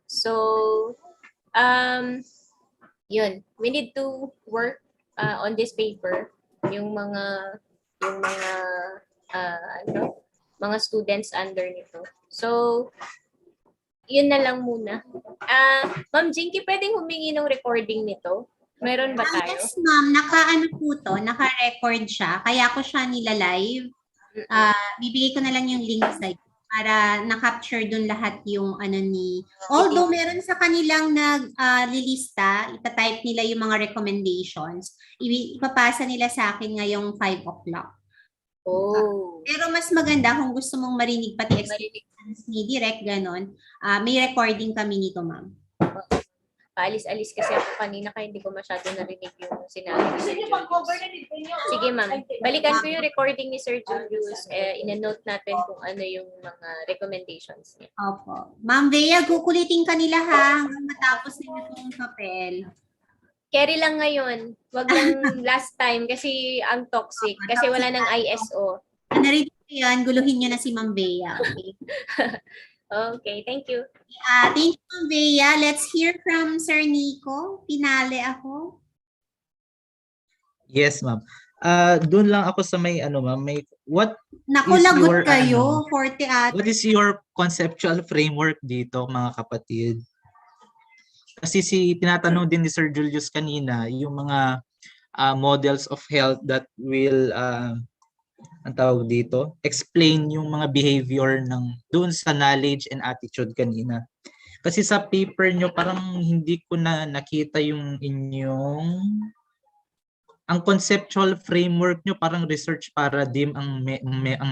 So, yun. We need to work on this paper. Yung mga students under nito. So, yun na lang muna. Ma'am Jinky, pwedeng humingi ng recording nito? Meron ba tayo? Yes, ma'am. Naka-record siya. Kaya ko siya nila-live. Bibigay ko na lang yung link sa para na-capture dun lahat yung although meron sa kanilang naglilista, itatype nila yung mga recommendations. Ipapasa nila sa akin ngayong 5 o'clock. Oh. Pero mas maganda kung gusto mong marinig pati experience ni Direk, ganon. May recording kami nito, ma'am. Paalis-alis kasi ako kanina kaya hindi ko masyado narinig yung sinabi ni Sir Julius. Sige, ma'am. Balikan ko yung recording ni Sir Julius. Ina-note natin kung ano yung mga recommendations niya. Opo. Ma'am Bea, kukulitin ka nila ha hanggang matapos nila itong papel. Carry lang ngayon. Wag lang last time kasi ang toxic. Kasi wala ng ISO. Narinig ko yan, guluhin nyo na si Ma'am Bea. Okay. Okay, thank you. Thank you, Ma'am Bea. Let's hear from Sir Nico. Pinali ako. Yes, ma'am. Doon lang ako sa may ano, ma'am, may what Naku, is lagot your kayo. ano, 40 at. what is your conceptual framework dito, mga kapatid? Kasi tinatanong din ni Sir Julius kanina yung mga models of health that will ang tawag dito, explain yung mga behavior ng doon sa knowledge and attitude kanina. Kasi sa paper nyo parang hindi ko na nakita yung inyong ang conceptual framework nyo parang research paradigm ang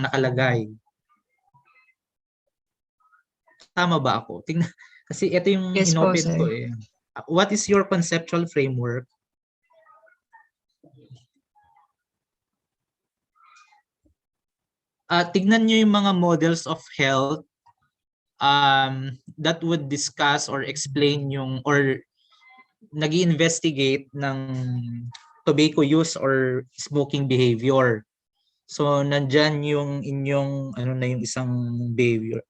nakalagay. Tama ba ako? Tingnan kasi ito yung Yes po, inopen sir. ko eh. What is your conceptual framework? Tignan nyo yung mga models of health that would discuss or explain yung or nag-investigate ng tobacco use or smoking behavior. So nandyan yung inyong ano na yung isang behavior,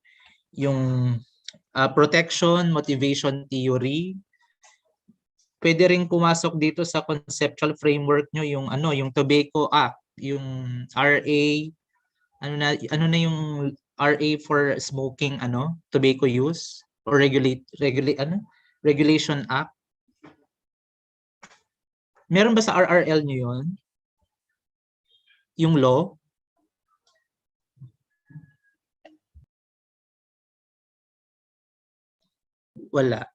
yung protection, motivation theory. Pwede rin pumasok dito sa conceptual framework nyo yung ano, yung Tobacco Act, yung RA, ano na yung RA for smoking ano, tobacco use or regulation act. Meron ba sa RRL nyo yun? Yung law? Wala.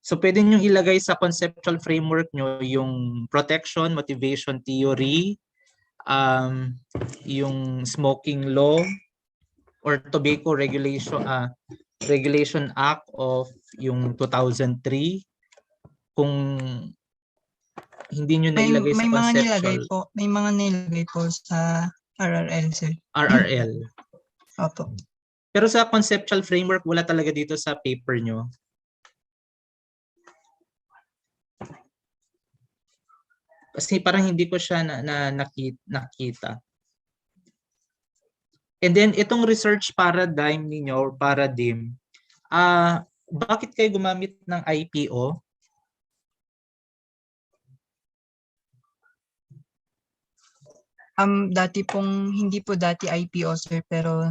So pwede nyo ilagay sa conceptual framework nyo yung protection, motivation theory, yung smoking law, or tobacco regulation act of yung 2003. Kung hindi nyo nailagay sa conceptual. May mga nilagay po sa RRL, sir. RRL. Opo. Pero sa conceptual framework, wala talaga dito sa paper nyo. Kasi parang hindi ko siya nakita. And then itong research paradigm ninyo or paradigm, bakit kayo gumamit ng IPO? Dati pong hindi po dati IPO, sir, pero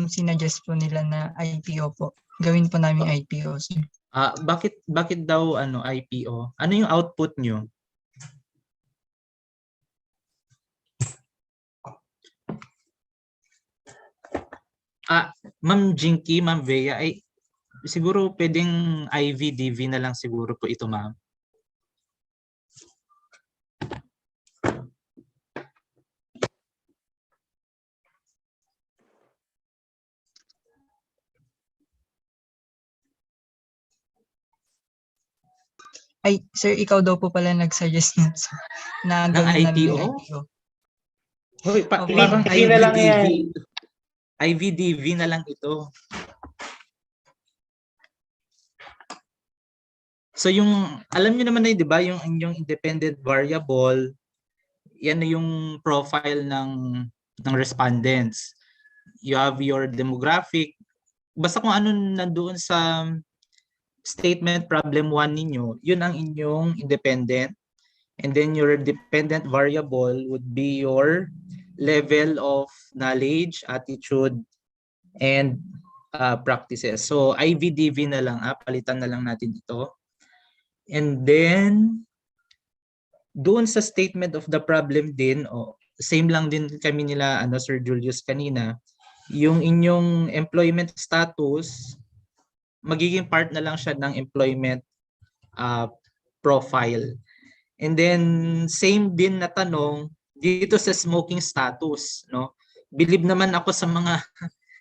sinuggest po nila na IPO po. Gawin po namin IPO, sir. Bakit daw ano IPO? Ano yung output nyo? Ma'am Jinky, Ma'am Bea, ay siguro pwedeng IVDV na lang siguro po ito, ma'am. Ay, sir, ikaw daw po pala nag-suggest na gawin namin yung IPO. Hoy, parang IVDV na lang ito. So yung, alam niyo naman na, di ba, yung inyong independent variable, yan na yung profile ng respondents. You have your demographic. Basta kung ano nandoon sa statement problem 1 ninyo, yun ang inyong independent. And then your dependent variable would be your level of knowledge, attitude, and practices. So IVDV na lang, palitan na lang natin ito. And then doon sa statement of the problem din, same lang din kami nila Sir Julius kanina, yung inyong employment status, magiging part na lang siya ng employment profile. And then same din na tanong dito sa smoking status, no? Believe naman ako sa mga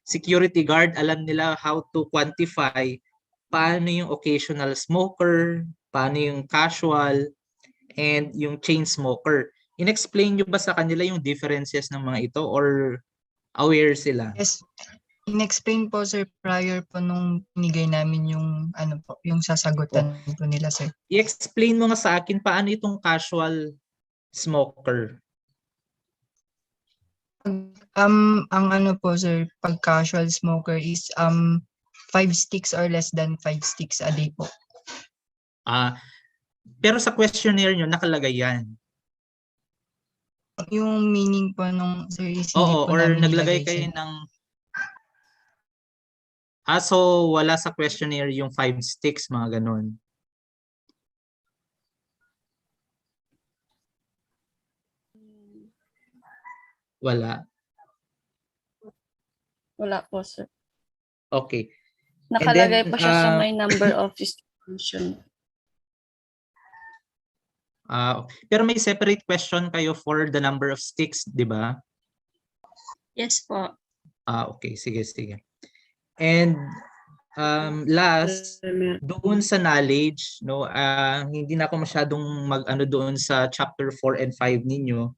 security guard, alam nila how to quantify paano yung occasional smoker, paano yung casual, and yung chain smoker. In-explain nyo ba sa kanila yung differences ng mga ito or aware sila? In-explain po sir prior po nung pinigay namin yung ano po, yung sasagutan po nila sir. I-explain mo nga sa akin paano itong casual smoker. Ang ano po sir, pag casual smoker is 5 sticks or less than 5 sticks a day po. Pero sa questionnaire nyo nakalagay yan. Yung meaning po nung sir is hindi Oo, po or namin naglagay nilagay kayo sir. ng so wala sa questionnaire yung 5 sticks, mga ganun. Wala. Wala po, sir. Okay. Nakalagay And then, po siya sa my number of distribution. Pero may separate question kayo for the number of sticks, di ba? Yes po. Okay, sige. And last, doon sa knowledge, no, hindi na ako masyadong mag-ano doon sa chapter 4 and 5 ninyo.